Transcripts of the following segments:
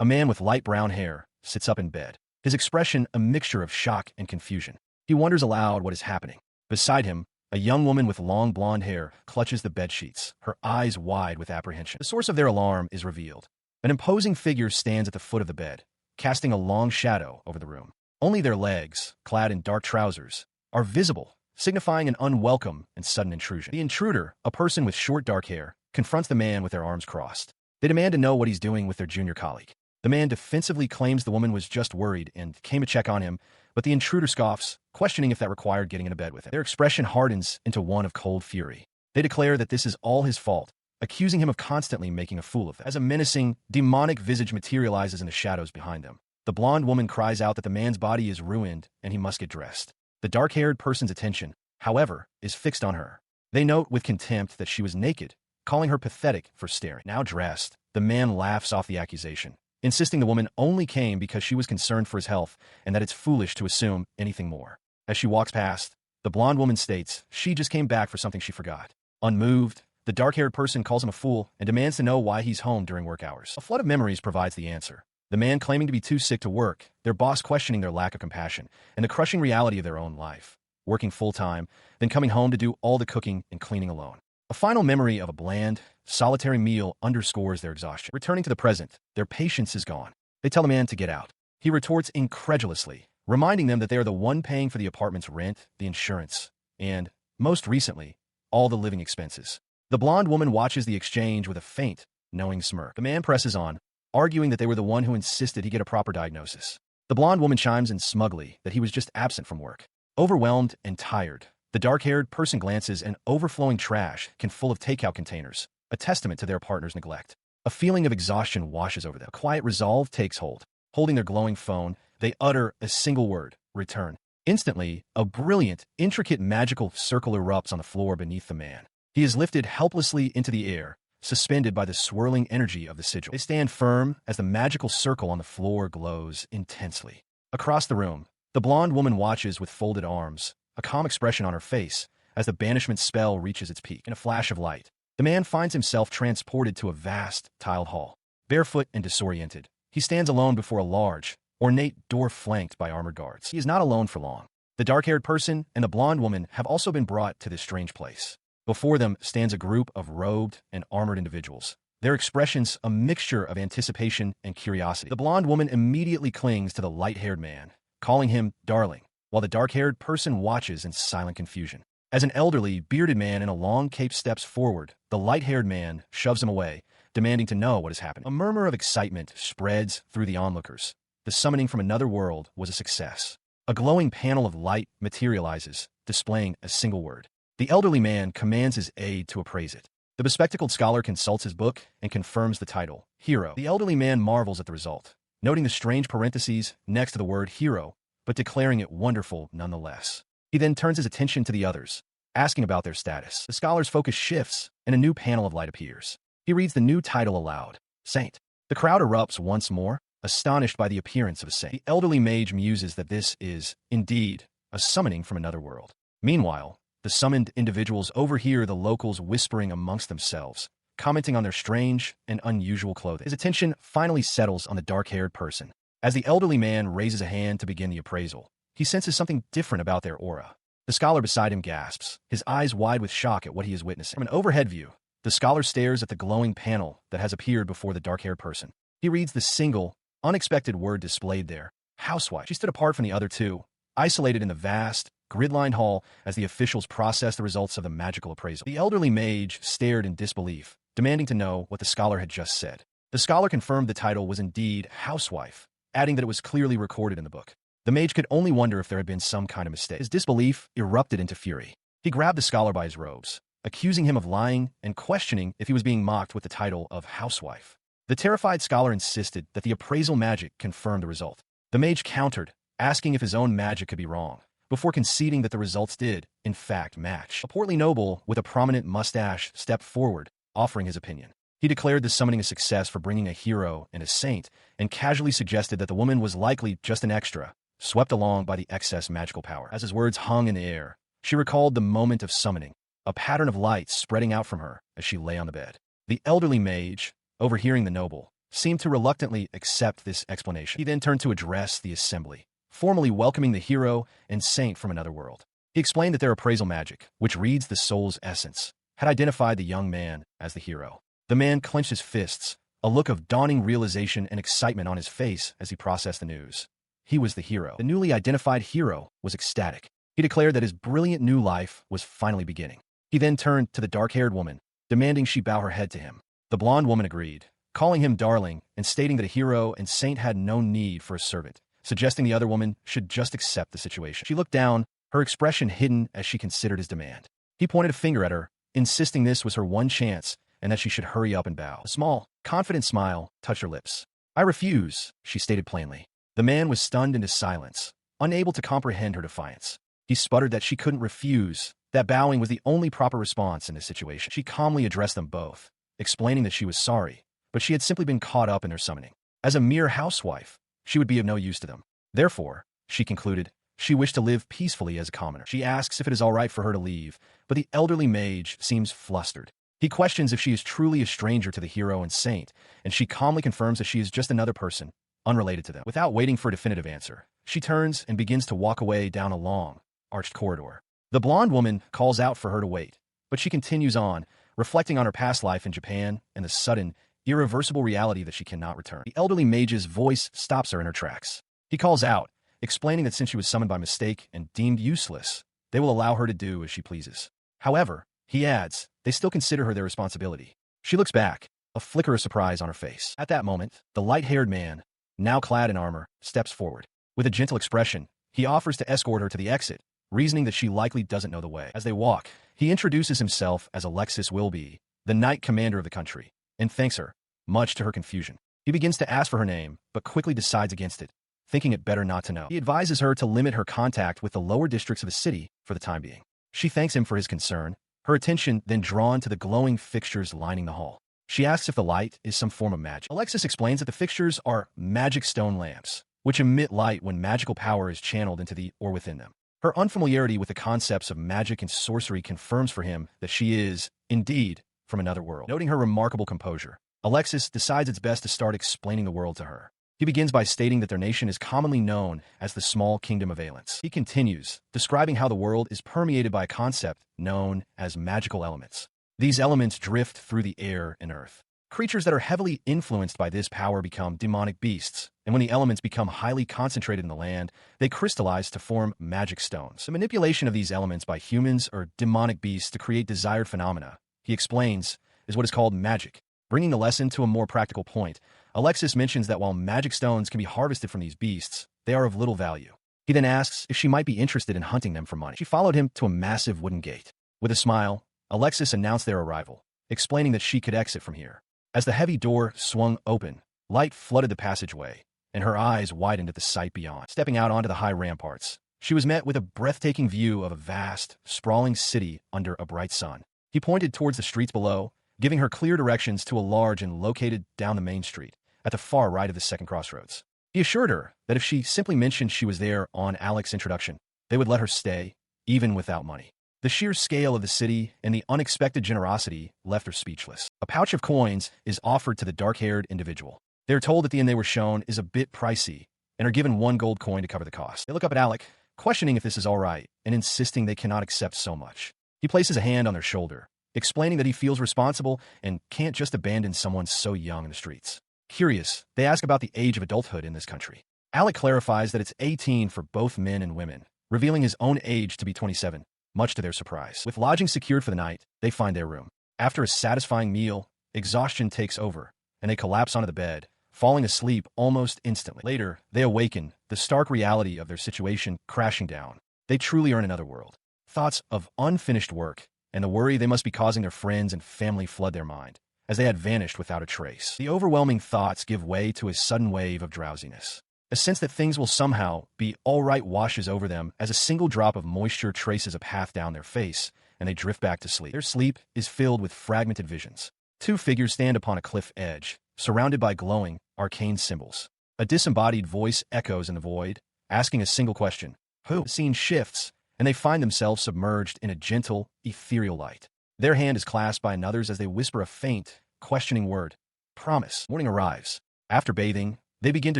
A man with light brown hair sits up in bed, his expression a mixture of shock and confusion. He wonders aloud what is happening. Beside him, a young woman with long blonde hair clutches the bedsheets, her eyes wide with apprehension. The source of their alarm is revealed. An imposing figure stands at the foot of the bed, casting a long shadow over the room. Only their legs, clad in dark trousers, are visible, signifying an unwelcome and sudden intrusion. The intruder, a person with short dark hair, confronts the man with their arms crossed. They demand to know what he's doing with their junior colleague. The man defensively claims the woman was just worried and came to check on him, but the intruder scoffs, questioning if that required getting into bed with him. Their expression hardens into one of cold fury. They declare that this is all his fault, accusing him of constantly making a fool of them. As a menacing, demonic visage materializes in the shadows behind them, the blonde woman cries out that the man's body is ruined and he must get dressed. The dark-haired person's attention, however, is fixed on her. They note with contempt that she was naked, calling her pathetic for staring. Now dressed, the man laughs off the accusation, insisting the woman only came because she was concerned for his health and that it's foolish to assume anything more. As she walks past, the blonde woman states she just came back for something she forgot. Unmoved, the dark-haired person calls him a fool and demands to know why he's home during work hours. A flood of memories provides the answer. The man claiming to be too sick to work, their boss questioning their lack of compassion, and the crushing reality of their own life. Working full-time, then coming home to do all the cooking and cleaning alone. A final memory of a bland, solitary meal underscores their exhaustion. Returning to the present, their patience is gone. They tell the man to get out. He retorts incredulously, reminding them that they are the one paying for the apartment's rent, the insurance, and, most recently, all the living expenses. The blonde woman watches the exchange with a faint, knowing smirk. The man presses on, arguing that they were the one who insisted he get a proper diagnosis. The blonde woman chimes in smugly that he was just absent from work. Overwhelmed and tired, the dark-haired person glances an overflowing trash can full of takeout containers, a testament to their partner's neglect. A feeling of exhaustion washes over them. A quiet resolve takes hold. Holding their glowing phone, they utter a single word, return. Instantly, a brilliant, intricate magical circle erupts on the floor beneath the man. He is lifted helplessly into the air, suspended by the swirling energy of the sigil. They stand firm as the magical circle on the floor glows intensely. Across the room, the blonde woman watches with folded arms, a calm expression on her face, as the banishment spell reaches its peak. In a flash of light, the man finds himself transported to a vast, tiled hall. Barefoot and disoriented, he stands alone before a large, ornate door flanked by armored guards. He is not alone for long. The dark-haired person and the blonde woman have also been brought to this strange place. Before them stands a group of robed and armored individuals, their expressions a mixture of anticipation and curiosity. The blonde woman immediately clings to the light-haired man, calling him darling, while the dark-haired person watches in silent confusion. As an elderly, bearded man in a long cape steps forward, the light-haired man shoves him away, demanding to know what is happening. A murmur of excitement spreads through the onlookers. The summoning from another world was a success. A glowing panel of light materializes, displaying a single word. The elderly man commands his aide to appraise it. The bespectacled scholar consults his book and confirms the title, Hero. The elderly man marvels at the result, noting the strange parentheses next to the word hero, but declaring it wonderful nonetheless. He then turns his attention to the others, asking about their status. The scholar's focus shifts, and a new panel of light appears. He reads the new title aloud, Saint. The crowd erupts once more, astonished by the appearance of a saint. The elderly mage muses that this is, indeed, a summoning from another world. Meanwhile, the summoned individuals overhear the locals whispering amongst themselves, commenting on their strange and unusual clothing. His attention finally settles on the dark-haired person. As the elderly man raises a hand to begin the appraisal, he senses something different about their aura. The scholar beside him gasps, his eyes wide with shock at what he is witnessing. From an overhead view, the scholar stares at the glowing panel that has appeared before the dark-haired person. He reads the single, unexpected word displayed there, housewife. She stood apart from the other two, isolated in the vast, grid-lined hall as the officials processed the results of the magical appraisal. The elderly mage stared in disbelief, demanding to know what the scholar had just said. The scholar confirmed the title was indeed housewife, adding that it was clearly recorded in the book. The mage could only wonder if there had been some kind of mistake. His disbelief erupted into fury. He grabbed the scholar by his robes, accusing him of lying and questioning if he was being mocked with the title of housewife. The terrified scholar insisted that the appraisal magic confirmed the result. The mage countered, asking if his own magic could be wrong, before conceding that the results did, in fact, match. A portly noble with a prominent mustache stepped forward, offering his opinion. He declared the summoning a success for bringing a hero and a saint, and casually suggested that the woman was likely just an extra, swept along by the excess magical power. As his words hung in the air, she recalled the moment of summoning, a pattern of light spreading out from her as she lay on the bed. The elderly mage, overhearing the noble, seemed to reluctantly accept this explanation. He then turned to address the assembly, formally welcoming the hero and saint from another world. He explained that their appraisal magic, which reads the soul's essence, had identified the young man as the hero. The man clenched his fists, a look of dawning realization and excitement on his face as he processed the news. He was the hero. The newly identified hero was ecstatic. He declared that his brilliant new life was finally beginning. He then turned to the dark-haired woman, demanding she bow her head to him. The blonde woman agreed, calling him darling and stating that a hero and saint had no need for a servant, suggesting the other woman should just accept the situation. She looked down, her expression hidden as she considered his demand. He pointed a finger at her, insisting this was her one chance and that she should hurry up and bow. A small, confident smile touched her lips. "I refuse," she stated plainly. The man was stunned into silence, unable to comprehend her defiance. He sputtered that she couldn't refuse, that bowing was the only proper response in this situation. She calmly addressed them both, explaining that she was sorry, but she had simply been caught up in their summoning. As a mere housewife, she would be of no use to them. Therefore, she concluded, she wished to live peacefully as a commoner. She asks if it is all right for her to leave, but the elderly mage seems flustered. He questions if she is truly a stranger to the hero and saint, and she calmly confirms that she is just another person, unrelated to them. Without waiting for a definitive answer, she turns and begins to walk away down a long, arched corridor. The blonde woman calls out for her to wait, but she continues on, reflecting on her past life in Japan and the sudden, irreversible reality that she cannot return. The elderly mage's voice stops her in her tracks. He calls out, explaining that since she was summoned by mistake and deemed useless, they will allow her to do as she pleases. However, he adds, they still consider her their responsibility. She looks back, a flicker of surprise on her face. At that moment, the light-haired man, now clad in armor, steps forward. With a gentle expression, he offers to escort her to the exit, reasoning that she likely doesn't know the way. As they walk, he introduces himself as Alexis Wilby, the knight commander of the country, and thanks her, much to her confusion. He begins to ask for her name, but quickly decides against it, thinking it better not to know. He advises her to limit her contact with the lower districts of the city for the time being. She thanks him for his concern, her attention then drawn to the glowing fixtures lining the hall. She asks if the light is some form of magic. Alexis explains that the fixtures are magic stone lamps, which emit light when magical power is channeled into the or within them. Her unfamiliarity with the concepts of magic and sorcery confirms for him that she is, indeed, from another world. Noting her remarkable composure, Alexis decides it's best to start explaining the world to her. He begins by stating that their nation is commonly known as the small kingdom of Valence. He continues, describing how the world is permeated by a concept known as magical elements. These elements drift through the air and earth. Creatures that are heavily influenced by this power become demonic beasts, and when the elements become highly concentrated in the land, they crystallize to form magic stones. The manipulation of these elements by humans or demonic beasts to create desired phenomena, he explains, is what is called magic. Bringing the lesson to a more practical point, Alexis mentions that while magic stones can be harvested from these beasts, they are of little value. He then asks if she might be interested in hunting them for money. She followed him to a massive wooden gate. With a smile, Alexis announced their arrival, explaining that she could exit from here. As the heavy door swung open, light flooded the passageway, and her eyes widened at the sight beyond. Stepping out onto the high ramparts, she was met with a breathtaking view of a vast, sprawling city under a bright sun. He pointed towards the streets below, giving her clear directions to a large inn located down the main street, at the far right of the second crossroads. He assured her that if she simply mentioned she was there on Alex's introduction, they would let her stay, even without money. The sheer scale of the city and the unexpected generosity left her speechless. A pouch of coins is offered to the dark-haired individual. They are told that the inn they were shown is a bit pricey and are given 1 gold coin to cover the cost. They look up at Alec, questioning if this is all right and insisting they cannot accept so much. He places a hand on their shoulder, explaining that he feels responsible and can't just abandon someone so young in the streets. Curious, they ask about the age of adulthood in this country. Alec clarifies that it's 18 for both men and women, revealing his own age to be 27, much to their surprise. With lodging secured for the night, they find their room. After a satisfying meal, exhaustion takes over, and they collapse onto the bed, falling asleep almost instantly. Later, they awaken, the stark reality of their situation crashing down. They truly are in another world. Thoughts of unfinished work and the worry they must be causing their friends and family flood their mind, as they had vanished without a trace. The overwhelming thoughts give way to a sudden wave of drowsiness. A sense that things will somehow be all right washes over them as a single drop of moisture traces a path down their face, and they drift back to sleep. Their sleep is filled with fragmented visions. 2 figures stand upon a cliff edge, surrounded by glowing, arcane symbols. A disembodied voice echoes in the void, asking a single question. Who? The scene shifts, and they find themselves submerged in a gentle, ethereal light. Their hand is clasped by another's as they whisper a faint, questioning word. Promise. Morning arrives. After bathing, they begin to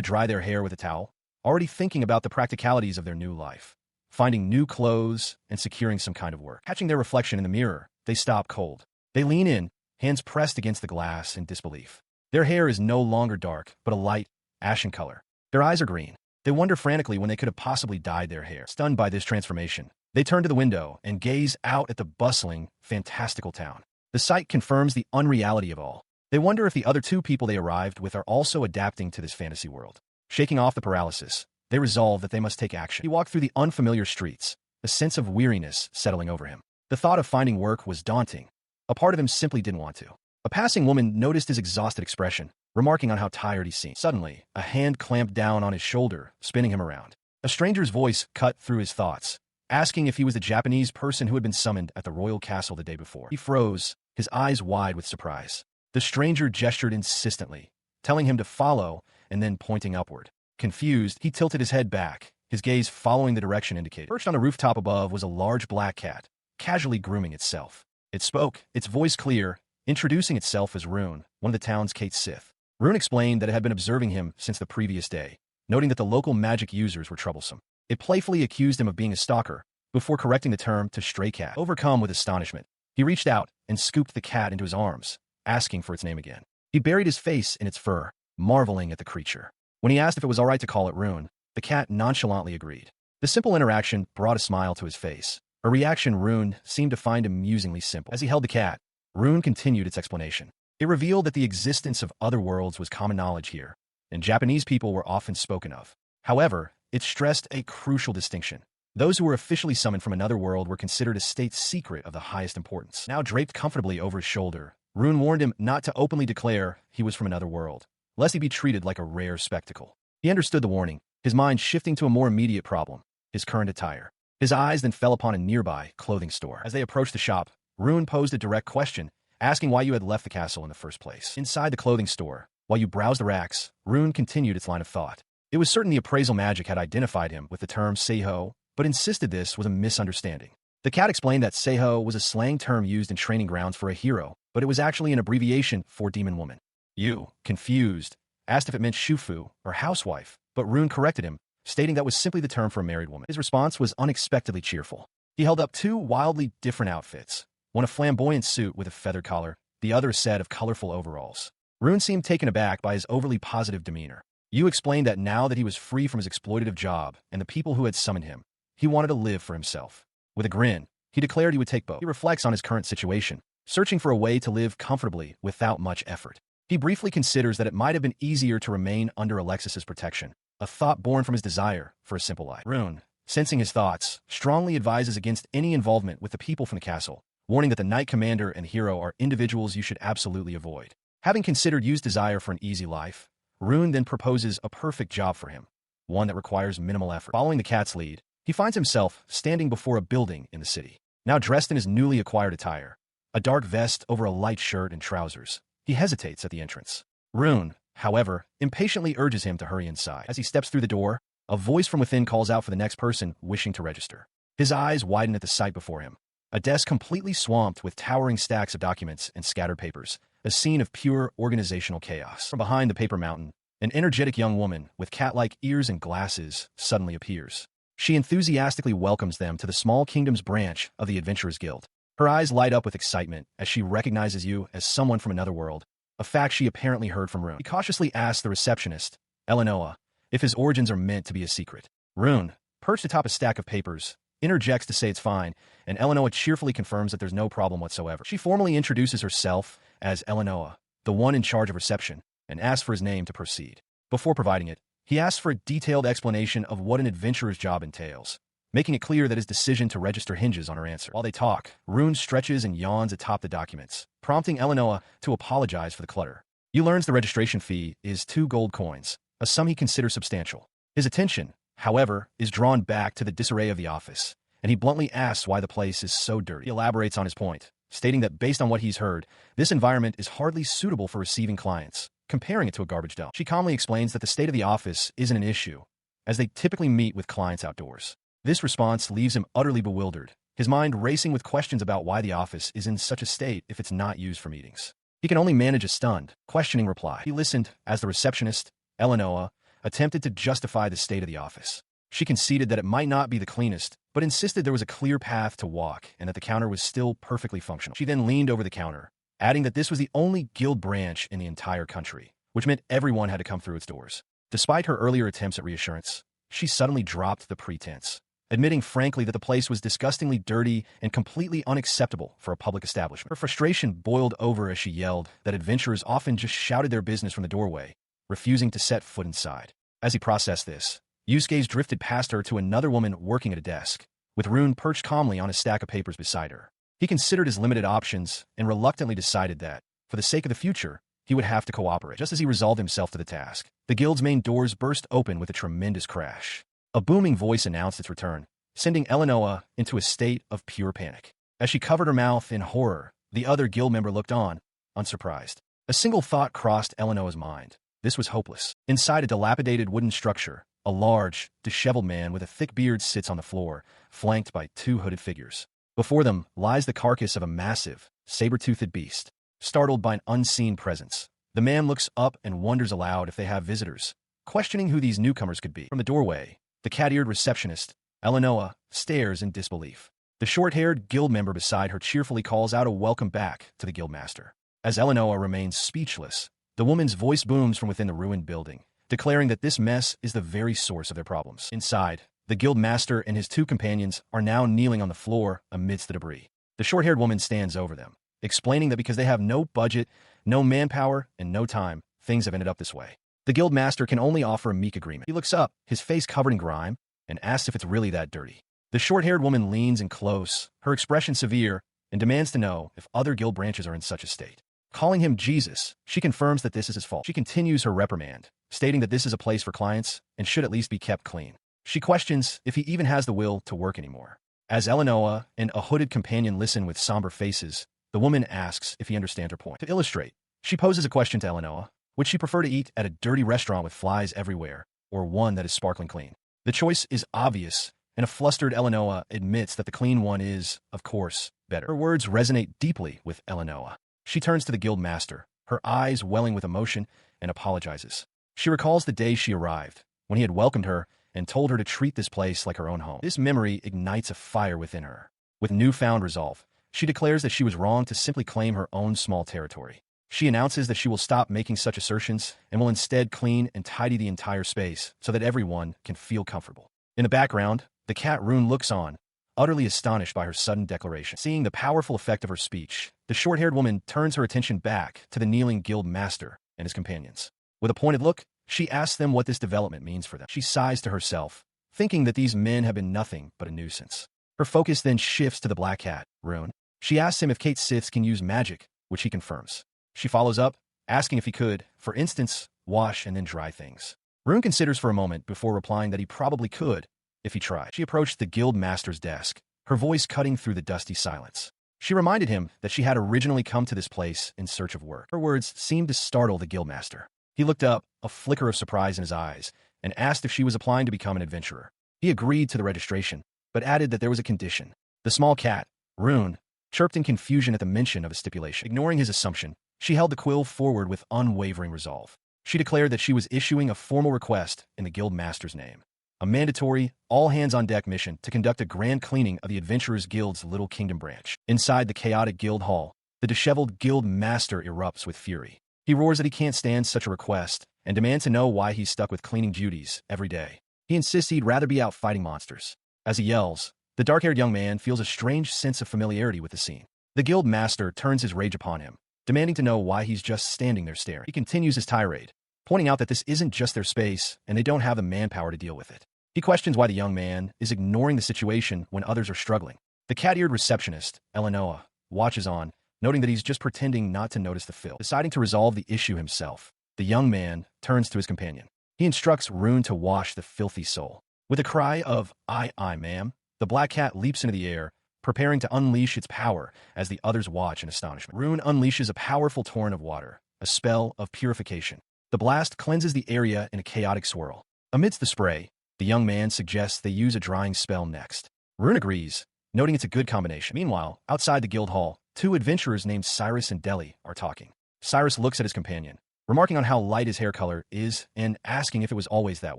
dry their hair with a towel, already thinking about the practicalities of their new life. Finding new clothes and securing some kind of work. Catching their reflection in the mirror, they stop cold. They lean in, hands pressed against the glass in disbelief. Their hair is no longer dark, but a light, ashen color. Their eyes are green. They wonder frantically when they could have possibly dyed their hair. Stunned by this transformation, they turn to the window and gaze out at the bustling, fantastical town. The sight confirms the unreality of all. They wonder if the other two people they arrived with are also adapting to this fantasy world. Shaking off the paralysis, they resolve that they must take action. He walked through the unfamiliar streets, a sense of weariness settling over him. The thought of finding work was daunting. A part of him simply didn't want to. A passing woman noticed his exhausted expression, remarking on how tired he seemed. Suddenly, a hand clamped down on his shoulder, spinning him around. A stranger's voice cut through his thoughts, asking if he was the Japanese person who had been summoned at the royal castle the day before. He froze, his eyes wide with surprise. The stranger gestured insistently, telling him to follow and then pointing upward. Confused, he tilted his head back, his gaze following the direction indicated. Perched on a rooftop above was a large black cat, casually grooming itself. It spoke, its voice clear, introducing itself as Rune, one of the town's Kate Sith. Rune explained that it had been observing him since the previous day, noting that the local magic users were troublesome. It playfully accused him of being a stalker, before correcting the term to stray cat. Overcome with astonishment, he reached out and scooped the cat into his arms, asking for its name again. He buried his face in its fur, marveling at the creature. When he asked if it was all right to call it Rune, the cat nonchalantly agreed. The simple interaction brought a smile to his face, a reaction Rune seemed to find amusingly simple. As he held the cat, Rune continued its explanation. It revealed that the existence of other worlds was common knowledge here, and Japanese people were often spoken of. However, it stressed a crucial distinction. Those who were officially summoned from another world were considered a state secret of the highest importance. Now draped comfortably over his shoulder, Rune warned him not to openly declare he was from another world, lest he be treated like a rare spectacle. He understood the warning, his mind shifting to a more immediate problem, his current attire. His eyes then fell upon a nearby clothing store. As they approached the shop, Rune posed a direct question, asking why you had left the castle in the first place. Inside the clothing store, while you browsed the racks, Rune continued its line of thought. It was certain the appraisal magic had identified him with the term Seiho, but insisted this was a misunderstanding. The cat explained that Seiho was a slang term used in training grounds for a hero, but it was actually an abbreviation for demon woman. You, confused, asked if it meant shufu, or housewife, but Rune corrected him, stating that was simply the term for a married woman. His response was unexpectedly cheerful. He held up two wildly different outfits, one a flamboyant suit with a feather collar, the other a set of colorful overalls. Rune seemed taken aback by his overly positive demeanor. Yu explained that now that he was free from his exploitative job and the people who had summoned him, he wanted to live for himself. With a grin, he declared he would take both. He reflects on his current situation, searching for a way to live comfortably without much effort. He briefly considers that it might have been easier to remain under Alexis's protection, a thought born from his desire for a simple life. Rune, sensing his thoughts, strongly advises against any involvement with the people from the castle, warning that the knight commander and hero are individuals you should absolutely avoid. Having considered Yu's desire for an easy life, Rune then proposes a perfect job for him, one that requires minimal effort. Following the cat's lead, he finds himself standing before a building in the city. Now dressed in his newly acquired attire, a dark vest over a light shirt and trousers, he hesitates at the entrance. Rune, however, impatiently urges him to hurry inside. As he steps through the door, a voice from within calls out for the next person wishing to register. His eyes widen at the sight before him. A desk completely swamped with towering stacks of documents and scattered papers, a scene of pure organizational chaos. From behind the paper mountain, an energetic young woman with cat-like ears and glasses suddenly appears. She enthusiastically welcomes them to the small kingdom's branch of the Adventurers Guild. Her eyes light up with excitement as she recognizes you as someone from another world, a fact she apparently heard from Rune. He cautiously asks the receptionist, Eleanor, if his origins are meant to be a secret. Rune, perched atop a stack of papers, interjects to say it's fine, and Eleanor cheerfully confirms that there's no problem whatsoever. She formally introduces herself as Eleanor, the one in charge of reception, and asks for his name to proceed. Before providing it, he asks for a detailed explanation of what an adventurer's job entails, making it clear that his decision to register hinges on her answer. While they talk, Rune stretches and yawns atop the documents, prompting Eleanor to apologize for the clutter. He learns the registration fee is 2 gold coins, a sum he considers substantial. His attention, however, is drawn back to the disarray of the office, and he bluntly asks why the place is so dirty. He elaborates on his point, stating that based on what he's heard, this environment is hardly suitable for receiving clients, comparing it to a garbage dump. She calmly explains that the state of the office isn't an issue, as they typically meet with clients outdoors. This response leaves him utterly bewildered, his mind racing with questions about why the office is in such a state if it's not used for meetings. He can only manage a stunned, questioning reply. He listened as the receptionist, Eleanor, attempted to justify the state of the office. She conceded that it might not be the cleanest, but insisted there was a clear path to walk and that the counter was still perfectly functional. She then leaned over the counter, adding that this was the only guild branch in the entire country, which meant everyone had to come through its doors. Despite her earlier attempts at reassurance, she suddenly dropped the pretense, admitting frankly that the place was disgustingly dirty and completely unacceptable for a public establishment. Her frustration boiled over as she yelled that adventurers often just shouted their business from the doorway, refusing to set foot inside. As he processed this, Yusuke's drifted past her to another woman working at a desk, with Rune perched calmly on a stack of papers beside her. He considered his limited options and reluctantly decided that, for the sake of the future, he would have to cooperate. Just as he resolved himself to the task, the guild's main doors burst open with a tremendous crash. A booming voice announced its return, sending Eleanor into a state of pure panic. As she covered her mouth in horror, the other guild member looked on, unsurprised. A single thought crossed Eleanor's mind. This was hopeless. Inside a dilapidated wooden structure, a large, disheveled man with a thick beard sits on the floor, flanked by two hooded figures. Before them lies the carcass of a massive, saber-toothed beast. Startled by an unseen presence, the man looks up and wonders aloud if they have visitors, questioning who these newcomers could be. From the doorway, the cat-eared receptionist, Eleanor, stares in disbelief. The short-haired guild member beside her cheerfully calls out a welcome back to the guildmaster. As Eleanor remains speechless, the woman's voice booms from within the ruined building, declaring that this mess is the very source of their problems. Inside, the guildmaster and his two companions are now kneeling on the floor amidst the debris. The short-haired woman stands over them, explaining that because they have no budget, no manpower, and no time, things have ended up this way. The guildmaster can only offer a meek agreement. He looks up, his face covered in grime, and asks if it's really that dirty. The short-haired woman leans in close, her expression severe, and demands to know if other guild branches are in such a state. Calling him Jesus, she confirms that this is his fault. She continues her reprimand, stating that this is a place for clients and should at least be kept clean. She questions if he even has the will to work anymore. As Eleanor and a hooded companion listen with somber faces, the woman asks if he understands her point. To illustrate, she poses a question to Eleanor: would she prefer to eat at a dirty restaurant with flies everywhere, or one that is sparkling clean? The choice is obvious, and a flustered Eleanor admits that the clean one is, of course, better. Her words resonate deeply with Eleanor. She turns to the guild master, her eyes welling with emotion, and apologizes. She recalls the day she arrived, when he had welcomed her and told her to treat this place like her own home. This memory ignites a fire within her. With newfound resolve, she declares that she was wrong to simply claim her own small territory. She announces that she will stop making such assertions and will instead clean and tidy the entire space so that everyone can feel comfortable. In the background, the cat Rune looks on, utterly astonished by her sudden declaration. Seeing the powerful effect of her speech, the short-haired woman turns her attention back to the kneeling guild master and his companions. With a pointed look, she asks them what this development means for them. She sighs to herself, thinking that these men have been nothing but a nuisance. Her focus then shifts to the black cat, Rune. She asks him if Kate Siths can use magic, which he confirms. She follows up, asking if he could, for instance, wash and then dry things. Rune considers for a moment before replying that he probably could, if he tried. She approached the guild master's desk, her voice cutting through the dusty silence. She reminded him that she had originally come to this place in search of work. Her words seemed to startle the guild master. He looked up, a flicker of surprise in his eyes, and asked if she was applying to become an adventurer. He agreed to the registration, but added that there was a condition. The small cat, Rune, chirped in confusion at the mention of a stipulation. Ignoring his assumption, she held the quill forward with unwavering resolve. She declared that she was issuing a formal request in the guild master's name. A mandatory, all-hands-on-deck mission to conduct a grand cleaning of the Adventurers Guild's Little Kingdom branch. Inside the chaotic guild hall, the disheveled guild master erupts with fury. He roars that he can't stand such a request and demands to know why he's stuck with cleaning duties every day. He insists he'd rather be out fighting monsters. As he yells, the dark-haired young man feels a strange sense of familiarity with the scene. The guild master turns his rage upon him, demanding to know why he's just standing there staring. He continues his tirade, pointing out that this isn't just their space and they don't have the manpower to deal with it. He questions why the young man is ignoring the situation when others are struggling. The cat-eared receptionist, Eleanor, watches on, noting that he's just pretending not to notice the filth. Deciding to resolve the issue himself, the young man turns to his companion. He instructs Rune to wash the filthy soul. With a cry of, "Aye, aye, ma'am," the black cat leaps into the air, preparing to unleash its power as the others watch in astonishment. Rune unleashes a powerful torrent of water, a spell of purification. The blast cleanses the area in a chaotic swirl. Amidst the spray, the young man suggests they use a drying spell next. Rune agrees, noting it's a good combination. Meanwhile, outside the guild hall, two adventurers named Cyrus and Deli are talking. Cyrus looks at his companion, remarking on how light his hair color is and asking if it was always that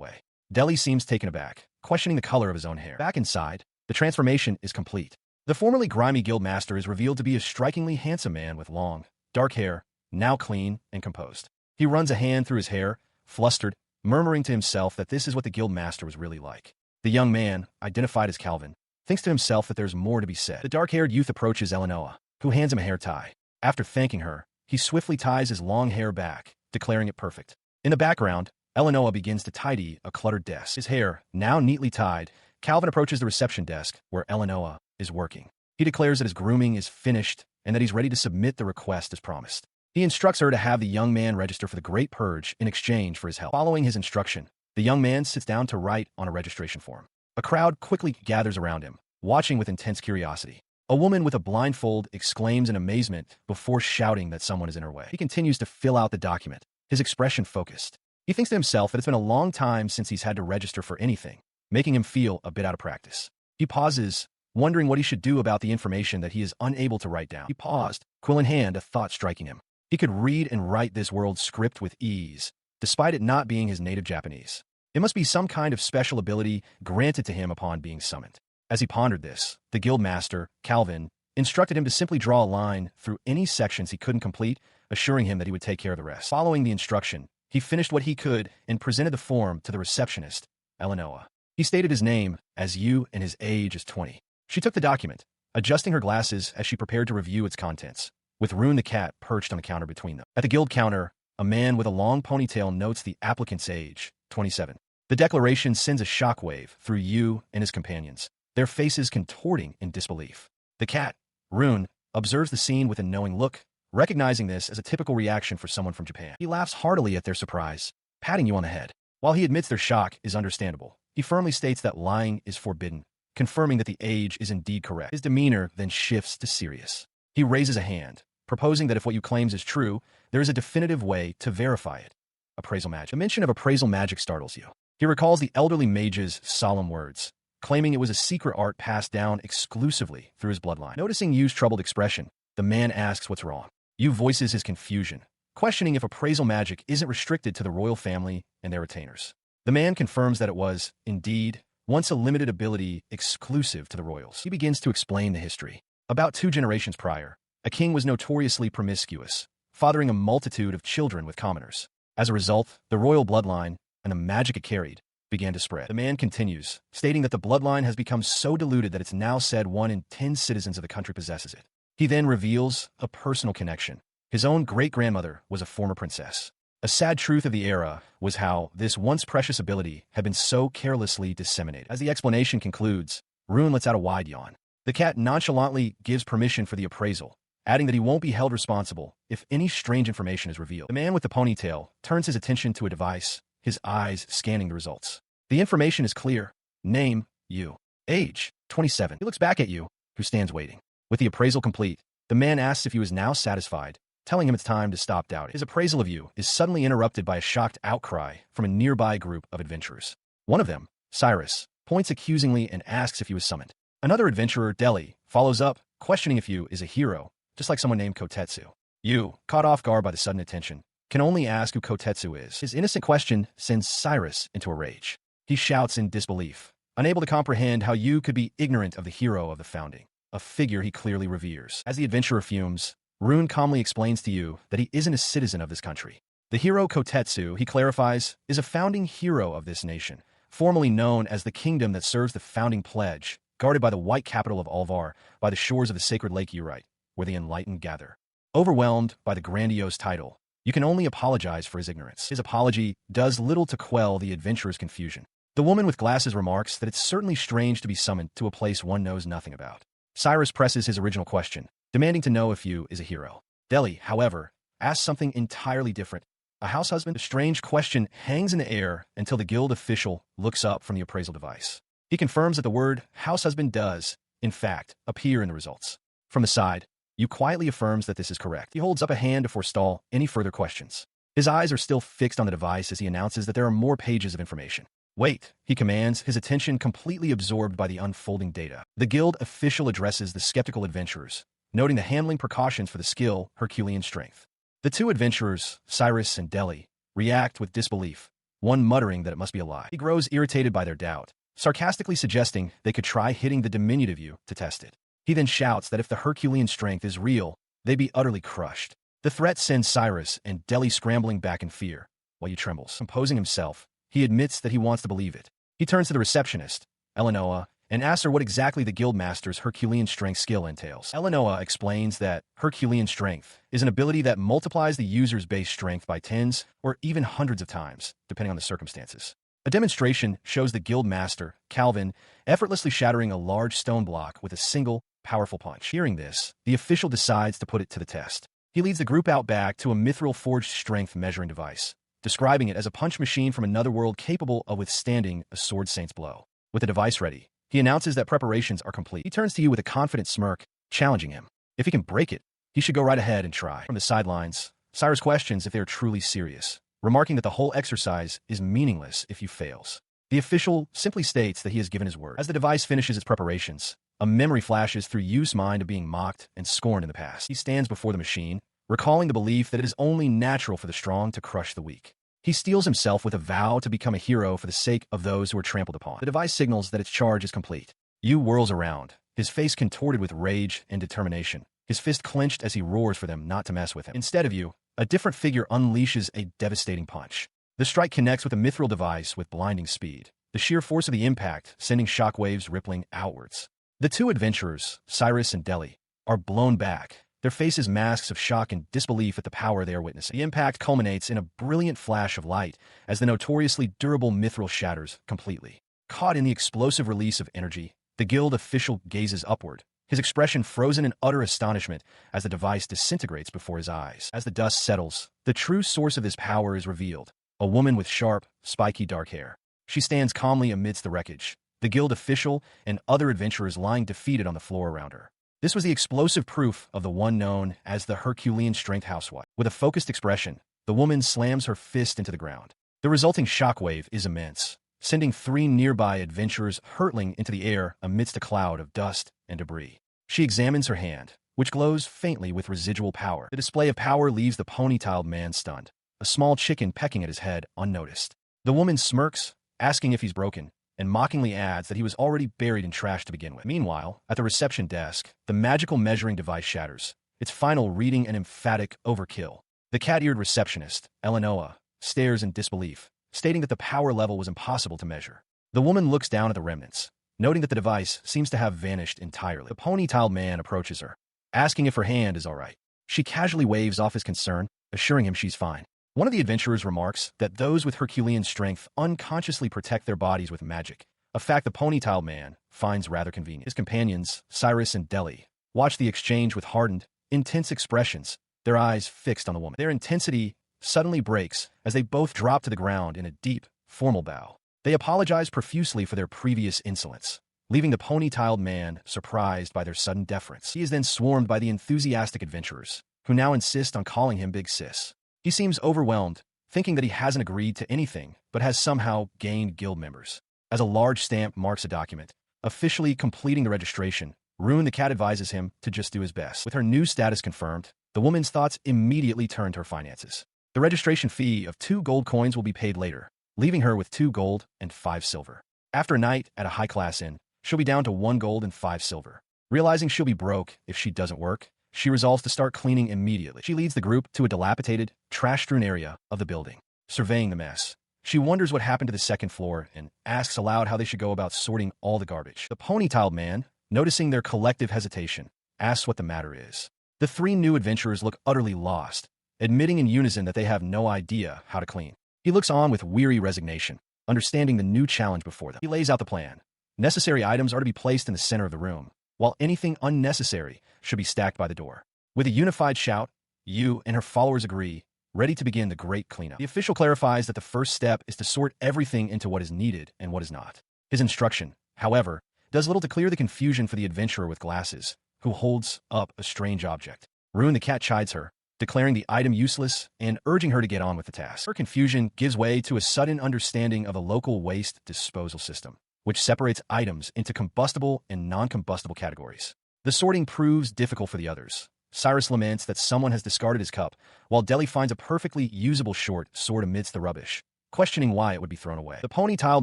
way. Deli seems taken aback, questioning the color of his own hair. Back inside, the transformation is complete. The formerly grimy guildmaster is revealed to be a strikingly handsome man with long, dark hair, now clean and composed. He runs a hand through his hair, flustered, murmuring to himself that this is what the guildmaster was really like. The young man, identified as Calvin, thinks to himself that there's more to be said. The dark-haired youth approaches Eleanor, who hands him a hair tie. After thanking her, he swiftly ties his long hair back, declaring it perfect. In the background, Eleanor begins to tidy a cluttered desk. His hair, now neatly tied, Calvin approaches the reception desk, where Eleanor is working. He declares that his grooming is finished and that he's ready to submit the request as promised. He instructs her to have the young man register for the Great Purge in exchange for his help. Following his instruction, the young man sits down to write on a registration form. A crowd quickly gathers around him, watching with intense curiosity. A woman with a blindfold exclaims in amazement before shouting that someone is in her way. He continues to fill out the document, his expression focused. He thinks to himself that it's been a long time since he's had to register for anything, making him feel a bit out of practice. He pauses, wondering what he should do about the information that he is unable to write down. He paused, quill in hand, a thought striking him. He could read and write this world's script with ease, despite it not being his native Japanese. It must be some kind of special ability granted to him upon being summoned. As he pondered this, the guildmaster, Calvin, instructed him to simply draw a line through any sections he couldn't complete, assuring him that he would take care of the rest. Following the instruction, he finished what he could and presented the form to the receptionist, Eleanor. He stated his name as Yu and his age as 20. She took the document, adjusting her glasses as she prepared to review its contents, with Rune the cat perched on the counter between them. At the guild counter, a man with a long ponytail notes the applicant's age, 27. The declaration sends a shockwave through Yu and his companions, their faces contorting in disbelief. The cat, Rune, observes the scene with a knowing look, recognizing this as a typical reaction for someone from Japan. He laughs heartily at their surprise, patting Yu on the head. While he admits their shock is understandable, he firmly states that lying is forbidden, confirming that the age is indeed correct. His demeanor then shifts to serious. He raises a hand, proposing that if what you claims is true, there is a definitive way to verify it. Appraisal magic. The mention of appraisal magic startles you. He recalls the elderly mage's solemn words, claiming it was a secret art passed down exclusively through his bloodline. Noticing Yu's troubled expression, the man asks what's wrong. Yu voices his confusion, questioning if appraisal magic isn't restricted to the royal family and their retainers. The man confirms that it was, indeed, once a limited ability exclusive to the royals. He begins to explain the history. About 2 generations prior, a king was notoriously promiscuous, fathering a multitude of children with commoners. As a result, the royal bloodline, and the magic it carried, began to spread. The man continues, stating that the bloodline has become so diluted that it's now said 1 in 10 citizens of the country possesses it. He then reveals a personal connection. His own great-grandmother was a former princess. A sad truth of the era was how this once precious ability had been so carelessly disseminated. As the explanation concludes, Rune lets out a wide yawn. The cat nonchalantly gives permission for the appraisal, adding that he won't be held responsible if any strange information is revealed. The man with the ponytail turns his attention to a device, his eyes scanning the results. The information is clear. Name, Yu. Age, 27. He looks back at Yu, who stands waiting. With the appraisal complete, the man asks if he was now satisfied, telling him it's time to stop doubting. His appraisal of Yu is suddenly interrupted by a shocked outcry from a nearby group of adventurers. One of them, Cyrus, points accusingly and asks if he was summoned. Another adventurer, Deli, follows up, questioning if Yu is a hero, just like someone named Kotetsu. Yu, caught off guard by the sudden attention, can only ask who Kotetsu is. His innocent question sends Cyrus into a rage. He shouts in disbelief, unable to comprehend how Yu could be ignorant of the hero of the founding, a figure he clearly reveres. As the adventurer fumes, Rune calmly explains to Yu that he isn't a citizen of this country. The hero Kotetsu, he clarifies, is a founding hero of this nation, formerly known as the kingdom that serves the founding pledge, guarded by the white capital of Alvar, by the shores of the sacred lake Urite, where the enlightened gather. Overwhelmed by the grandiose title, you can only apologize for his ignorance. His apology does little to quell the adventurer's confusion. The woman with glasses remarks that it's certainly strange to be summoned to a place one knows nothing about. Cyrus presses his original question, demanding to know if Yu is a hero. Deli, however, asks something entirely different. A house husband? The strange question hangs in the air until the guild official looks up from the appraisal device. He confirms that the word house husband does, in fact, appear in the results. From the side, Yu quietly affirms that this is correct. He holds up a hand to forestall any further questions. His eyes are still fixed on the device as he announces that there are more pages of information. Wait, he commands, his attention completely absorbed by the unfolding data. The guild official addresses the skeptical adventurers, noting the handling precautions for the skill Herculean strength. The two adventurers, Cyrus and Deli, react with disbelief, one muttering that it must be a lie. He grows irritated by their doubt, sarcastically suggesting they could try hitting the diminutive you to test it. He then shouts that if the Herculean strength is real, they'd be utterly crushed. The threat sends Cyrus and Deli scrambling back in fear, while he trembles. Composing himself, he admits that he wants to believe it. He turns to the receptionist, Eleanor, and asks her what exactly the Guildmaster's Herculean strength skill entails. Eleanor explains that Herculean strength is an ability that multiplies the user's base strength by tens or even hundreds of times, depending on the circumstances. A demonstration shows the Guildmaster, Calvin, effortlessly shattering a large stone block with a single, powerful punch. Hearing this, the official decides to put it to the test. He leads the group out back to a mithril-forged strength measuring device, describing it as a punch machine from another world capable of withstanding a sword saint's blow. With the device ready, he announces that preparations are complete. He turns to you with a confident smirk, challenging him. If he can break it, he should go right ahead and try. From the sidelines, Cyrus questions if they are truly serious, remarking that the whole exercise is meaningless if he fails. The official simply states that he has given his word. As the device finishes its preparations, a memory flashes through Yu's mind of being mocked and scorned in the past. He stands before the machine, recalling the belief that it is only natural for the strong to crush the weak. He steels himself with a vow to become a hero for the sake of those who are trampled upon. The device signals that its charge is complete. Yu whirls around, his face contorted with rage and determination, his fist clenched as he roars for them not to mess with him. Instead of Yu, a different figure unleashes a devastating punch. The strike connects with a mithril device with blinding speed, the sheer force of the impact sending shockwaves rippling outwards. The two adventurers, Cyrus and Deli, are blown back, their faces masks of shock and disbelief at the power they are witnessing. The impact culminates in a brilliant flash of light as the notoriously durable mithril shatters completely. Caught in the explosive release of energy, the guild official gazes upward, his expression frozen in utter astonishment as the device disintegrates before his eyes. As the dust settles, the true source of this power is revealed, a woman with sharp, spiky dark hair. She stands calmly amidst the wreckage, the guild official and other adventurers lying defeated on the floor around her. This was the explosive proof of the one known as the Herculean strength housewife. With a focused expression, the woman slams her fist into the ground. The resulting shockwave is immense, sending three nearby adventurers hurtling into the air amidst a cloud of dust and debris. She examines her hand, which glows faintly with residual power. The display of power leaves the ponytailed man stunned, a small chicken pecking at his head unnoticed. The woman smirks, asking if he's broken, and mockingly adds that he was already buried in trash to begin with. Meanwhile, at the reception desk, the magical measuring device shatters, its final reading an emphatic overkill. The cat-eared receptionist, Eleanor, stares in disbelief, stating that the power level was impossible to measure. The woman looks down at the remnants, noting that the device seems to have vanished entirely. The ponytailed man approaches her, asking if her hand is all right. She casually waves off his concern, assuring him she's fine. One of the adventurers remarks that those with Herculean strength unconsciously protect their bodies with magic, a fact the ponytailed man finds rather convenient. His companions, Cyrus and Deli, watch the exchange with hardened, intense expressions, their eyes fixed on the woman. Their intensity suddenly breaks as they both drop to the ground in a deep, formal bow. They apologize profusely for their previous insolence, leaving the ponytailed man surprised by their sudden deference. He is then swarmed by the enthusiastic adventurers, who now insist on calling him Big Sis. He seems overwhelmed, thinking that he hasn't agreed to anything, but has somehow gained guild members. As a large stamp marks a document, officially completing the registration, Rune the cat advises him to just do his best. With her new status confirmed, the woman's thoughts immediately turn to her finances. The registration fee of 2 gold coins will be paid later, leaving her with 2 gold and 5 silver. After a night at a high-class inn, she'll be down to 1 gold and 5 silver. Realizing she'll be broke if she doesn't work, she resolves to start cleaning immediately. She leads the group to a dilapidated, trash-strewn area of the building. Surveying the mess, she wonders what happened to the second floor and asks aloud how they should go about sorting all the garbage. The ponytailed man, noticing their collective hesitation, asks what the matter is. The 3 new adventurers look utterly lost, admitting in unison that they have no idea how to clean. He looks on with weary resignation, understanding the new challenge before them. He lays out the plan. Necessary items are to be placed in the center of the room, while anything unnecessary should be stacked by the door. With a unified shout, Yu and her followers agree, ready to begin the great cleanup. The official clarifies that the first step is to sort everything into what is needed and what is not. His instruction, however, does little to clear the confusion for the adventurer with glasses, who holds up a strange object. Rune the cat chides her, declaring the item useless and urging her to get on with the task. Her confusion gives way to a sudden understanding of a local waste disposal system, which separates items into combustible and non-combustible categories. The sorting proves difficult for the others, Cyrus laments that someone has discarded his cup, while Deli finds a perfectly usable short sword amidst the rubbish, questioning why it would be thrown away. The pony-tailed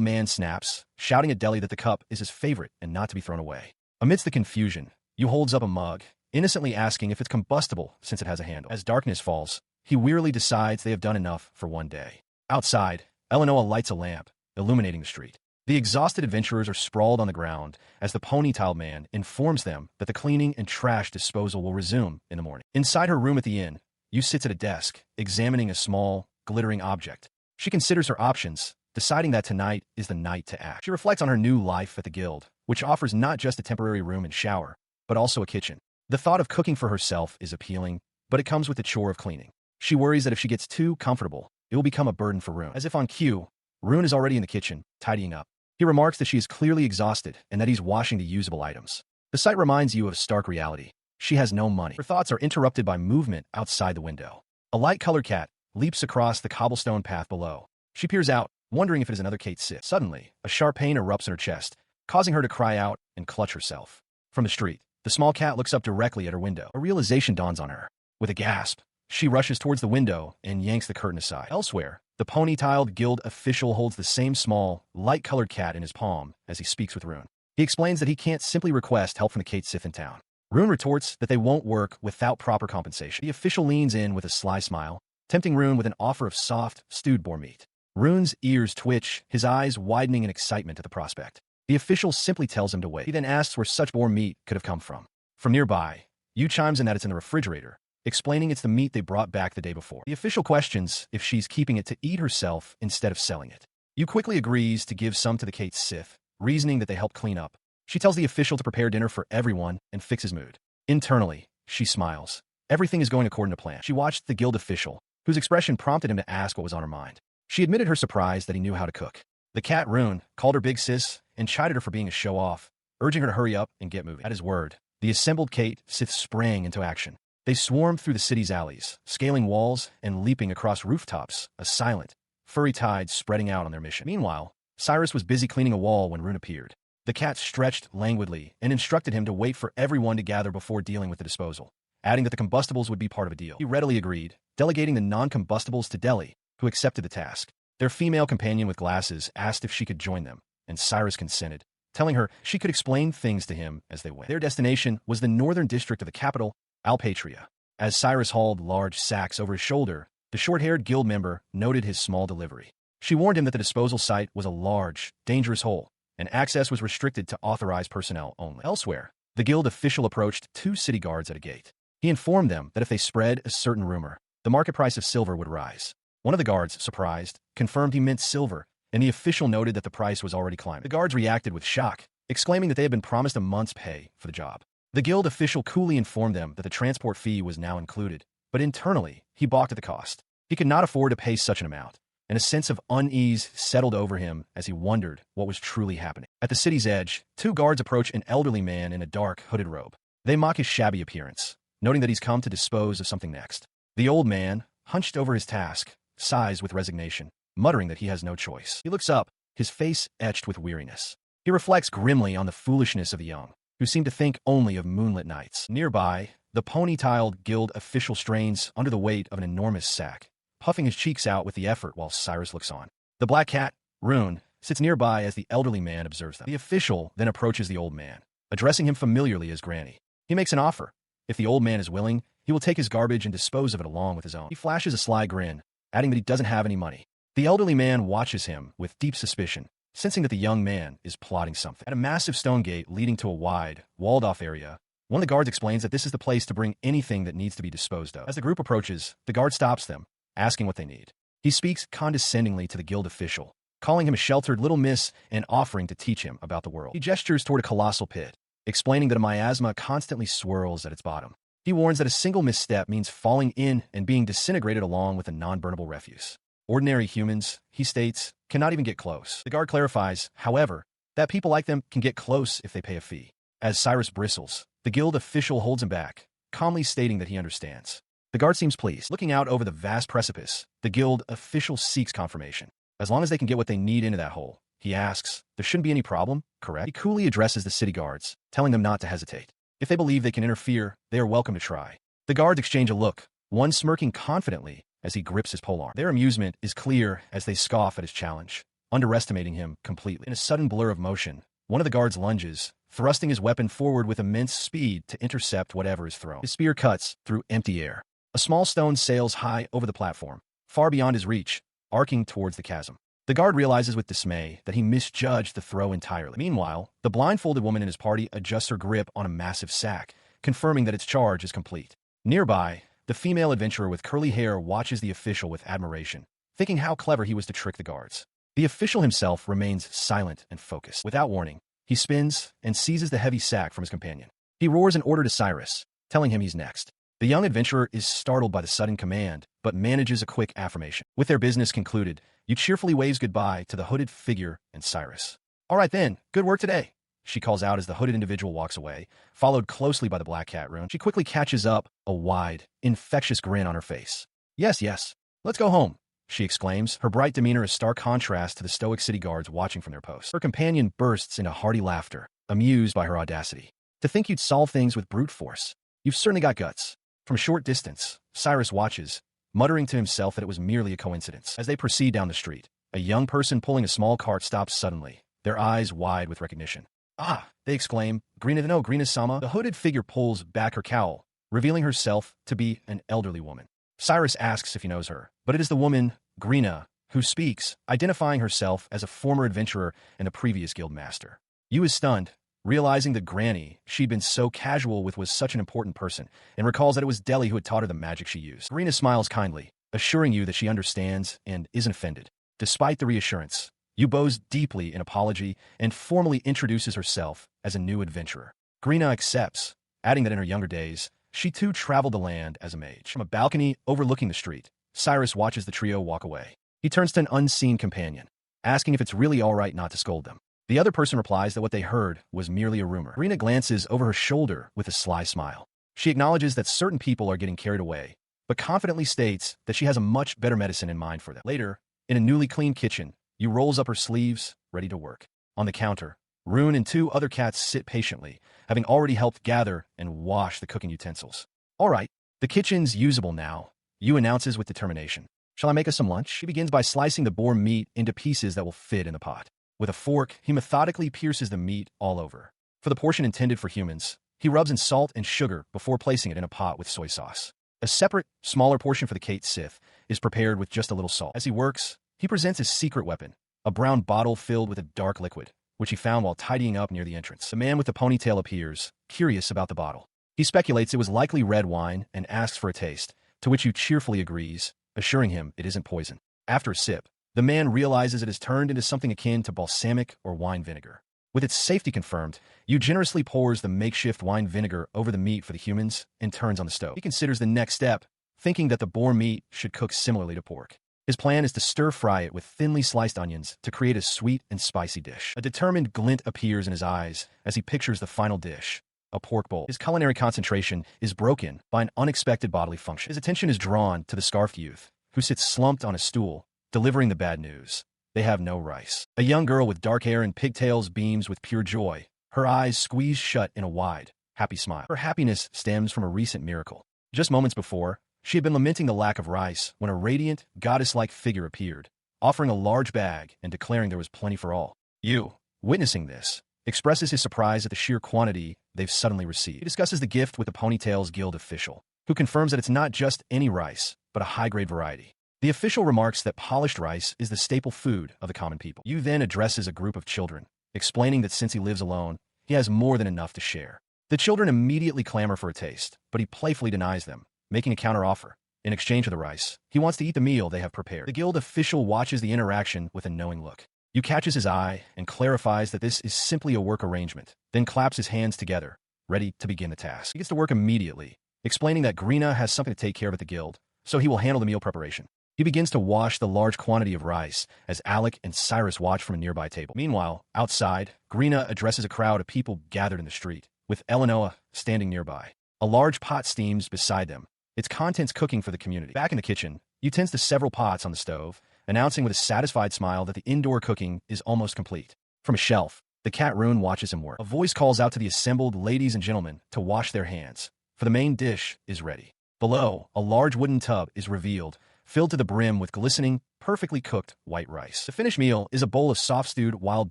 man snaps, shouting at Deli that the cup is his favorite and not to be thrown away. Amidst the confusion, Yu holds up a mug, innocently asking if it's combustible since it has a handle. As darkness falls, he wearily decides they have done enough for one day. Outside, Eleanor lights a lamp, illuminating the street. The exhausted adventurers are sprawled on the ground as the pony-tailed man informs them that the cleaning and trash disposal will resume in the morning. Inside her room at the inn, Yu sits at a desk, examining a small, glittering object. She considers her options, deciding that tonight is the night to act. She reflects on her new life at the guild, which offers not just a temporary room and shower, but also a kitchen. The thought of cooking for herself is appealing, but it comes with the chore of cleaning. She worries that if she gets too comfortable, it will become a burden for Rune. As if on cue, Rune is already in the kitchen, tidying up. He remarks that she is clearly exhausted and that he's washing the usable items. The sight reminds you of stark reality. She has no money. Her thoughts are interrupted by movement outside the window. A light-colored cat leaps across the cobblestone path below. She peers out, wondering if it is another Kate Sith. Suddenly, a sharp pain erupts in her chest, causing her to cry out and clutch herself. From the street, the small cat looks up directly at her window. A realization dawns on her. With a gasp, she rushes towards the window and yanks the curtain aside. Elsewhere, the pony-tailed guild official holds the same small, light-colored cat in his palm as he speaks with Rune. He explains that he can't simply request help from the Kate Sith in town. Rune retorts that they won't work without proper compensation. The official leans in with a sly smile, tempting Rune with an offer of soft, stewed boar meat. Rune's ears twitch, his eyes widening in excitement at the prospect. The official simply tells him to wait. He then asks where such boar meat could have come from. From nearby, Yu chimes in that it's in the refrigerator, explaining it's the meat they brought back the day before. The official questions if she's keeping it to eat herself instead of selling it. Yu quickly agrees to give some to the Kate Sith, reasoning that they help clean up. She tells the official to prepare dinner for everyone and fix his mood. Internally, she smiles. Everything is going according to plan. She watched the guild official, whose expression prompted him to ask what was on her mind. She admitted her surprise that he knew how to cook. The cat Rune called her big sis and chided her for being a show-off, urging her to hurry up and get moving. At his word, the assembled Kate Sith sprang into action. They swarmed through the city's alleys, scaling walls and leaping across rooftops, a silent, furry tide spreading out on their mission. Meanwhile, Cyrus was busy cleaning a wall when Rune appeared. The cat stretched languidly and instructed him to wait for everyone to gather before dealing with the disposal, adding that the combustibles would be part of a deal. He readily agreed, delegating the non-combustibles to Deli, who accepted the task. Their female companion with glasses asked if she could join them, and Cyrus consented, telling her she could explain things to him as they went. Their destination was the northern district of the capital, Alpatria. As Cyrus hauled large sacks over his shoulder, the short-haired guild member noted his small delivery. She warned him that the disposal site was a large, dangerous hole, and access was restricted to authorized personnel only. Elsewhere, the guild official approached 2 city guards at a gate. He informed them that if they spread a certain rumor, the market price of silver would rise. One of the guards, surprised, confirmed he meant silver, and the official noted that the price was already climbing. The guards reacted with shock, exclaiming that they had been promised a month's pay for the job. The guild official coolly informed them that the transport fee was now included, but internally, he balked at the cost. He could not afford to pay such an amount, and a sense of unease settled over him as he wondered what was truly happening. At the city's edge, 2 guards approach an elderly man in a dark, hooded robe. They mock his shabby appearance, noting that he's come to dispose of something next. The old man, hunched over his task, sighs with resignation, muttering that he has no choice. He looks up, his face etched with weariness. He reflects grimly on the foolishness of the young, who seem to think only of moonlit nights. Nearby, the pony-tailed guild official strains under the weight of an enormous sack, puffing his cheeks out with the effort while Cyrus looks on. The black cat, Rune, sits nearby as the elderly man observes them. The official then approaches the old man, addressing him familiarly as Granny. He makes an offer. If the old man is willing, he will take his garbage and dispose of it along with his own. He flashes a sly grin, adding that he doesn't have any money. The elderly man watches him with deep suspicion, sensing that the young man is plotting something. At a massive stone gate leading to a wide, walled-off area, one of the guards explains that this is the place to bring anything that needs to be disposed of. As the group approaches, the guard stops them, asking what they need. He speaks condescendingly to the guild official, calling him a sheltered little miss and offering to teach him about the world. He gestures toward a colossal pit, explaining that a miasma constantly swirls at its bottom. He warns that a single misstep means falling in and being disintegrated along with the non-burnable refuse. Ordinary humans, he states, cannot even get close. The guard clarifies, however, that people like them can get close if they pay a fee. As Cyrus bristles, the guild official holds him back, calmly stating that he understands. The guard seems pleased. Looking out over the vast precipice, the guild official seeks confirmation. As long as they can get what they need into that hole, he asks, there shouldn't be any problem, correct? He coolly addresses the city guards, telling them not to hesitate. If they believe they can interfere, they are welcome to try. The guards exchange a look, one smirking confidently as he grips his polearm. Their amusement is clear as they scoff at his challenge, underestimating him completely. In a sudden blur of motion, one of the guards lunges, thrusting his weapon forward with immense speed to intercept whatever is thrown. His spear cuts through empty air. A small stone sails high over the platform, far beyond his reach, arcing towards the chasm. The guard realizes with dismay that he misjudged the throw entirely. Meanwhile, the blindfolded woman in his party adjusts her grip on a massive sack, confirming that its charge is complete. Nearby, the female adventurer with curly hair watches the official with admiration, thinking how clever he was to trick the guards. The official himself remains silent and focused. Without warning, he spins and seizes the heavy sack from his companion. He roars an order to Cyrus, telling him he's next. The young adventurer is startled by the sudden command, but manages a quick affirmation. With their business concluded, you cheerfully waves goodbye to the hooded figure and Cyrus. All right then, good work today, she calls out as the hooded individual walks away, followed closely by the black cat rune. She quickly catches up, a wide, infectious grin on her face. Yes, let's go home, she exclaims, her bright demeanor a stark contrast to the stoic city guards watching from their posts. Her companion bursts into hearty laughter, amused by her audacity. To think you'd solve things with brute force. You've certainly got guts. From a short distance, Cyrus watches, muttering to himself that it was merely a coincidence. As they proceed down the street, a young person pulling a small cart stops suddenly, their eyes wide with recognition. Ah, they exclaim, Grina-sama. The hooded figure pulls back her cowl, revealing herself to be an elderly woman. Cyrus asks if he knows her, but it is the woman, Grina, who speaks, identifying herself as a former adventurer and a previous guild master. Yu is stunned, realizing that Granny she'd been so casual with was such an important person, and recalls that it was Deli who had taught her the magic she used. Grina smiles kindly, assuring you that she understands and isn't offended. Despite the reassurance, Yu bows deeply in apology and formally introduces herself as a new adventurer. Grina accepts, adding that in her younger days, she too traveled the land as a mage. From a balcony overlooking the street, Cyrus watches the trio walk away. He turns to an unseen companion, asking if it's really all right not to scold them. The other person replies that what they heard was merely a rumor. Grina glances over her shoulder with a sly smile. She acknowledges that certain people are getting carried away, but confidently states that she has a much better medicine in mind for them. Later, in a newly cleaned kitchen, Yu rolls up her sleeves, ready to work. On the counter, Rune and two other cats sit patiently, having already helped gather and wash the cooking utensils. All right, the kitchen's usable now, Yu announces with determination. Shall I make us some lunch? She begins by slicing the boar meat into pieces that will fit in the pot. With a fork, he methodically pierces the meat all over. For the portion intended for humans, he rubs in salt and sugar before placing it in a pot with soy sauce. A separate, smaller portion for the Kate Sith is prepared with just a little salt. As he works, he presents his secret weapon, a brown bottle filled with a dark liquid, which he found while tidying up near the entrance. The man with the ponytail appears, curious about the bottle. He speculates it was likely red wine and asks for a taste, to which Yu cheerfully agrees, assuring him it isn't poison. After a sip, the man realizes it has turned into something akin to balsamic or wine vinegar. With its safety confirmed, Yu generously pours the makeshift wine vinegar over the meat for the humans and turns on the stove. He considers the next step, thinking that the boar meat should cook similarly to pork. His plan is to stir-fry it with thinly sliced onions to create a sweet and spicy dish. A determined glint appears in his eyes as he pictures the final dish, a pork bowl. His culinary concentration is broken by an unexpected bodily function. His attention is drawn to the scarfed youth, who sits slumped on a stool, delivering the bad news. They have no rice. A young girl with dark hair and pigtails beams with pure joy, her eyes squeezed shut in a wide, happy smile. Her happiness stems from a recent miracle. Just moments before, she had been lamenting the lack of rice when a radiant, goddess-like figure appeared, offering a large bag and declaring there was plenty for all. Yu, witnessing this, expresses his surprise at the sheer quantity they've suddenly received. He discusses the gift with the Ponytails Guild official, who confirms that it's not just any rice, but a high-grade variety. The official remarks that polished rice is the staple food of the common people. Yu then addresses a group of children, explaining that since he lives alone, he has more than enough to share. The children immediately clamor for a taste, but he playfully denies them, making a counteroffer. In exchange for the rice, he wants to eat the meal they have prepared. The guild official watches the interaction with a knowing look. Yu catches his eye and clarifies that this is simply a work arrangement, then claps his hands together, ready to begin the task. He gets to work immediately, explaining that Grina has something to take care of at the guild, so he will handle the meal preparation. He begins to wash the large quantity of rice as Alec and Cyrus watch from a nearby table. Meanwhile, outside, Grina addresses a crowd of people gathered in the street, with Eleanor standing nearby. A large pot steams beside them, its contents cooking for the community. Back in the kitchen, Yu tends to several pots on the stove, announcing with a satisfied smile that the indoor cooking is almost complete. From a shelf, the cat Rune watches him work. A voice calls out to the assembled ladies and gentlemen to wash their hands, for the main dish is ready. Below, a large wooden tub is revealed, filled to the brim with glistening, perfectly cooked white rice. The finished meal is a bowl of soft-stewed wild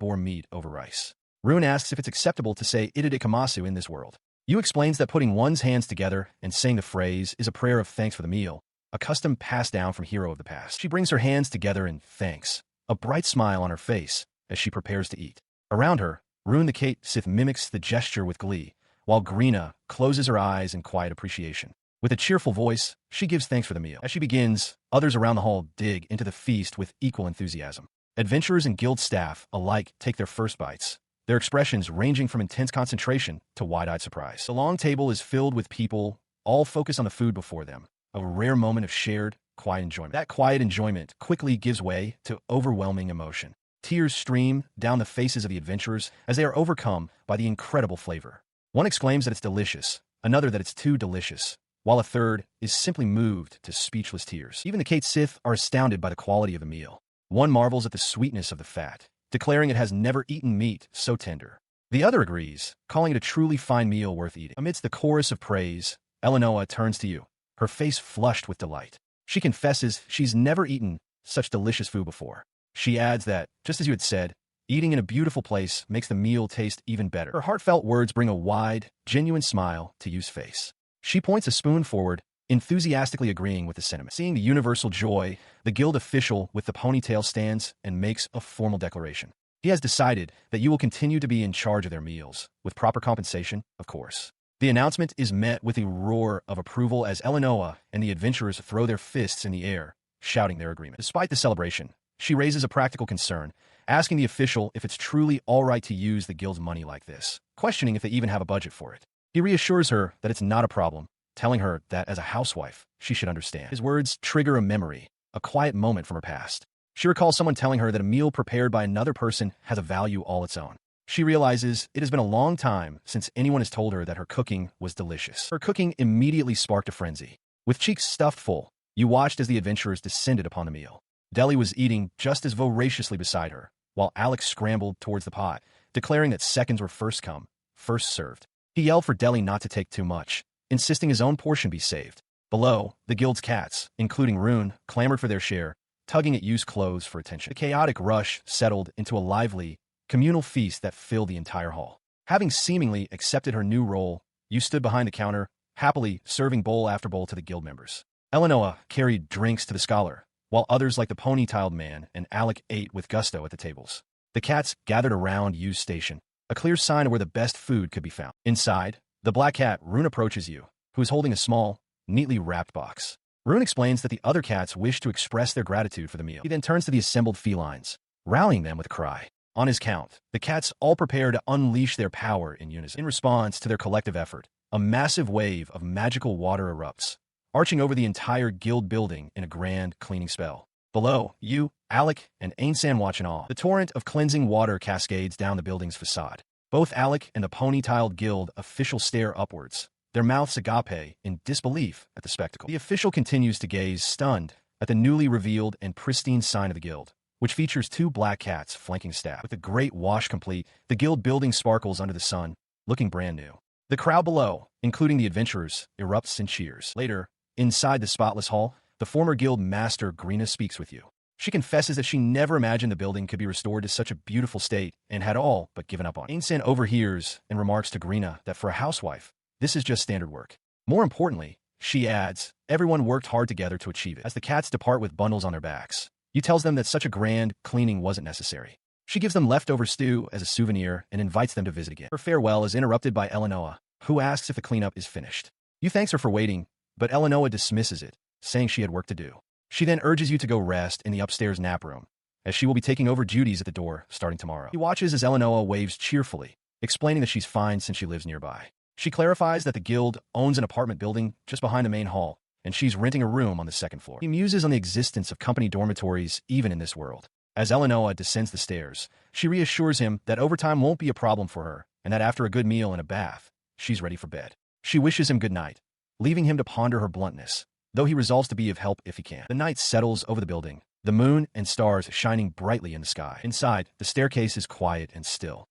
boar meat over rice. Rune asks if it's acceptable to say itadikamasu in this world. Yu explains that putting one's hands together and saying the phrase is a prayer of thanks for the meal, a custom passed down from hero of the past. She brings her hands together in thanks, a bright smile on her face as she prepares to eat. Around her, Rune the Kate Sith mimics the gesture with glee, while Greena closes her eyes in quiet appreciation. With a cheerful voice, she gives thanks for the meal. As she begins, others around the hall dig into the feast with equal enthusiasm. Adventurers and guild staff alike take their first bites, their expressions ranging from intense concentration to wide-eyed surprise. The long table is filled with people, all focused on the food before them, a rare moment of shared, quiet enjoyment. That quiet enjoyment quickly gives way to overwhelming emotion. Tears stream down the faces of the adventurers as they are overcome by the incredible flavor. One exclaims that it's delicious, another that it's too delicious, while a third is simply moved to speechless tears. Even the Kate Sith are astounded by the quality of the meal. One marvels at the sweetness of the fat, declaring it has never eaten meat so tender. The other agrees, calling it a truly fine meal worth eating. Amidst the chorus of praise, Eleanor turns to you, her face flushed with delight. She confesses she's never eaten such delicious food before. She adds that, just as you had said, eating in a beautiful place makes the meal taste even better. Her heartfelt words bring a wide, genuine smile to Yu's face. She points a spoon forward, enthusiastically agreeing with the sentiment. Seeing the universal joy, the guild official with the ponytail stands and makes a formal declaration. He has decided that you will continue to be in charge of their meals, with proper compensation, of course. The announcement is met with a roar of approval as Eleanor and the adventurers throw their fists in the air, shouting their agreement. Despite the celebration, she raises a practical concern, asking the official if it's truly all right to use the guild's money like this, questioning if they even have a budget for it. He reassures her that it's not a problem, telling her that as a housewife, she should understand. His words trigger a memory, a quiet moment from her past. She recalls someone telling her that a meal prepared by another person has a value all its own. She realizes it has been a long time since anyone has told her that her cooking was delicious. Her cooking immediately sparked a frenzy. With cheeks stuffed full, you watched as the adventurers descended upon the meal. Deli was eating just as voraciously beside her, while Alex scrambled towards the pot, declaring that seconds were first come, first served. He yelled for Deli not to take too much, insisting his own portion be saved. Below, the guild's cats, including Rune, clamored for their share, tugging at Yu's clothes for attention. The chaotic rush settled into a lively, communal feast that filled the entire hall. Having seemingly accepted her new role, Yu stood behind the counter, happily serving bowl after bowl to the guild members. Eleanor carried drinks to the scholar, while others like the pony-tailed man and Alec ate with gusto at the tables. The cats gathered around Yu's station, a clear sign of where the best food could be found. Inside, the black cat, Rune, approaches Yu, who is holding a small, neatly wrapped box. Rune explains that the other cats wish to express their gratitude for the meal. He then turns to the assembled felines, rallying them with a cry. On his count, the cats all prepare to unleash their power in unison. In response to their collective effort, a massive wave of magical water erupts, arching over the entire guild building in a grand cleaning spell. Below, Yu, Alec, and Ainsan watch in awe. The torrent of cleansing water cascades down the building's facade. Both Alec and the pony-tailed guild official stare upwards, their mouths agape in disbelief at the spectacle. The official continues to gaze, stunned, at the newly revealed and pristine sign of the guild, which features two black cats flanking staff. With the great wash complete, the guild building sparkles under the sun, looking brand new. The crowd below, including the adventurers, erupts in cheers. Later, inside the spotless hall, the former guild master Greena speaks with you. She confesses that she never imagined the building could be restored to such a beautiful state and had all but given up on it. Ainsan overhears and remarks to Greena that for a housewife, this is just standard work. More importantly, she adds, everyone worked hard together to achieve it. As the cats depart with bundles on their backs, Yu tells them that such a grand cleaning wasn't necessary. She gives them leftover stew as a souvenir and invites them to visit again. Her farewell is interrupted by Eleanor, who asks if the cleanup is finished. Yu thanks her for waiting, but Eleanor dismisses it, saying she had work to do. She then urges you to go rest in the upstairs nap room, as she will be taking over duties at the door starting tomorrow. He watches as Eleanor waves cheerfully, explaining that she's fine since she lives nearby. She clarifies that the guild owns an apartment building just behind the main hall, and she's renting a room on the second floor. He muses on the existence of company dormitories even in this world. As Eleanor descends the stairs, she reassures him that overtime won't be a problem for her, and that after a good meal and a bath, she's ready for bed. She wishes him good night, leaving him to ponder her bluntness, though he resolves to be of help if he can. The night settles over the building, the moon and stars shining brightly in the sky. Inside, the staircase is quiet and still.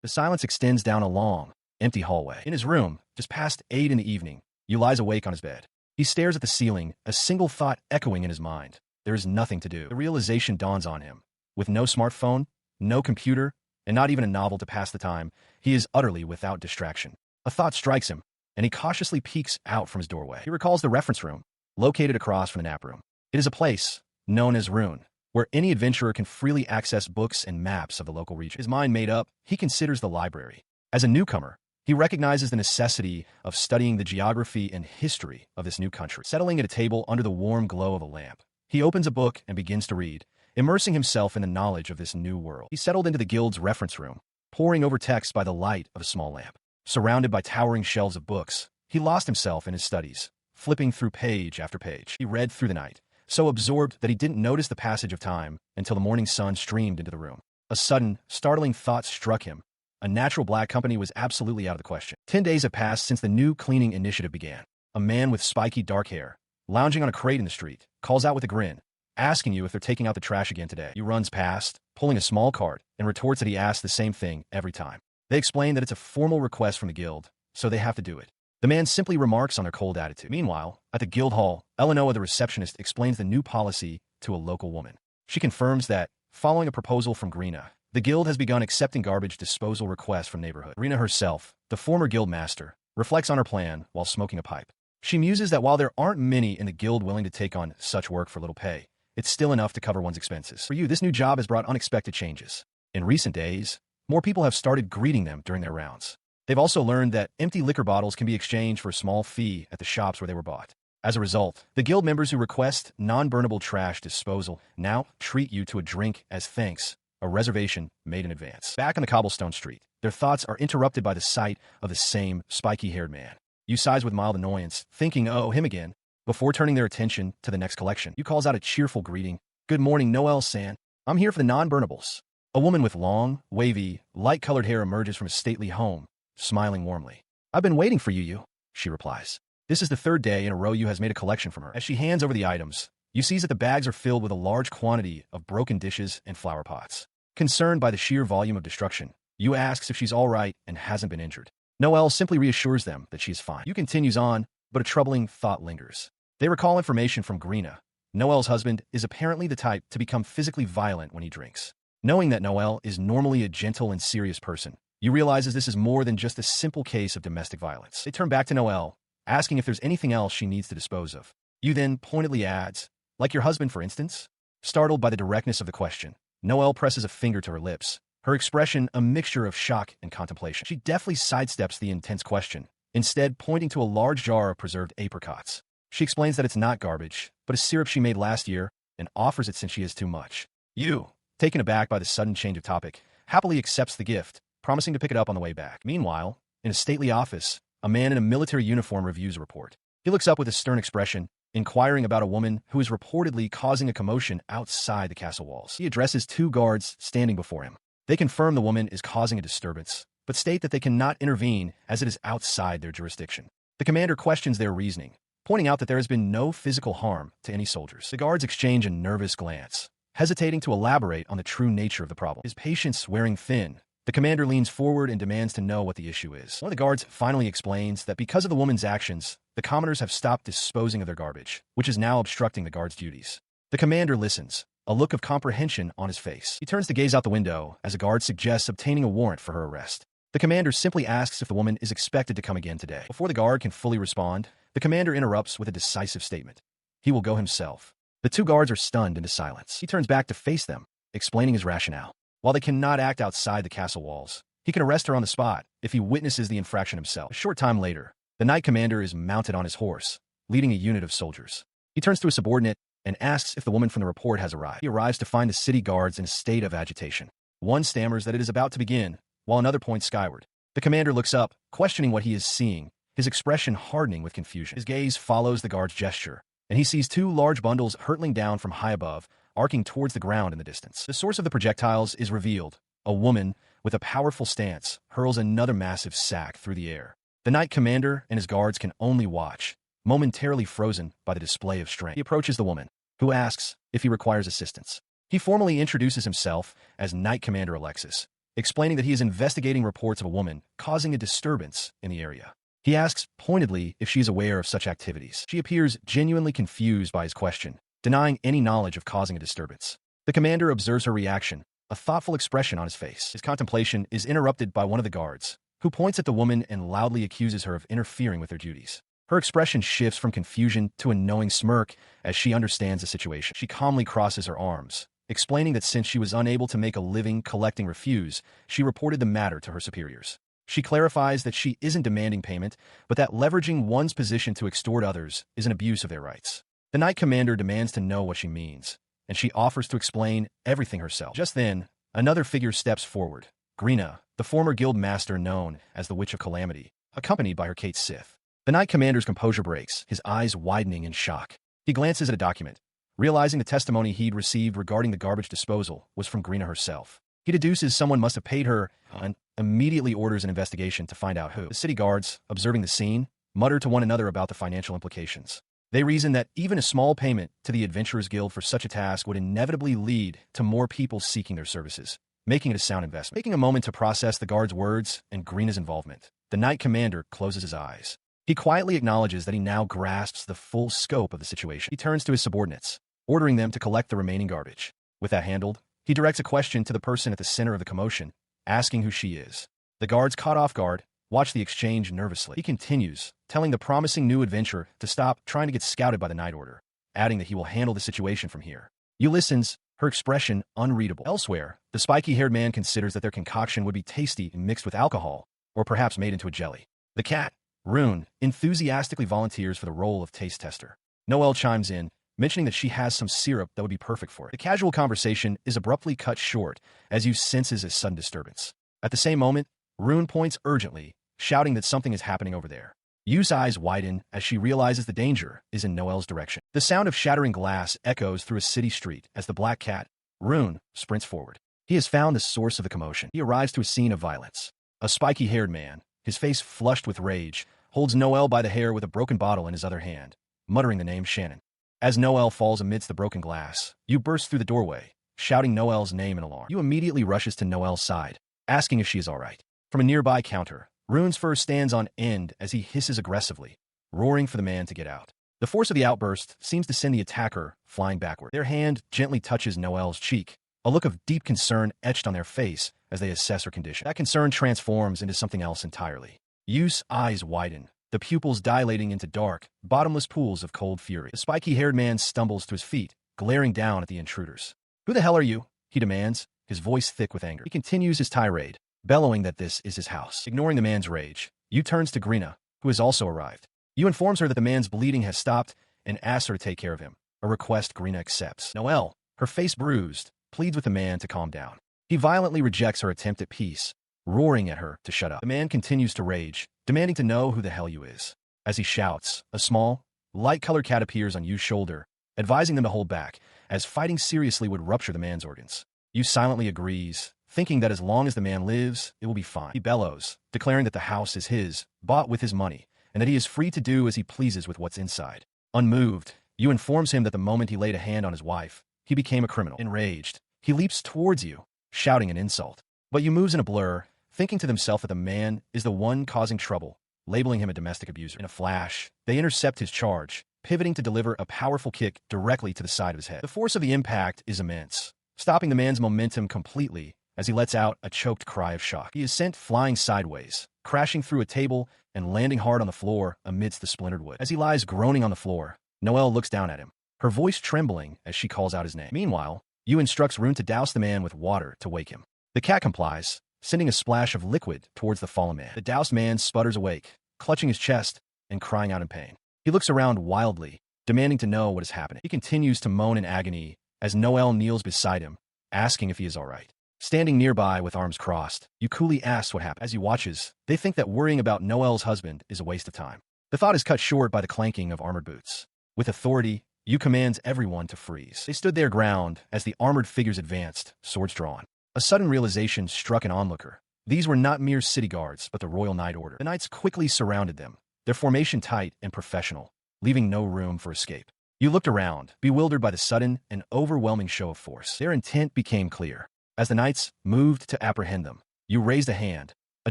The silence extends down a long, empty hallway. In his room, just past 8 in the evening, Yu lies awake on his bed. He stares at the ceiling, a single thought echoing in his mind. There is nothing to do. The realization dawns on him. With no smartphone, no computer, and not even a novel to pass the time, he is utterly without distraction. A thought strikes him, and he cautiously peeks out from his doorway. He recalls the reference room, located across from the nap room. It is a place, known as Rune, where any adventurer can freely access books and maps of the local region. His mind made up, he considers the library. As a newcomer, he recognizes the necessity of studying the geography and history of this new country. Settling at a table under the warm glow of a lamp, he opens a book and begins to read, immersing himself in the knowledge of this new world. He settled into the guild's reference room, poring over text by the light of a small lamp. Surrounded by towering shelves of books, he lost himself in his studies, flipping through page after page. He read through the night, so absorbed that he didn't notice the passage of time until the morning sun streamed into the room. A sudden, startling thought struck him. A natural black company was absolutely out of the question. 10 days have passed since the new cleaning initiative began. A man with spiky dark hair, lounging on a crate in the street, calls out with a grin, asking you if they're taking out the trash again today. He runs past, pulling a small cart, and retorts that he asks the same thing every time. They explain that it's a formal request from the guild, so they have to do it. The man simply remarks on their cold attitude. Meanwhile, at the guild hall, Eleanor, the receptionist, explains the new policy to a local woman. She confirms that, following a proposal from Greena, the guild has begun accepting garbage disposal requests from neighborhood. Greena herself, the former guild master, reflects on her plan while smoking a pipe. She muses that while there aren't many in the guild willing to take on such work for little pay, it's still enough to cover one's expenses. For you, this new job has brought unexpected changes. In recent days, more people have started greeting them during their rounds. They've also learned that empty liquor bottles can be exchanged for a small fee at the shops where they were bought. As a result, the guild members who request non-burnable trash disposal now treat you to a drink as thanks, a reservation made in advance. Back on the cobblestone street, their thoughts are interrupted by the sight of the same spiky-haired man. You sighs with mild annoyance, thinking, oh, him again, before turning their attention to the next collection. You calls out a cheerful greeting. Good morning, Noel-san. I'm here for the non-burnables. A woman with long, wavy, light-colored hair emerges from a stately home, smiling warmly. I've been waiting for you, she replies. This is the third day in a row you has made a collection from her. As she hands over the items, you see that the bags are filled with a large quantity of broken dishes and flower pots. Concerned by the sheer volume of destruction, you asks if she's all right and hasn't been injured. Noel simply reassures them that she is fine. You continues on, but a troubling thought lingers. They recall information from Greena. Noel's husband is apparently the type to become physically violent when he drinks. Knowing that Noel is normally a gentle and serious person, you realize this is more than just a simple case of domestic violence. They turn back to Noel, asking if there's anything else she needs to dispose of. You then pointedly adds, like your husband, for instance? Startled by the directness of the question, Noel presses a finger to her lips, her expression a mixture of shock and contemplation. She deftly sidesteps the intense question, instead pointing to a large jar of preserved apricots. She explains that it's not garbage, but a syrup she made last year, and offers it since she has too much. You, taken aback by the sudden change of topic, happily accepts the gift, promising to pick it up on the way back. Meanwhile, in a stately office, a man in a military uniform reviews a report. He looks up with a stern expression, inquiring about a woman who is reportedly causing a commotion outside the castle walls. He addresses 2 guards standing before him. They confirm the woman is causing a disturbance, but state that they cannot intervene as it is outside their jurisdiction. The commander questions their reasoning, pointing out that there has been no physical harm to any soldiers. The guards exchange a nervous glance, hesitating to elaborate on the true nature of the problem. His patience wearing thin, the commander leans forward and demands to know what the issue is. One of the guards finally explains that because of the woman's actions, the commoners have stopped disposing of their garbage, which is now obstructing the guards' duties. The commander listens, a look of comprehension on his face. He turns to gaze out the window as a guard suggests obtaining a warrant for her arrest. The commander simply asks if the woman is expected to come again today. Before the guard can fully respond, the commander interrupts with a decisive statement. He will go himself. The 2 guards are stunned into silence. He turns back to face them, explaining his rationale. While they cannot act outside the castle walls, he can arrest her on the spot if he witnesses the infraction himself. A short time later, the knight commander is mounted on his horse, leading a unit of soldiers. He turns to a subordinate and asks if the woman from the report has arrived. He arrives to find the city guards in a state of agitation. One stammers that it is about to begin, while another points skyward. The commander looks up, questioning what he is seeing, his expression hardening with confusion. His gaze follows the guard's gesture, and he sees 2 large bundles hurtling down from high above, arcing towards the ground in the distance. The source of the projectiles is revealed. A woman, with a powerful stance, hurls another massive sack through the air. The knight commander and his guards can only watch, momentarily frozen by the display of strength. He approaches the woman, who asks if he requires assistance. He formally introduces himself as Knight Commander Alexis, explaining that he is investigating reports of a woman causing a disturbance in the area. He asks pointedly if she is aware of such activities. She appears genuinely confused by his question, denying any knowledge of causing a disturbance. The commander observes her reaction, a thoughtful expression on his face. His contemplation is interrupted by one of the guards, who points at the woman and loudly accuses her of interfering with their duties. Her expression shifts from confusion to a knowing smirk as she understands the situation. She calmly crosses her arms, explaining that since she was unable to make a living collecting refuse, she reported the matter to her superiors. She clarifies that she isn't demanding payment, but that leveraging one's position to extort others is an abuse of their rights. The Knight Commander demands to know what she means, and she offers to explain everything herself. Just then, another figure steps forward, Grina, the former guild master known as the Witch of Calamity, accompanied by her Kate Sith. The Knight Commander's composure breaks, his eyes widening in shock. He glances at a document, realizing the testimony he'd received regarding the garbage disposal was from Grina herself. He deduces someone must have paid her and immediately orders an investigation to find out who. The city guards, observing the scene, mutter to one another about the financial implications. They reason that even a small payment to the Adventurers Guild for such a task would inevitably lead to more people seeking their services, making it a sound investment. Taking a moment to process the guard's words and Grina's involvement, the Knight Commander closes his eyes. He quietly acknowledges that he now grasps the full scope of the situation. He turns to his subordinates, ordering them to collect the remaining garbage. With that handled, he directs a question to the person at the center of the commotion, asking who she is. The guards, caught off guard, watch the exchange nervously. He continues, telling the promising new adventurer to stop trying to get scouted by the Night Order, adding that he will handle the situation from here. Yu listens, her expression unreadable. Elsewhere, the spiky-haired man considers that their concoction would be tasty and mixed with alcohol, or perhaps made into a jelly. The cat, Rune, enthusiastically volunteers for the role of taste tester. Noelle chimes in, mentioning that she has some syrup that would be perfect for it. The casual conversation is abruptly cut short as Yu senses a sudden disturbance. At the same moment, Rune points urgently, shouting that something is happening over there. Yu's eyes widen as she realizes the danger is in Noelle's direction. The sound of shattering glass echoes through a city street as the black cat, Rune, sprints forward. He has found the source of the commotion. He arrives to a scene of violence. A spiky-haired man, his face flushed with rage, holds Noelle by the hair with a broken bottle in his other hand, muttering the name Shannon. As Noelle falls amidst the broken glass, Yu bursts through the doorway, shouting Noelle's name in alarm. Yu immediately rushes to Noelle's side, asking if she is all right. From a nearby counter, Rune's fur stands on end as he hisses aggressively, roaring for the man to get out. The force of the outburst seems to send the attacker flying backward. Their hand gently touches Noelle's cheek, a look of deep concern etched on their face as they assess her condition. That concern transforms into something else entirely. Yu's eyes widen, the pupils dilating into dark, bottomless pools of cold fury. The spiky-haired man stumbles to his feet, glaring down at the intruders. "Who the hell are you?" he demands, his voice thick with anger. He continues his tirade, bellowing that this is his house. Ignoring the man's rage, Yu turns to Grina, who has also arrived. Yu informs her that the man's bleeding has stopped and asks her to take care of him, a request Grina accepts. Noelle, her face bruised, pleads with the man to calm down. He violently rejects her attempt at peace, roaring at her to shut up. The man continues to rage, demanding to know who the hell Yu is. As he shouts, a small, light-colored cat appears on Yu's shoulder, advising them to hold back, as fighting seriously would rupture the man's organs. Yu silently agrees, thinking that as long as the man lives, it will be fine. He bellows, declaring that the house is his, bought with his money, and that he is free to do as he pleases with what's inside. Unmoved, Yu informs him that the moment he laid a hand on his wife, he became a criminal. Enraged, he leaps towards Yu, shouting an insult. But Yu moves in a blur, thinking to himself that the man is the one causing trouble, labeling him a domestic abuser. In a flash, they intercept his charge, pivoting to deliver a powerful kick directly to the side of his head. The force of the impact is immense, stopping the man's momentum completely as he lets out a choked cry of shock. He is sent flying sideways, crashing through a table and landing hard on the floor amidst the splintered wood. As he lies groaning on the floor, Noelle looks down at him, her voice trembling as she calls out his name. Meanwhile, Yu instructs Rune to douse the man with water to wake him. The cat complies, sending a splash of liquid towards the fallen man. The doused man sputters awake, clutching his chest and crying out in pain. He looks around wildly, demanding to know what is happening. He continues to moan in agony as Noelle kneels beside him, asking if he is all right. Standing nearby with arms crossed, Yu coolly asks what happened. As he watches, they think that worrying about Noelle's husband is a waste of time. The thought is cut short by the clanking of armored boots. With authority, Yu commands everyone to freeze. They stood their ground as the armored figures advanced, swords drawn. A sudden realization struck an onlooker. These were not mere city guards, but the Royal Night Order. The knights quickly surrounded them, their formation tight and professional, leaving no room for escape. Yu looked around, bewildered by the sudden and overwhelming show of force. Their intent became clear. As the knights moved to apprehend them, Yu raised a hand, a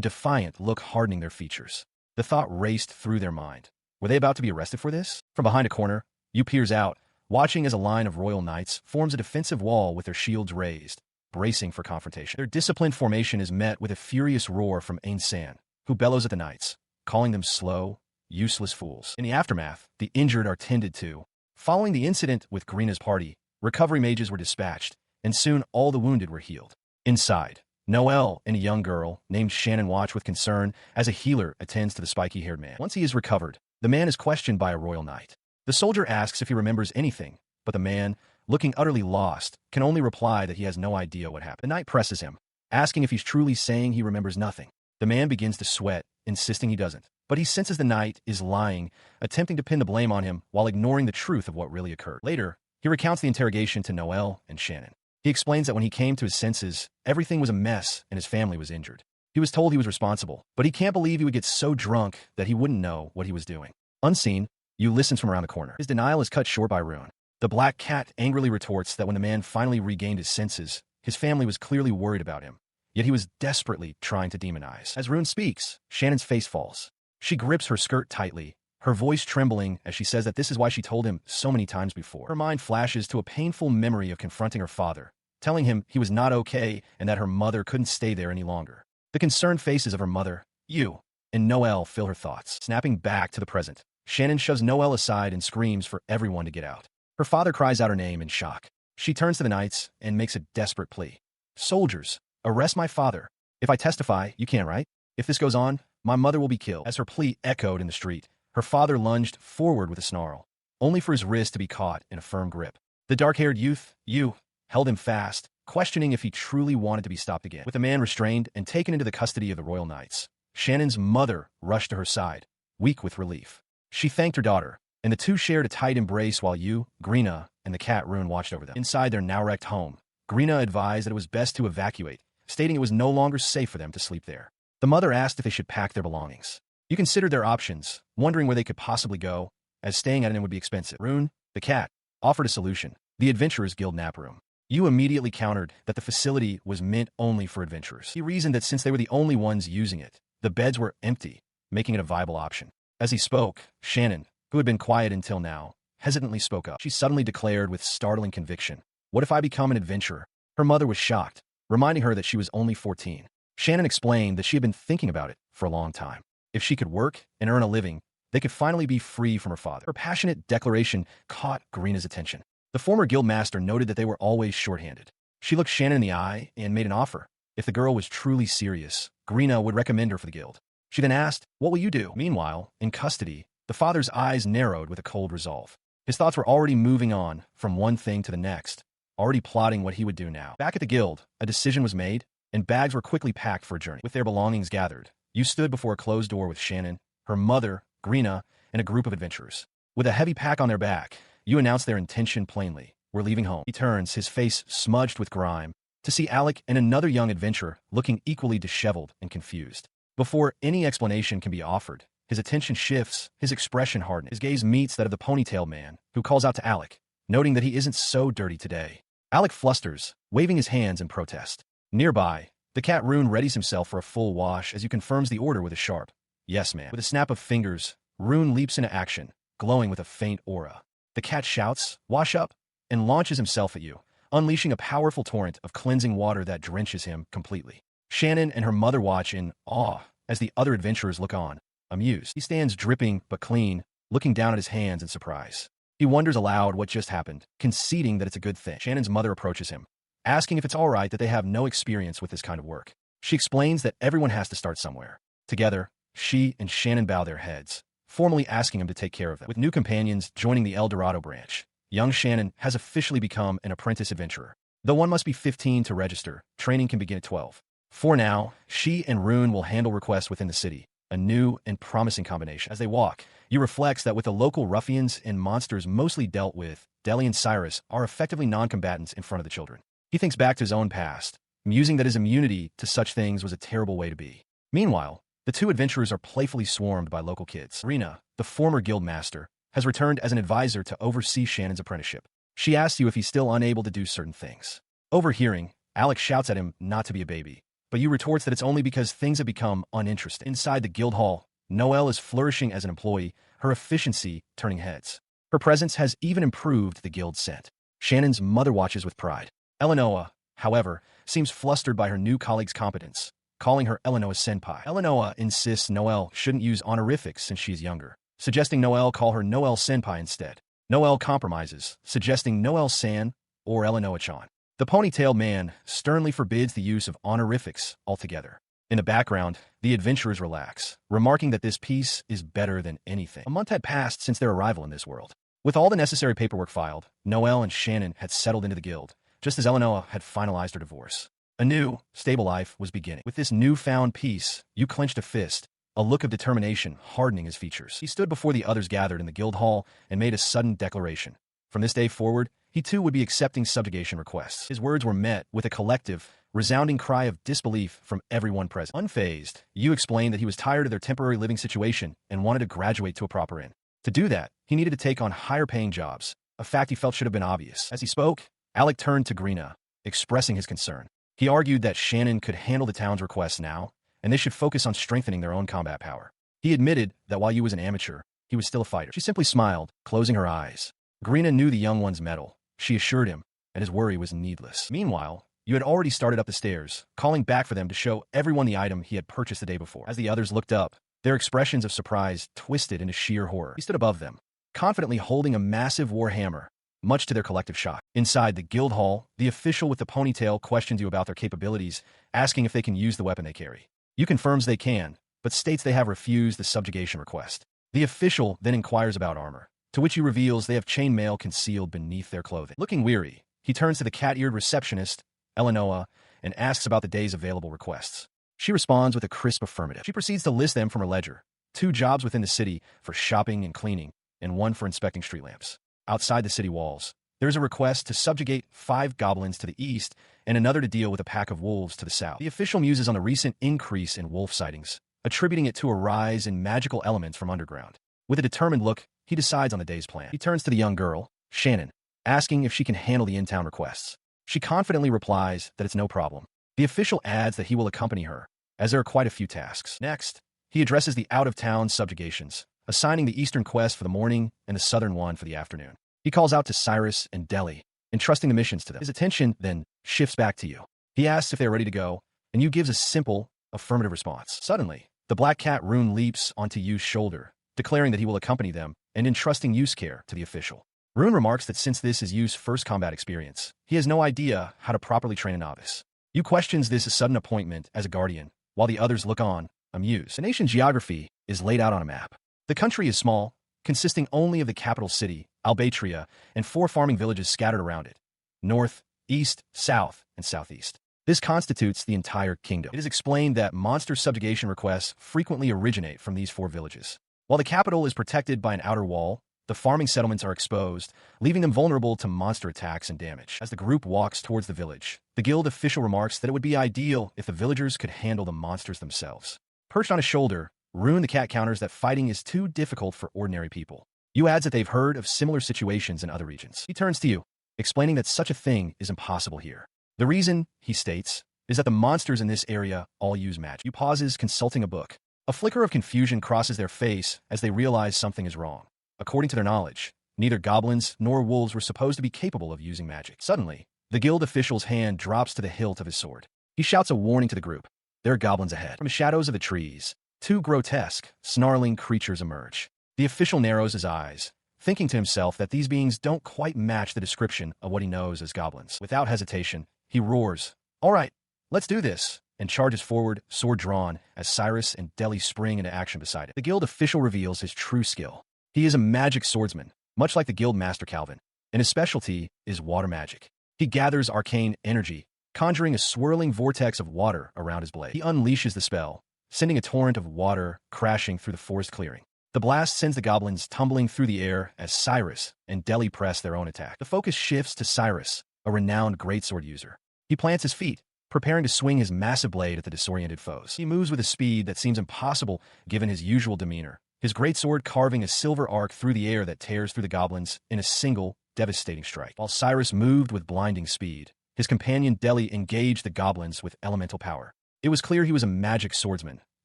defiant look hardening their features. The thought raced through their mind. Were they about to be arrested for this? From behind a corner, Yu peers out, watching as a line of royal knights forms a defensive wall with their shields raised, bracing for confrontation. Their disciplined formation is met with a furious roar from Ain San, who bellows at the knights, calling them slow, useless fools. In the aftermath, the injured are tended to. Following the incident with Greena's party, recovery mages were dispatched, and soon all the wounded were healed. Inside, Noelle and a young girl named Shannon watch with concern as a healer attends to the spiky-haired man. Once he is recovered, the man is questioned by a royal knight. The soldier asks if he remembers anything, but the man, looking utterly lost, can only reply that he has no idea what happened. The knight presses him, asking if he's truly saying he remembers nothing. The man begins to sweat, insisting he doesn't. But he senses the knight is lying, attempting to pin the blame on him while ignoring the truth of what really occurred. Later, he recounts the interrogation to Noelle and Shannon. He explains that when he came to his senses, everything was a mess and his family was injured. He was told he was responsible, but he can't believe he would get so drunk that he wouldn't know what he was doing. Unseen, Yu listens from around the corner. His denial is cut short by Rune. The black cat angrily retorts that when the man finally regained his senses, his family was clearly worried about him, yet he was desperately trying to demonize. As Rune speaks, Shannon's face falls. She grips her skirt tightly, her voice trembling as she says that this is why she told him so many times before. Her mind flashes to a painful memory of confronting her father, telling him he was not okay and that her mother couldn't stay there any longer. The concerned faces of her mother, Yu, and Noelle fill her thoughts. Snapping back to the present, Shannon shoves Noelle aside and screams for everyone to get out. Her father cries out her name in shock. She turns to the knights and makes a desperate plea. "Soldiers, arrest my father. If I testify, you can't, right? If this goes on, my mother will be killed." As her plea echoed in the street, her father lunged forward with a snarl, only for his wrist to be caught in a firm grip. The dark-haired youth, Yu, held him fast, questioning if he truly wanted to be stopped again. With the man restrained and taken into the custody of the royal knights, Shannon's mother rushed to her side, weak with relief. She thanked her daughter, and the two shared a tight embrace while Yu, Greena, and the cat Rune watched over them. Inside their now-wrecked home, Greena advised that it was best to evacuate, stating it was no longer safe for them to sleep there. The mother asked if they should pack their belongings. You considered their options, wondering where they could possibly go, as staying at an inn would be expensive. Rune, the cat, offered a solution: the Adventurers Guild nap room. Yu immediately countered that the facility was meant only for adventurers. He reasoned that since they were the only ones using it, the beds were empty, making it a viable option. As he spoke, Shannon, who had been quiet until now, hesitantly spoke up. She suddenly declared with startling conviction, "What if I become an adventurer?" Her mother was shocked, reminding her that she was only 14. Shannon explained that she had been thinking about it for a long time. If she could work and earn a living, they could finally be free from her father. Her passionate declaration caught Greena's attention. The former guildmaster noted that they were always shorthanded. She looked Shannon in the eye and made an offer. If the girl was truly serious, Greena would recommend her for the guild. She then asked, "What will you do?" Meanwhile, in custody, the father's eyes narrowed with a cold resolve. His thoughts were already moving on from one thing to the next, already plotting what he would do now. Back at the guild, a decision was made, and bags were quickly packed for a journey. With their belongings gathered, Yu stood before a closed door with Shannon, her mother, Greena, and a group of adventurers. With a heavy pack on their back, Yu announced their intention plainly: "We're leaving home." He turns, his face smudged with grime, to see Alec and another young adventurer looking equally disheveled and confused. Before any explanation can be offered, his attention shifts, his expression hardens. His gaze meets that of the ponytail man, who calls out to Alec, noting that he isn't so dirty today. Alec flusters, waving his hands in protest. Nearby, the cat Rune readies himself for a full wash as he confirms the order with a sharp, "Yes, ma'am." With a snap of fingers, Rune leaps into action, glowing with a faint aura. The cat shouts, "Wash up," and launches himself at you, unleashing a powerful torrent of cleansing water that drenches him completely. Shannon and her mother watch in awe as the other adventurers look on, amused. He stands dripping but clean, looking down at his hands in surprise. He wonders aloud what just happened, conceding that it's a good thing. Shannon's mother approaches him, asking if it's all right that they have no experience with this kind of work. She explains that everyone has to start somewhere. Together, she and Shannon bow their heads, formally asking him to take care of them. With new companions joining the El Dorado branch, young Shannon has officially become an apprentice adventurer. Though one must be 15 to register, training can begin at 12. For now, she and Rune will handle requests within the city, a new and promising combination. As they walk, Yu reflects that with the local ruffians and monsters mostly dealt with, Deli and Cyrus are effectively non-combatants in front of the children. He thinks back to his own past, musing that his immunity to such things was a terrible way to be. Meanwhile, the two adventurers are playfully swarmed by local kids. Rena, the former guild master, has returned as an advisor to oversee Shannon's apprenticeship. She asks you if he's still unable to do certain things. Overhearing, Alex shouts at him not to be a baby, but Yu retorts that it's only because things have become uninteresting. Inside the guild hall, Noelle is flourishing as an employee, her efficiency turning heads. Her presence has even improved the guild's scent. Shannon's mother watches with pride. Eleanor, however, seems flustered by her new colleague's competence, calling her Eleanor senpai. Eleanor insists Noelle shouldn't use honorifics since she's younger, suggesting Noelle call her Noelle senpai instead. Noelle compromises, suggesting Noelle-san or Eleanor-chan. The ponytailed man sternly forbids the use of honorifics altogether. In the background, the adventurers relax, remarking that this piece is better than anything. A month had passed since their arrival in this world. With all the necessary paperwork filed, Noelle and Shannon had settled into the guild, just as Eleanor had finalized her divorce. A new, stable life was beginning. With this newfound peace, Yu clenched a fist, a look of determination hardening his features. He stood before the others gathered in the guild hall and made a sudden declaration. From this day forward, he too would be accepting subjugation requests. His words were met with a collective, resounding cry of disbelief from everyone present. Unfazed, Yu explained that he was tired of their temporary living situation and wanted to graduate to a proper inn. To do that, he needed to take on higher-paying jobs, a fact he felt should have been obvious. As he spoke, Alec turned to Greena, expressing his concern. He argued that Shannon could handle the town's requests now, and they should focus on strengthening their own combat power. He admitted that while Yu was an amateur, he was still a fighter. She simply smiled, closing her eyes. Greena knew the young one's mettle, she assured him, and his worry was needless. Meanwhile, Yu had already started up the stairs, calling back for them to show everyone the item he had purchased the day before. As the others looked up, their expressions of surprise twisted into sheer horror. He stood above them, confidently holding a massive war hammer, much to their collective shock. Inside the guild hall, the official with the ponytail questioned Yu about their capabilities, asking if they can use the weapon they carry. Yu confirms they can, but states they have refused the subjugation request. The official then inquires about armor, to which he reveals they have chainmail concealed beneath their clothing. Looking weary, he turns to the cat-eared receptionist, Eleanor, and asks about the day's available requests. She responds with a crisp affirmative. She proceeds to list them from her ledger: 2 jobs within the city for shopping and cleaning, and 1 for inspecting street lamps. Outside the city walls, there's a request to subjugate 5 goblins to the east and another to deal with a pack of wolves to the south. The official muses on the recent increase in wolf sightings, attributing it to a rise in magical elements from underground. With a determined look, he decides on the day's plan. He turns to the young girl, Shannon, asking if she can handle the in-town requests. She confidently replies that it's no problem. The official adds that he will accompany her, as there are quite a few tasks. Next, he addresses the out-of-town subjugations, assigning the eastern quest for the morning and the southern one for the afternoon. He calls out to Cyrus and Deli, entrusting the missions to them. His attention then shifts back to Yu. He asks if they are ready to go, and Yu gives a simple, affirmative response. Suddenly, the black cat Rune leaps onto Yu's shoulder, declaring that he will accompany them and entrusting Yu's care to the official. Rune remarks that since this is Yu's first combat experience, he has no idea how to properly train a novice. Yu questions this sudden appointment as a guardian, while the others look on, amused. The nation's geography is laid out on a map. The country is small, consisting only of the capital city, Albatria, and 4 farming villages scattered around it: north, east, south, and southeast. This constitutes the entire kingdom. It is explained that monster subjugation requests frequently originate from these 4 villages. While the capital is protected by an outer wall, the farming settlements are exposed, leaving them vulnerable to monster attacks and damage. As the group walks towards the village, the guild official remarks that it would be ideal if the villagers could handle the monsters themselves. Perched on his shoulder, Rune the cat counters that fighting is too difficult for ordinary people. Yu adds that they've heard of similar situations in other regions. He turns to Yu, explaining that such a thing is impossible here. The reason, he states, is that the monsters in this area all use magic. Yu pauses, consulting a book. A flicker of confusion crosses their face as they realize something is wrong. According to their knowledge, neither goblins nor wolves were supposed to be capable of using magic. Suddenly, the guild official's hand drops to the hilt of his sword. He shouts a warning to the group. There are goblins ahead. From the shadows of the trees, 2 grotesque, snarling creatures emerge. The official narrows his eyes, thinking to himself that these beings don't quite match the description of what he knows as goblins. Without hesitation, he roars, "All right, let's do this," and charges forward, sword drawn, as Cyrus and Deli spring into action beside it. The guild official reveals his true skill. He is a magic swordsman, much like the guild master Calvin, and his specialty is water magic. He gathers arcane energy, conjuring a swirling vortex of water around his blade. He unleashes the spell, sending a torrent of water crashing through the forest clearing. The blast sends the goblins tumbling through the air as Cyrus and Deli press their own attack. The focus shifts to Cyrus, a renowned greatsword user. He plants his feet, preparing to swing his massive blade at the disoriented foes. He moves with a speed that seems impossible given his usual demeanor, his greatsword carving a silver arc through the air that tears through the goblins in a single, devastating strike. While Cyrus moved with blinding speed, his companion Deli engaged the goblins with elemental power. It was clear he was a magic swordsman,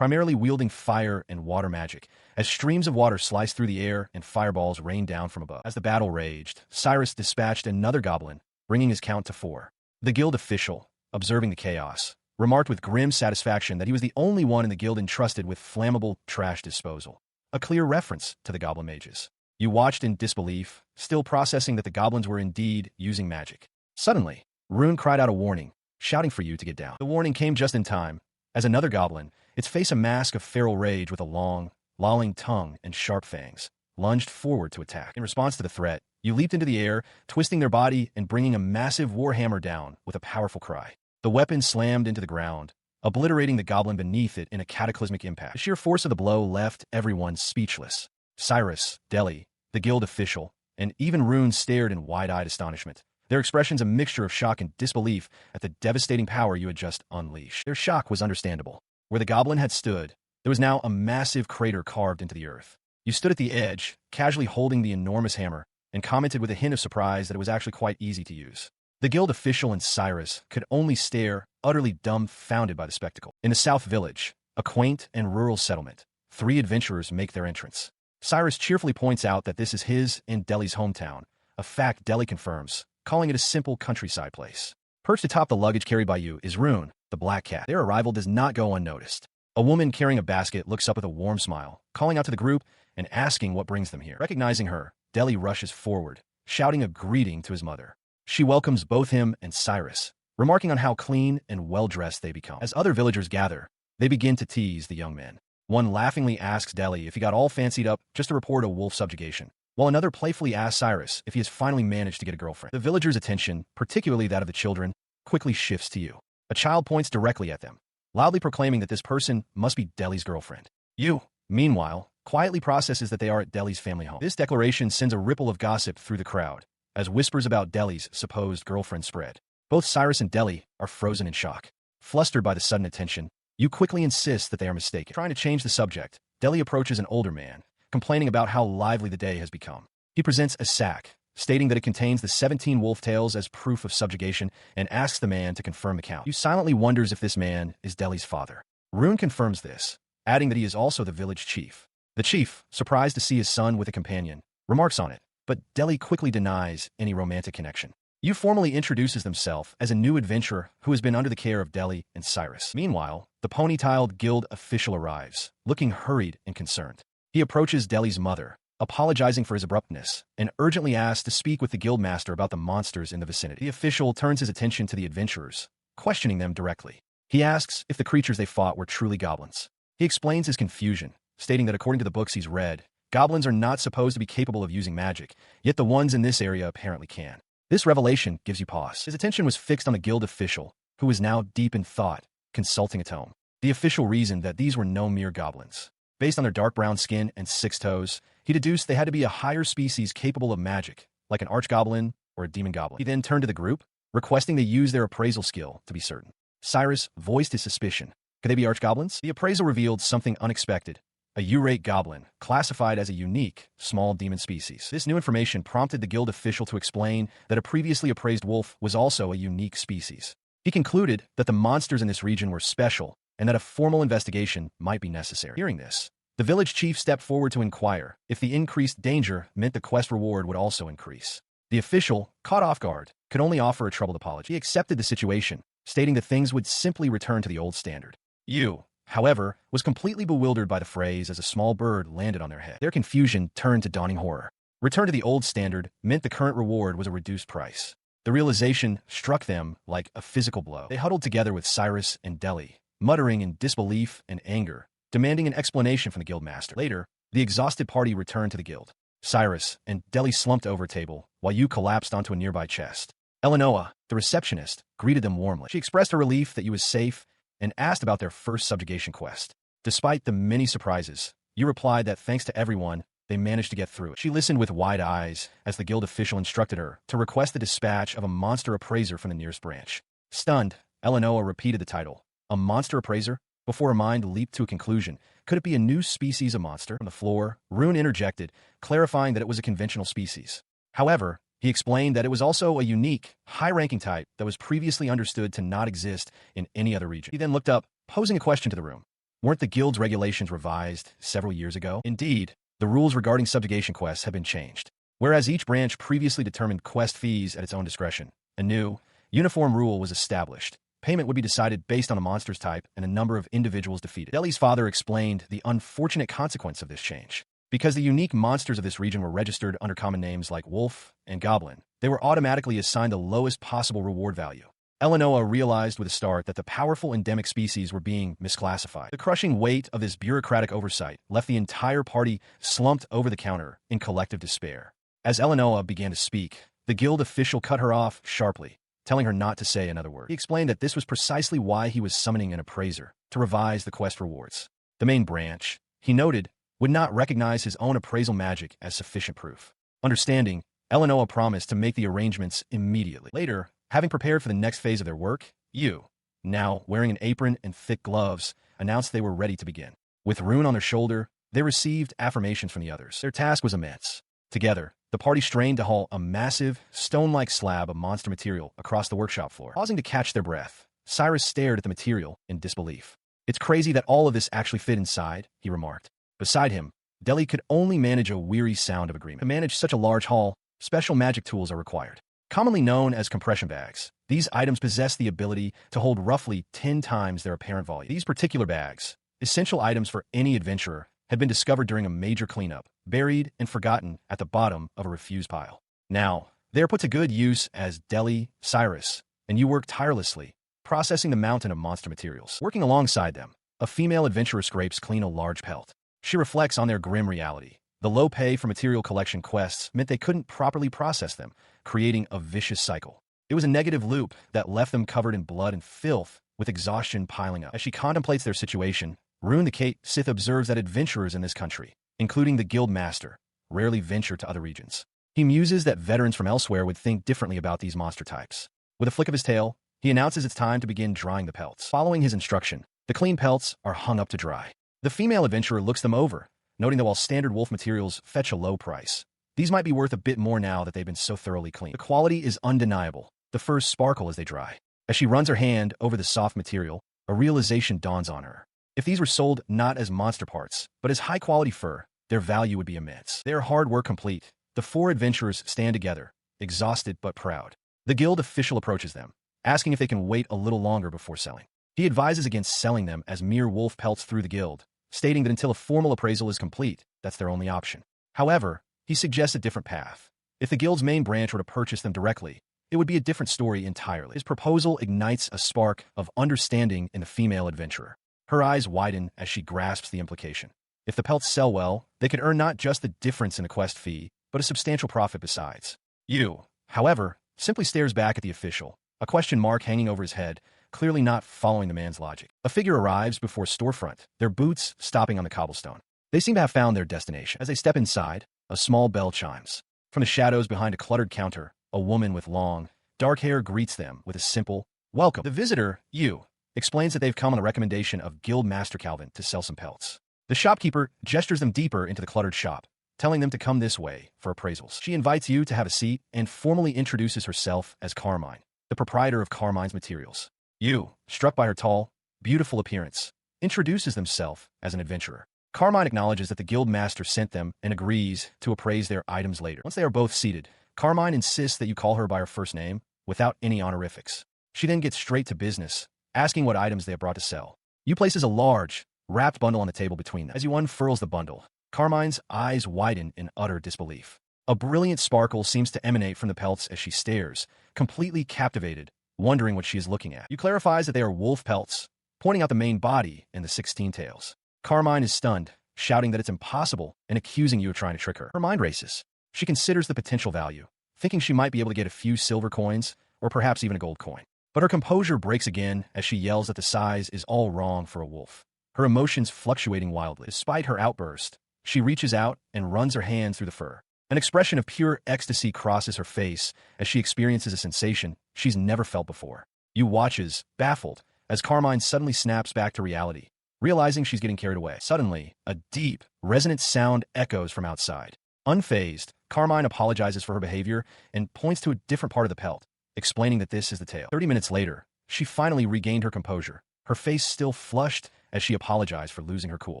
primarily wielding fire and water magic, as streams of water sliced through the air and fireballs rained down from above. As the battle raged, Cyrus dispatched another goblin, bringing his count to 4. The guild official, observing the chaos, remarked with grim satisfaction that he was the only one in the guild entrusted with flammable trash disposal. A clear reference to the goblin mages. You watched in disbelief, still processing that the goblins were indeed using magic. Suddenly, Rune cried out a warning, shouting for you to get down. The warning came just in time, as another goblin, its face a mask of feral rage with a long, lolling tongue and sharp fangs, lunged forward to attack. In response to the threat, you leaped into the air, twisting their body and bringing a massive warhammer down with a powerful cry. The weapon slammed into the ground, obliterating the goblin beneath it in a cataclysmic impact. The sheer force of the blow left everyone speechless. Cyrus, Deli, the guild official, and even Rune stared in wide-eyed astonishment, their expressions a mixture of shock and disbelief at the devastating power you had just unleashed. Their shock was understandable. Where the goblin had stood, there was now a massive crater carved into the earth. You stood at the edge, casually holding the enormous hammer, and commented with a hint of surprise that it was actually quite easy to use. The guild official and Cyrus could only stare, utterly dumbfounded by the spectacle. In the South Village, a quaint and rural settlement, 3 adventurers make their entrance. Cyrus cheerfully points out that this is his and Deli's hometown, a fact Deli confirms, calling it a simple countryside place. Perched atop the luggage carried by you is Rune, the black cat. Their arrival does not go unnoticed. A woman carrying a basket looks up with a warm smile, calling out to the group and asking what brings them here. Recognizing her, Deli rushes forward, shouting a greeting to his mother. She welcomes both him and Cyrus, remarking on how clean and well-dressed they become. As other villagers gather, they begin to tease the young men. One laughingly asks Deli if he got all fancied up just to report a wolf subjugation, while another playfully asks Cyrus if he has finally managed to get a girlfriend. The villagers' attention, particularly that of the children, quickly shifts to you. A child points directly at them, loudly proclaiming that this person must be Deli's girlfriend. You, meanwhile, quietly processes that they are at Deli's family home. This declaration sends a ripple of gossip through the crowd, as whispers about Deli's supposed girlfriend spread. Both Cyrus and Deli are frozen in shock. Flustered by the sudden attention, you quickly insist that they are mistaken. Trying to change the subject, Deli approaches an older man, complaining about how lively the day has become. He presents a sack, stating that it contains the 17 wolf tails as proof of subjugation, and asks the man to confirm the count. You silently wonders if this man is Deli's father. Rune confirms this, adding that he is also the village chief. The chief, surprised to see his son with a companion, remarks on it, but Deli quickly denies any romantic connection. You formally introduces himself as a new adventurer who has been under the care of Deli and Cyrus. Meanwhile, the pony-tailed guild official arrives, looking hurried and concerned. He approaches Deli's mother, apologizing for his abruptness, and urgently asks to speak with the guild master about the monsters in the vicinity. The official turns his attention to the adventurers, questioning them directly. He asks if the creatures they fought were truly goblins. He explains his confusion, stating that according to the books he's read, goblins are not supposed to be capable of using magic, yet the ones in this area apparently can. This revelation gives you pause. His attention was fixed on the guild official, who was now deep in thought, consulting a tome. The official reasoned that these were no mere goblins. Based on their dark brown skin and 6 toes, he deduced they had to be a higher species capable of magic, like an archgoblin or a demon goblin. He then turned to the group, requesting they use their appraisal skill to be certain. Cyrus voiced his suspicion. Could they be archgoblins? The appraisal revealed something unexpected. A Urate goblin, classified as a unique, small demon species. This new information prompted the guild official to explain that a previously appraised wolf was also a unique species. He concluded that the monsters in this region were special and that a formal investigation might be necessary. Hearing this, the village chief stepped forward to inquire if the increased danger meant the quest reward would also increase. The official, caught off guard, could only offer a troubled apology. He accepted the situation, stating that things would simply return to the old standard. You, however, was completely bewildered by the phrase as a small bird landed on their head. Their confusion turned to dawning horror. Return to the old standard meant the current reward was a reduced price. The realization struck them like a physical blow. They huddled together with Cyrus and Deli, muttering in disbelief and anger, demanding an explanation from the guildmaster. Later, the exhausted party returned to the guild. Cyrus and Deli slumped over a table, while you collapsed onto a nearby chest. Eleanor, the receptionist, greeted them warmly. She expressed her relief that you was safe and asked about their first subjugation quest. Despite the many surprises, you replied that thanks to everyone, they managed to get through it. She listened with wide eyes as the guild official instructed her to request the dispatch of a monster appraiser from the nearest branch. Stunned, Eleanor repeated the title. A monster appraiser? Before her mind leaped to a conclusion. Could it be a new species of monster? From the floor, Rune interjected, clarifying that it was a conventional species. However, he explained that it was also a unique, high-ranking type that was previously understood to not exist in any other region. He then looked up, posing a question to the room. Weren't the guild's regulations revised several years ago? Indeed, the rules regarding subjugation quests have been changed. Whereas each branch previously determined quest fees at its own discretion, a new, uniform rule was established. Payment would be decided based on a monster's type and a number of individuals defeated. Deli's father explained the unfortunate consequence of this change. Because the unique monsters of this region were registered under common names like wolf and goblin, they were automatically assigned the lowest possible reward value. Eleanor realized with a start that the powerful endemic species were being misclassified. The crushing weight of this bureaucratic oversight left the entire party slumped over the counter in collective despair. As Eleanor began to speak, the guild official cut her off sharply, telling her not to say another word. He explained that this was precisely why he was summoning an appraiser, to revise the quest rewards. The main branch, he noted, would not recognize his own appraisal magic as sufficient proof. Understanding, Eleanor promised to make the arrangements immediately. Later, having prepared for the next phase of their work, you, now wearing an apron and thick gloves, announced they were ready to begin. With Rune on their shoulder, they received affirmations from the others. Their task was immense. Together, the party strained to haul a massive, stone-like slab of monster material across the workshop floor. Pausing to catch their breath, Cyrus stared at the material in disbelief. "It's crazy that all of this actually fit inside," he remarked. Beside him, Deli could only manage a weary sound of agreement. To manage such a large haul, special magic tools are required. Commonly known as compression bags, these items possess the ability to hold roughly 10 times their apparent volume. These particular bags, essential items for any adventurer, had been discovered during a major cleanup, buried and forgotten at the bottom of a refuse pile. Now, they are put to good use as Deli, Cyrus, and you work tirelessly, processing the mountain of monster materials. Working alongside them, a female adventurer scrapes clean a large pelt. She reflects on their grim reality. The low pay for material collection quests meant they couldn't properly process them, creating a vicious cycle. It was a negative loop that left them covered in blood and filth, with exhaustion piling up. As she contemplates their situation, Rune the Kate Sith observes that adventurers in this country, including the guild master, rarely venture to other regions. He muses that veterans from elsewhere would think differently about these monster types. With a flick of his tail, he announces it's time to begin drying the pelts. Following his instruction, the clean pelts are hung up to dry. The female adventurer looks them over, noting that while standard wolf materials fetch a low price, these might be worth a bit more now that they've been so thoroughly cleaned. The quality is undeniable. The furs sparkle as they dry. As she runs her hand over the soft material, a realization dawns on her. If these were sold not as monster parts, but as high-quality fur, their value would be immense. Their hard work complete, the four adventurers stand together, exhausted but proud. The guild official approaches them, asking if they can wait a little longer before selling. He advises against selling them as mere wolf pelts through the guild, stating that until a formal appraisal is complete, that's their only option. However, he suggests a different path. If the guild's main branch were to purchase them directly, it would be a different story entirely. His proposal ignites a spark of understanding in the female adventurer. Her eyes widen as she grasps the implication. If the pelts sell well, they could earn not just the difference in the quest fee, but a substantial profit besides. You, however, simply stares back at the official, a question mark hanging over his head, clearly not following the man's logic. A figure arrives before storefront, their boots stopping on the cobblestone. They seem to have found their destination. As they step inside, a small bell chimes. From the shadows behind a cluttered counter, a woman with long, dark hair greets them with a simple, "Welcome." The visitor, you, explains that they've come on the recommendation of Guild Master Calvin to sell some pelts. The shopkeeper gestures them deeper into the cluttered shop, telling them to come this way for appraisals. She invites you to have a seat and formally introduces herself as Carmine, the proprietor of Carmine's Materials. You, struck by her tall, beautiful appearance, introduces himself as an adventurer. Carmine acknowledges that the guild master sent them and agrees to appraise their items later. Once they are both seated, Carmine insists that you call her by her first name, without any honorifics. She then gets straight to business, asking what items they have brought to sell. You places a large, wrapped bundle on the table between them. As you unfurls the bundle, Carmine's eyes widen in utter disbelief. A brilliant sparkle seems to emanate from the pelts as she stares, completely captivated, wondering what she is looking at. You clarifies that they are wolf pelts, pointing out the main body and the 16 tails. Carmine is stunned, shouting that it's impossible and accusing you of trying to trick her. Her mind races. She considers the potential value, thinking she might be able to get a few silver coins or perhaps even a gold coin. But her composure breaks again as she yells that the size is all wrong for a wolf, her emotions fluctuating wildly. Despite her outburst, she reaches out and runs her hand through the fur. An expression of pure ecstasy crosses her face as she experiences a sensation she's never felt before. You watches, baffled, as Carmine suddenly snaps back to reality, realizing she's getting carried away. Suddenly, a deep, resonant sound echoes from outside. Unfazed, Carmine apologizes for her behavior and points to a different part of the pelt, explaining that this is the tail. 30 minutes later, she finally regained her composure, her face still flushed as she apologized for losing her cool.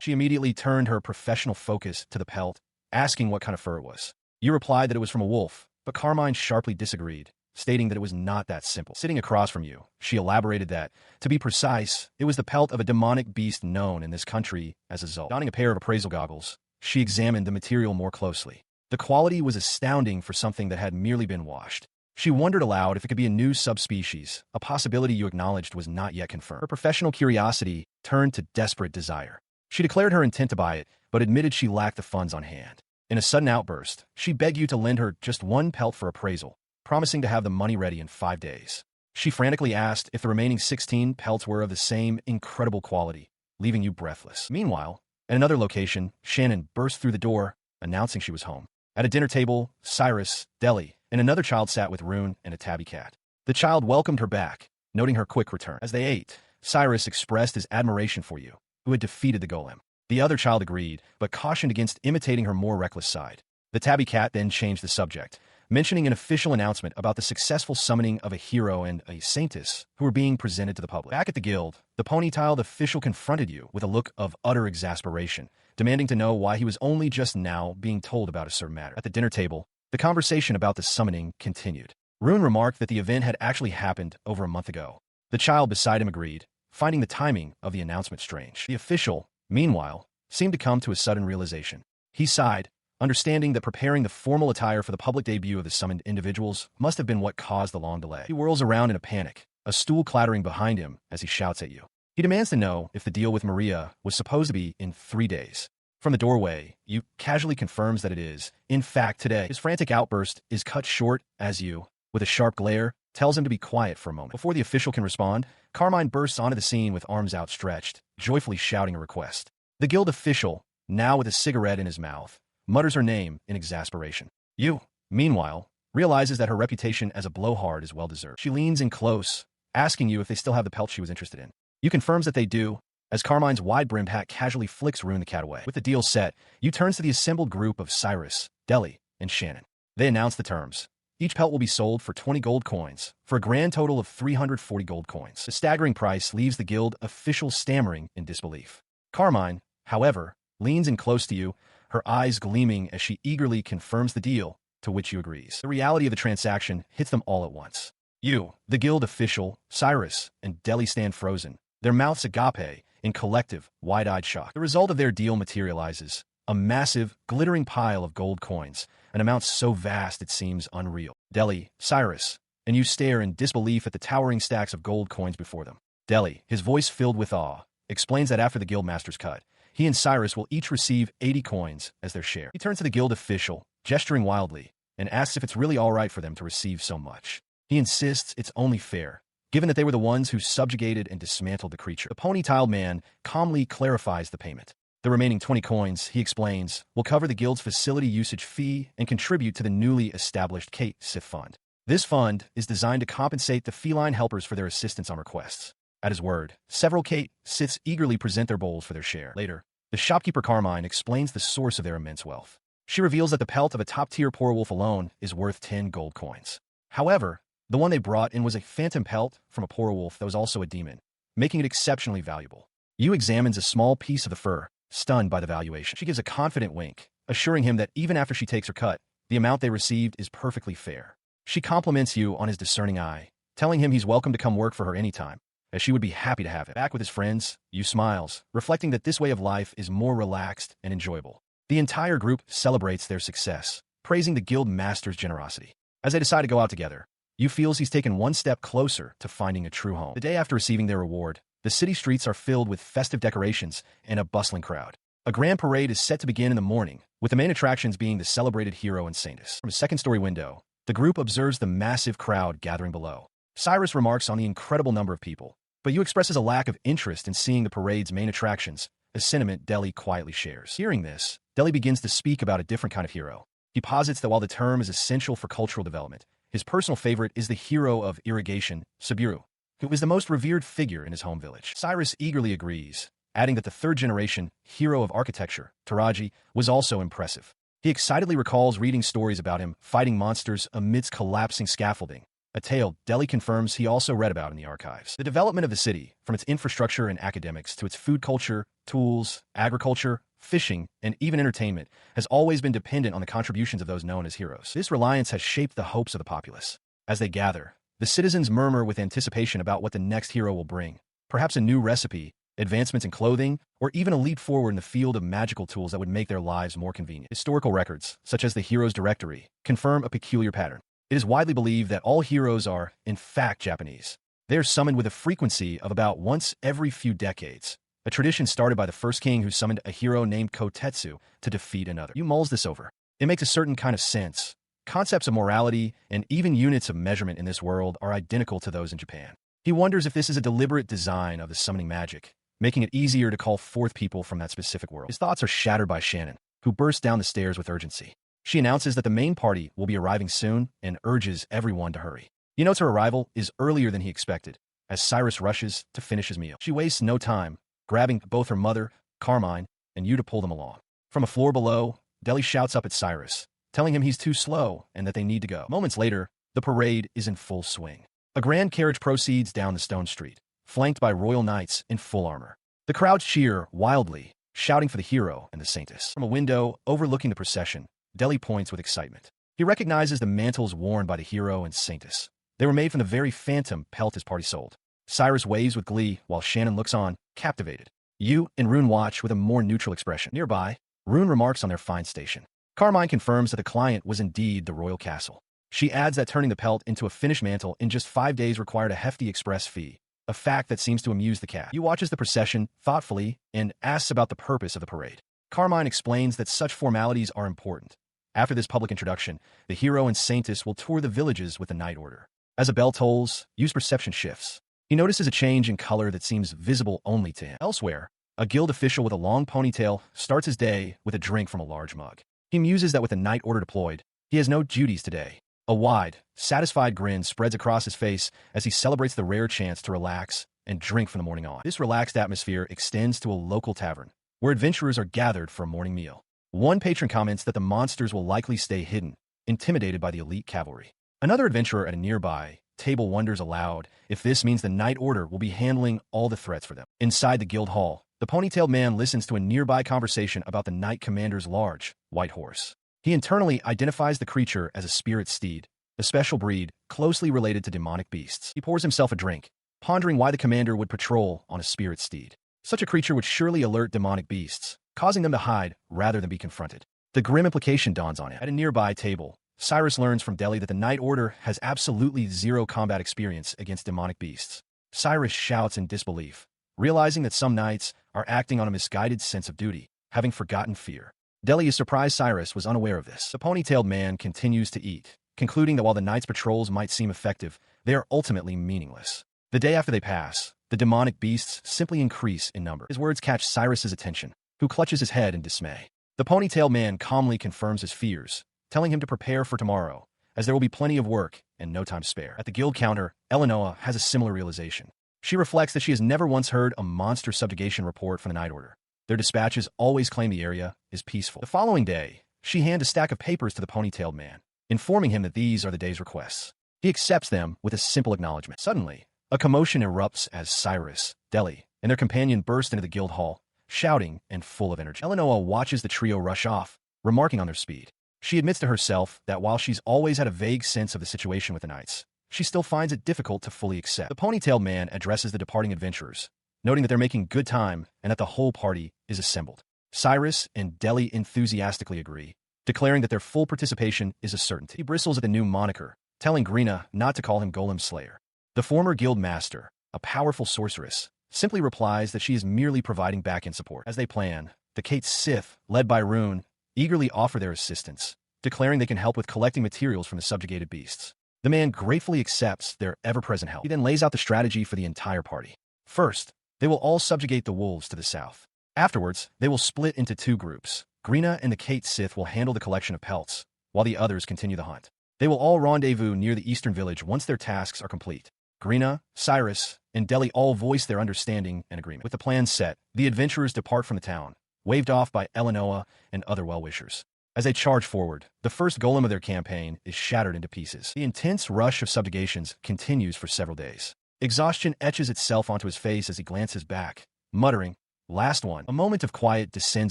She immediately turned her professional focus to the pelt, asking what kind of fur it was. You replied that it was from a wolf, but Carmine sharply disagreed, stating that it was not that simple. Sitting across from you, she elaborated that, to be precise, it was the pelt of a demonic beast known in this country as a Zul. Donning a pair of appraisal goggles, she examined the material more closely. The quality was astounding for something that had merely been washed. She wondered aloud if it could be a new subspecies, a possibility you acknowledged was not yet confirmed. Her professional curiosity turned to desperate desire. She declared her intent to buy it, but admitted she lacked the funds on hand. In a sudden outburst, she begged you to lend her just one pelt for appraisal, promising to have the money ready in 5 days. She frantically asked if the remaining 16 pelts were of the same incredible quality, leaving you breathless. Meanwhile, at another location, Shannon burst through the door, announcing she was home. At a dinner table, Cyrus, Deli, and another child sat with Rune and a tabby cat. The child welcomed her back, noting her quick return. As they ate, Cyrus expressed his admiration for you, who had defeated the golem. The other child agreed, but cautioned against imitating her more reckless side. The tabby cat then changed the subject, mentioning an official announcement about the successful summoning of a hero and a saintess who were being presented to the public. Back at the guild, the pony-tailed official confronted you with a look of utter exasperation, demanding to know why he was only just now being told about a certain matter. At the dinner table, the conversation about the summoning continued. Rune remarked that the event had actually happened over a month ago. The child beside him agreed, finding the timing of the announcement strange. The official, meanwhile, seemed to come to a sudden realization. He sighed, understanding that preparing the formal attire for the public debut of the summoned individuals must have been what caused the long delay. He whirls around in a panic, a stool clattering behind him as he shouts at you. He demands to know if the deal with Maria was supposed to be in 3 days. From the doorway, you casually confirms that it is, in fact, today. His frantic outburst is cut short as you, with a sharp glare, tells him to be quiet for a moment. Before the official can respond, Carmine bursts onto the scene with arms outstretched, joyfully shouting a request. The guild official, now with a cigarette in his mouth, mutters her name in exasperation. You, meanwhile, realizes that her reputation as a blowhard is well-deserved. She leans in close, asking you if they still have the pelt she was interested in. You confirms that they do, as Carmine's wide-brimmed hat casually flicks Rune the cat away. With the deal set, you turns to the assembled group of Cyrus, Deli, and Shannon. They announce the terms. Each pelt will be sold for 20 gold coins, for a grand total of 340 gold coins. The staggering price leaves the guild official stammering in disbelief. Carmine, however, leans in close to you, her eyes gleaming as she eagerly confirms the deal, to which you agrees. The reality of the transaction hits them all at once. You, the guild official, Cyrus, and Deli stand frozen, their mouths agape, in collective, wide-eyed shock. The result of their deal materializes, a massive, glittering pile of gold coins, an amount so vast it seems unreal. Deli, Cyrus, and you stare in disbelief at the towering stacks of gold coins before them. Deli, his voice filled with awe, explains that after the guild master's cut, he and Cyrus will each receive 80 coins as their share. He turns to the guild official, gesturing wildly, and asks if it's really all right for them to receive so much. He insists it's only fair, given that they were the ones who subjugated and dismantled the creature. The pony-tailed man calmly clarifies the payment. The remaining 20 coins, he explains, will cover the guild's facility usage fee and contribute to the newly established Kate Sith Fund. This fund is designed to compensate the feline helpers for their assistance on requests. At his word, several Kate Siths eagerly present their bowls for their share. Later, the shopkeeper Carmine explains the source of their immense wealth. She reveals that the pelt of a top-tier poor wolf alone is worth 10 gold coins. However, the one they brought in was a phantom pelt from a poor wolf that was also a demon, making it exceptionally valuable. You examines a small piece of the fur, stunned by the valuation. She gives a confident wink, assuring him that even after she takes her cut, the amount they received is perfectly fair. She compliments you on his discerning eye, telling him he's welcome to come work for her anytime, as she would be happy to have it. Back with his friends, you smiles, reflecting that this way of life is more relaxed and enjoyable. The entire group celebrates their success, praising the guild master's generosity. As they decide to go out together, you feels he's taken one step closer to finding a true home. The day after receiving their reward, the city streets are filled with festive decorations and a bustling crowd. A grand parade is set to begin in the morning, with the main attractions being the celebrated hero and saintess. From a second-story window, the group observes the massive crowd gathering below. Cyrus remarks on the incredible number of people, but you expresses a lack of interest in seeing the parade's main attractions, a sentiment Deli quietly shares. Hearing this, Deli begins to speak about a different kind of hero. He posits that while the term is essential for cultural development, his personal favorite is the hero of irrigation, Suburu, who is the most revered figure in his home village. Cyrus eagerly agrees, adding that the third-generation hero of architecture, Taraji, was also impressive. He excitedly recalls reading stories about him fighting monsters amidst collapsing scaffolding, a tale Delhi confirms he also read about in the archives. The development of the city, from its infrastructure and academics to its food culture, tools, agriculture, fishing, and even entertainment, has always been dependent on the contributions of those known as heroes. This reliance has shaped the hopes of the populace. As they gather, the citizens murmur with anticipation about what the next hero will bring. Perhaps a new recipe, advancements in clothing, or even a leap forward in the field of magical tools that would make their lives more convenient. Historical records, such as the Hero's Directory, confirm a peculiar pattern. It is widely believed that all heroes are, in fact, Japanese. They are summoned with a frequency of about once every few decades, a tradition started by the first king who summoned a hero named Kotetsu to defeat another. You mulls this over. It makes a certain kind of sense. Concepts of morality and even units of measurement in this world are identical to those in Japan. He wonders if this is a deliberate design of the summoning magic, making it easier to call forth people from that specific world. His thoughts are shattered by Shannon, who bursts down the stairs with urgency. She announces that the main party will be arriving soon and urges everyone to hurry. He notes her arrival is earlier than he expected, as Cyrus rushes to finish his meal. She wastes no time, grabbing both her mother, Carmine, and you to pull them along. From a floor below, Delhi shouts up at Cyrus, telling him he's too slow and that they need to go. Moments later, the parade is in full swing. A grand carriage proceeds down the stone street, flanked by royal knights in full armor. The crowds cheer wildly, shouting for the hero and the saintess. From a window overlooking the procession, Delhi points with excitement. He recognizes the mantles worn by the hero and saintess. They were made from the very phantom pelt his party sold. Cyrus waves with glee while Shannon looks on, captivated. You and Rune watch with a more neutral expression. Nearby, Rune remarks on their fine station. Carmine confirms that the client was indeed the royal castle. She adds that turning the pelt into a finished mantle in just 5 days required a hefty express fee, a fact that seems to amuse the cat. You watches the procession thoughtfully and asks about the purpose of the parade. Carmine explains that such formalities are important. After this public introduction, the hero and saintess will tour the villages with the night order. As a bell tolls, Yu's perception shifts. He notices a change in color that seems visible only to him. Elsewhere, a guild official with a long ponytail starts his day with a drink from a large mug. He muses that with the night order deployed, he has no duties today. A wide, satisfied grin spreads across his face as he celebrates the rare chance to relax and drink from the morning on. This relaxed atmosphere extends to a local tavern, where adventurers are gathered for a morning meal. One patron comments that the monsters will likely stay hidden, intimidated by the elite cavalry. Another adventurer at a nearby table wonders aloud if this means the night order will be handling all the threats for them. Inside the guild hall, the ponytailed man listens to a nearby conversation about the knight commander's large, white horse. He internally identifies the creature as a spirit steed, a special breed closely related to demonic beasts. He pours himself a drink, pondering why the commander would patrol on a spirit steed. Such a creature would surely alert demonic beasts, causing them to hide rather than be confronted. The grim implication dawns on him. At a nearby table, Cyrus learns from Delhi that the Night Order has absolutely zero combat experience against demonic beasts. Cyrus shouts in disbelief, realizing that some knights are acting on a misguided sense of duty, having forgotten fear. Delhi is surprised Cyrus was unaware of this. The ponytailed man continues to eat, concluding that while the knights' patrols might seem effective, they are ultimately meaningless. The day after they pass, the demonic beasts simply increase in number. His words catch Cyrus's attention, who clutches his head in dismay. The ponytailed man calmly confirms his fears, telling him to prepare for tomorrow, as there will be plenty of work and no time to spare. At the guild counter, Eleanor has a similar realization. She reflects that she has never once heard a monster subjugation report from the Night Order. Their dispatches always claim the area is peaceful. The following day, she hands a stack of papers to the ponytailed man, informing him that these are the day's requests. He accepts them with a simple acknowledgement. Suddenly, a commotion erupts as Cyrus, Delhi, and their companion burst into the guild hall, shouting and full of energy. Eleanor watches the trio rush off, remarking on their speed. She admits to herself that while she's always had a vague sense of the situation with the knights, she still finds it difficult to fully accept. The ponytailed man addresses the departing adventurers, noting that they're making good time and that the whole party is assembled. Cyrus and Delhi enthusiastically agree, declaring that their full participation is a certainty. He bristles at the new moniker, telling Grina not to call him Golem Slayer. The former guild master, a powerful sorceress, simply replies that she is merely providing back-end support. As they plan, the Kate Sith, led by Rune, eagerly offer their assistance, declaring they can help with collecting materials from the subjugated beasts. The man gratefully accepts their ever-present help. He then lays out the strategy for the entire party. First, they will all subjugate the wolves to the south. Afterwards, they will split into two groups. Grina and the Kate Sith will handle the collection of pelts, while the others continue the hunt. They will all rendezvous near the eastern village once their tasks are complete. Grina, Cyrus, and Delhi all voice their understanding and agreement. With the plan set, the adventurers depart from the town, waved off by Eleanor and other well-wishers. As As they charge forward, the first golem of their campaign is shattered into pieces. The intense rush of subjugations continues for several days. Exhaustion etches itself onto his face as he glances back, muttering, "Last one." A moment of quiet descends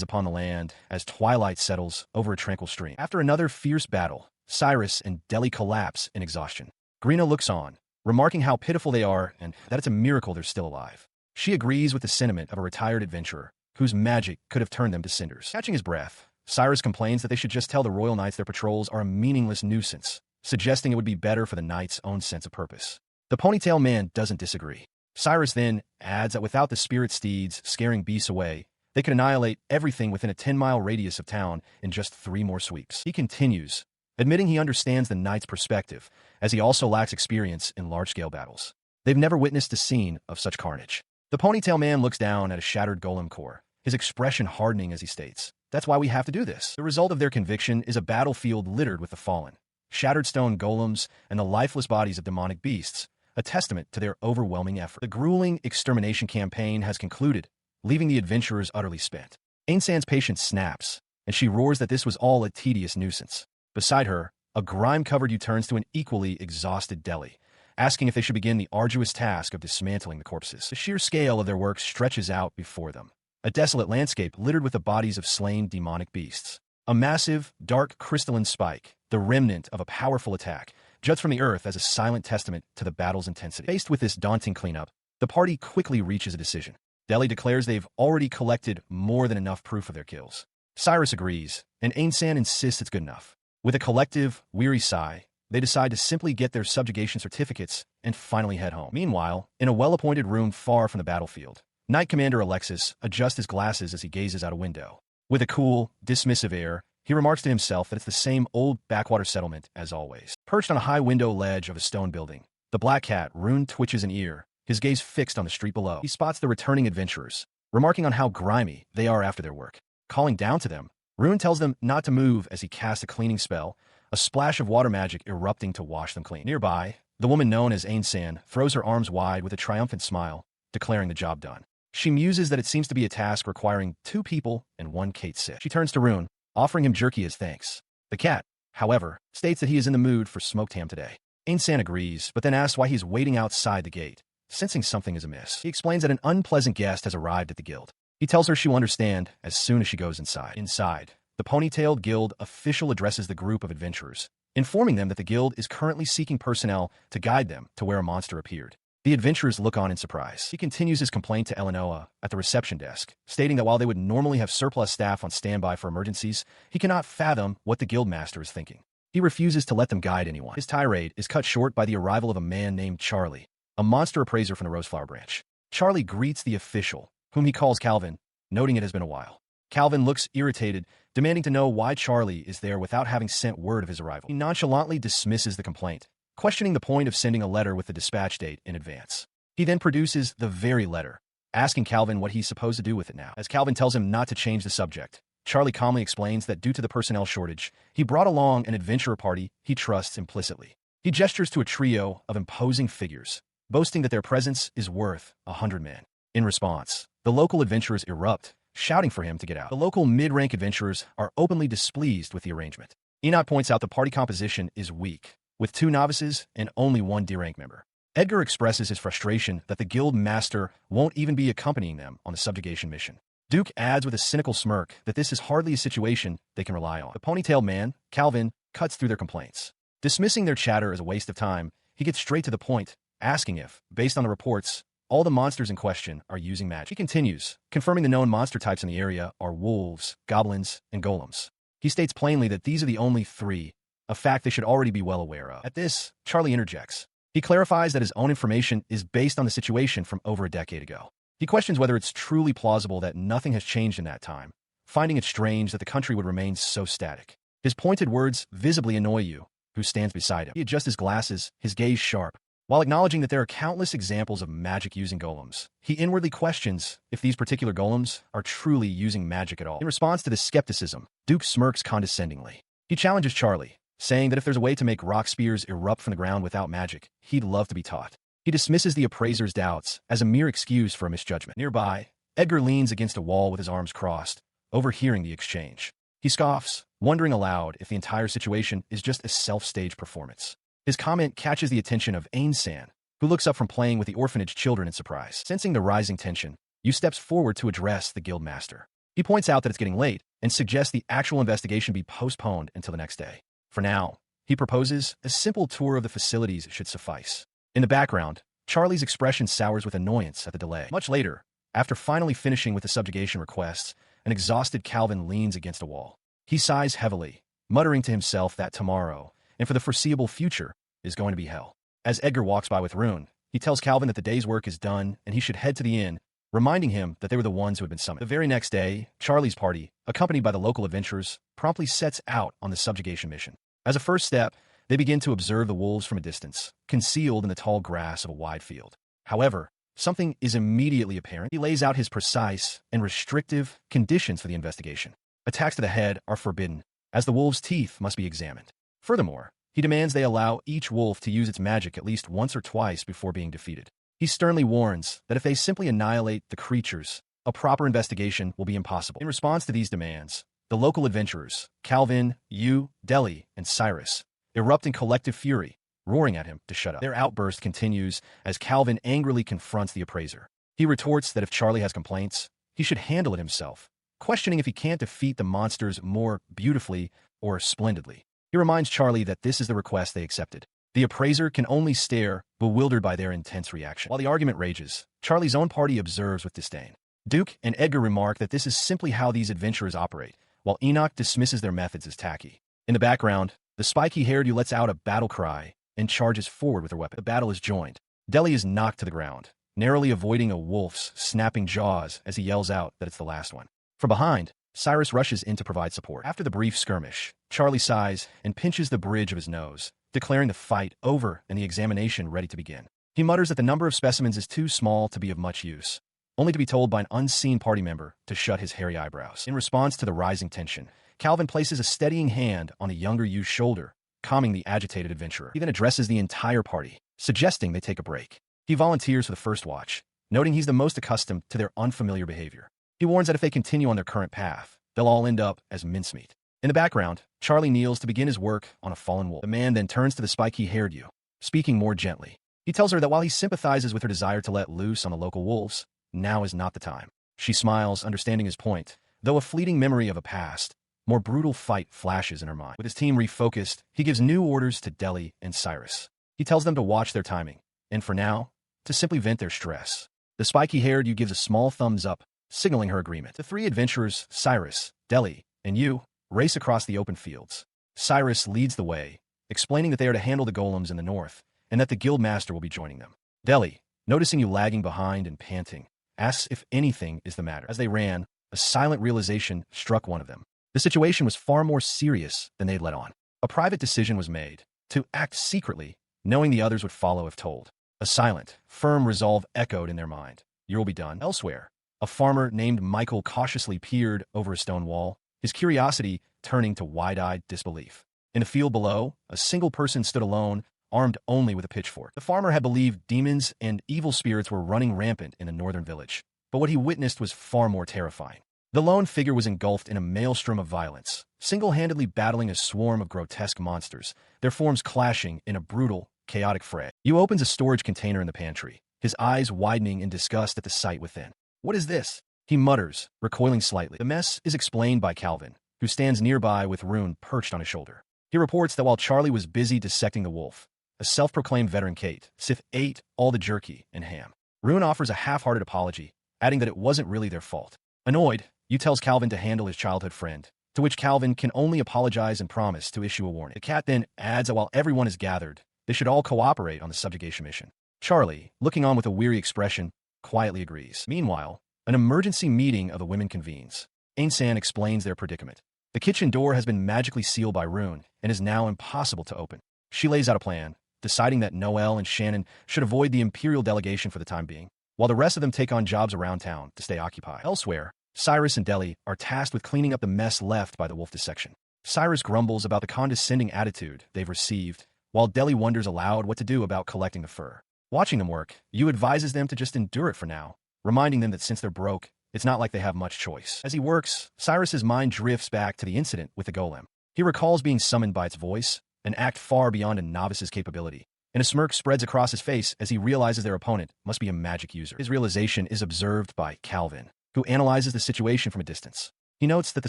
upon the land as twilight settles over a tranquil stream. After another fierce battle, Cyrus and Delhi collapse in exhaustion. Grina looks on, remarking how pitiful they are and that it's a miracle they're still alive. She agrees with the sentiment of a retired adventurer, whose magic could have turned them to cinders. Catching his breath, Cyrus complains that they should just tell the royal knights their patrols are a meaningless nuisance, suggesting it would be better for the knights' own sense of purpose. The ponytail man doesn't disagree. Cyrus then adds that without the spirit steeds scaring beasts away, they could annihilate everything within a 10-mile radius of town in just 3 more sweeps. He continues, admitting he understands the knight's perspective, as he also lacks experience in large-scale battles. They've never witnessed a scene of such carnage. The ponytail man looks down at a shattered golem core, his expression hardening as he states, "That's why we have to do this." The result of their conviction is a battlefield littered with the fallen, shattered stone golems, and the lifeless bodies of demonic beasts, a testament to their overwhelming effort. The grueling extermination campaign has concluded, leaving the adventurers utterly spent. Ainsan's patience snaps, and she roars that this was all a tedious nuisance. Beside her, a grime-covered turns to an equally exhausted Delhi, asking if they should begin the arduous task of dismantling the corpses. The sheer scale of their work stretches out before them, a desolate landscape littered with the bodies of slain demonic beasts. A massive, dark crystalline spike, the remnant of a powerful attack, juts from the earth as a silent testament to the battle's intensity. Faced with this daunting cleanup, the party quickly reaches a decision. Delhi declares they've already collected more than enough proof of their kills. Cyrus agrees, and Ainsan insists it's good enough. With a collective, weary sigh, they decide to simply get their subjugation certificates and finally head home. Meanwhile, in a well-appointed room far from the battlefield, Knight Commander Alexis adjusts his glasses as he gazes out a window. With a cool, dismissive air, he remarks to himself that it's the same old backwater settlement as always. Perched on a high window ledge of a stone building, the black cat, Rune, twitches an ear, his gaze fixed on the street below. He spots the returning adventurers, remarking on how grimy they are after their work. Calling down to them, Rune tells them not to move as he casts a cleaning spell, a splash of water magic erupting to wash them clean. Nearby, the woman known as Ainsan throws her arms wide with a triumphant smile, declaring the job done. She muses that it seems to be a task requiring 2 people and 1 Kate sit. She turns to Rune, offering him jerky as thanks. The cat, however, states that he is in the mood for smoked ham today. Ainsan agrees, but then asks why he's waiting outside the gate, sensing something is amiss. He explains that an unpleasant guest has arrived at the guild. He tells her she will understand as soon as she goes inside. Inside, the ponytailed guild official addresses the group of adventurers, informing them that the guild is currently seeking personnel to guide them to where a monster appeared. The adventurers look on in surprise. He continues his complaint to Eleanor at the reception desk, stating that while they would normally have surplus staff on standby for emergencies, he cannot fathom what the guildmaster is thinking. He refuses to let them guide anyone. His tirade is cut short by the arrival of a man named Charlie, a monster appraiser from the Roseflower branch. Charlie greets the official, whom he calls Calvin, noting it has been a while. Calvin looks irritated, demanding to know why Charlie is there without having sent word of his arrival. He nonchalantly dismisses the complaint, questioning the point of sending a letter with the dispatch date in advance. He then produces the very letter, asking Calvin what he's supposed to do with it now. As Calvin tells him not to change the subject, Charlie calmly explains that due to the personnel shortage, he brought along an adventurer party he trusts implicitly. He gestures to a trio of imposing figures, boasting that their presence is worth 100 men. In response, the local adventurers erupt, shouting for him to get out. The local mid-rank adventurers are openly displeased with the arrangement. Enoch points out the party composition is weak, with 2 novices and only 1 D-rank member. Edgar expresses his frustration that the guild master won't even be accompanying them on the subjugation mission. Duke adds with a cynical smirk that this is hardly a situation they can rely on. The ponytailed man, Calvin, cuts through their complaints. Dismissing their chatter as a waste of time, he gets straight to the point, asking if, based on the reports, all the monsters in question are using magic. He continues, confirming the known monster types in the area are wolves, goblins, and golems. He states plainly that these are the only 3, a fact they should already be well aware of. At this, Charlie interjects. He clarifies that his own information is based on the situation from over a decade ago. He questions whether it's truly plausible that nothing has changed in that time, finding it strange that the country would remain so static. His pointed words visibly annoy you, who stands beside him. He adjusts his glasses, his gaze sharp. While acknowledging that there are countless examples of magic using golems, he inwardly questions if these particular golems are truly using magic at all. In response to this skepticism, Duke smirks condescendingly. He challenges Charlie, saying that if there's a way to make rock spears erupt from the ground without magic, he'd love to be taught. He dismisses the appraiser's doubts as a mere excuse for a misjudgment. Nearby, Edgar leans against a wall with his arms crossed, overhearing the exchange. He scoffs, wondering aloud if the entire situation is just a self-staged performance. His comment catches the attention of Ain-san, who looks up from playing with the orphanage children in surprise. Sensing the rising tension, Yu steps forward to address the guild master. He points out that it's getting late and suggests the actual investigation be postponed until the next day. For now, he proposes a simple tour of the facilities should suffice. In the background, Charlie's expression sours with annoyance at the delay. Much later, after finally finishing with the subjugation requests, an exhausted Calvin leans against a wall. He sighs heavily, muttering to himself that tomorrow, and for the foreseeable future, is going to be hell. As Edgar walks by with Rune, he tells Calvin that the day's work is done and he should head to the inn, reminding him that they were the ones who had been summoned. The very next day, Charlie's party, accompanied by the local adventurers, promptly sets out on the subjugation mission. As a first step, they begin to observe the wolves from a distance, concealed in the tall grass of a wide field. However, something is immediately apparent. He lays out his precise and restrictive conditions for the investigation. Attacks to the head are forbidden, as the wolves' teeth must be examined. Furthermore, he demands they allow each wolf to use its magic at least once or twice before being defeated. He sternly warns that if they simply annihilate the creatures, a proper investigation will be impossible. In response to these demands, the local adventurers, Calvin, Yu, Deli, and Cyrus, erupt in collective fury, roaring at him to shut up. Their outburst continues as Calvin angrily confronts the appraiser. He retorts that if Charlie has complaints, he should handle it himself, questioning if he can't defeat the monsters more beautifully or splendidly. He reminds Charlie that this is the request they accepted. The appraiser can only stare, bewildered by their intense reaction. While the argument rages, Charlie's own party observes with disdain. Duke and Edgar remark that this is simply how these adventurers operate, while Enoch dismisses their methods as tacky. In the background, the spiky-haired Yu lets out a battle cry and charges forward with her weapon. The battle is joined. Deli is knocked to the ground, narrowly avoiding a wolf's snapping jaws as he yells out that it's the last one. From behind, Cyrus rushes in to provide support. After the brief skirmish, Charlie sighs and pinches the bridge of his nose, declaring the fight over and the examination ready to begin. He mutters that the number of specimens is too small to be of much use, only to be told by an unseen party member to shut his hairy eyebrows. In response to the rising tension, Calvin places a steadying hand on the younger Yu's shoulder, calming the agitated adventurer. He then addresses the entire party, suggesting they take a break. He volunteers for the first watch, noting he's the most accustomed to their unfamiliar behavior. He warns that if they continue on their current path, they'll all end up as mincemeat. In the background, Charlie kneels to begin his work on a fallen wolf. The man then turns to the spiky-haired Yu, speaking more gently. He tells her that while he sympathizes with her desire to let loose on the local wolves, now is not the time. She smiles, understanding his point, though a fleeting memory of a past, more brutal fight flashes in her mind. With his team refocused, he gives new orders to Deli and Cyrus. He tells them to watch their timing, and for now, to simply vent their stress. The spiky-haired Yu gives a small thumbs up, signaling her agreement. The three adventurers, Cyrus, Deli, and Yu, race across the open fields. Cyrus leads the way, explaining that they are to handle the golems in the north, and that the guild master will be joining them. Deli, noticing Yu lagging behind and panting, asks if anything is the matter. As they ran, a silent realization struck one of them. The situation was far more serious than they'd let on. A private decision was made, to act secretly, knowing the others would follow if told. A silent, firm resolve echoed in their mind. You'll be done. Elsewhere, a farmer named Michael cautiously peered over a stone wall, his curiosity turning to wide-eyed disbelief. In the field below, a single person stood alone, armed only with a pitchfork. The farmer had believed demons and evil spirits were running rampant in the northern village, but what he witnessed was far more terrifying. The lone figure was engulfed in a maelstrom of violence, single-handedly battling a swarm of grotesque monsters, their forms clashing in a brutal, chaotic fray. Yu opens a storage container in the pantry, his eyes widening in disgust at the sight within. What is this? He mutters, recoiling slightly. The mess is explained by Calvin, who stands nearby with Rune perched on his shoulder. He reports that while Charlie was busy dissecting the wolf, a self-proclaimed veteran Sith ate all the jerky and ham. Rune offers a half-hearted apology, adding that it wasn't really their fault. Annoyed, Yu tells Calvin to handle his childhood friend, to which Calvin can only apologize and promise to issue a warning. The cat then adds that while everyone is gathered, they should all cooperate on the subjugation mission. Charlie, looking on with a weary expression, quietly agrees. Meanwhile, an emergency meeting of the women convenes. Ain-san explains their predicament. The kitchen door has been magically sealed by Rune and is now impossible to open. She lays out a plan, deciding that Noel and Shannon should avoid the Imperial delegation for the time being, while the rest of them take on jobs around town to stay occupied. Elsewhere, Cyrus and Deli are tasked with cleaning up the mess left by the wolf dissection. Cyrus grumbles about the condescending attitude they've received, while Deli wonders aloud what to do about collecting the fur. Watching them work, Yu advises them to just endure it for now, reminding them that since they're broke, it's not like they have much choice. As he works, Cyrus's mind drifts back to the incident with the golem. He recalls being summoned by its voice, an act far beyond a novice's capability, and a smirk spreads across his face as he realizes their opponent must be a magic user. His realization is observed by Calvin, who analyzes the situation from a distance. He notes that the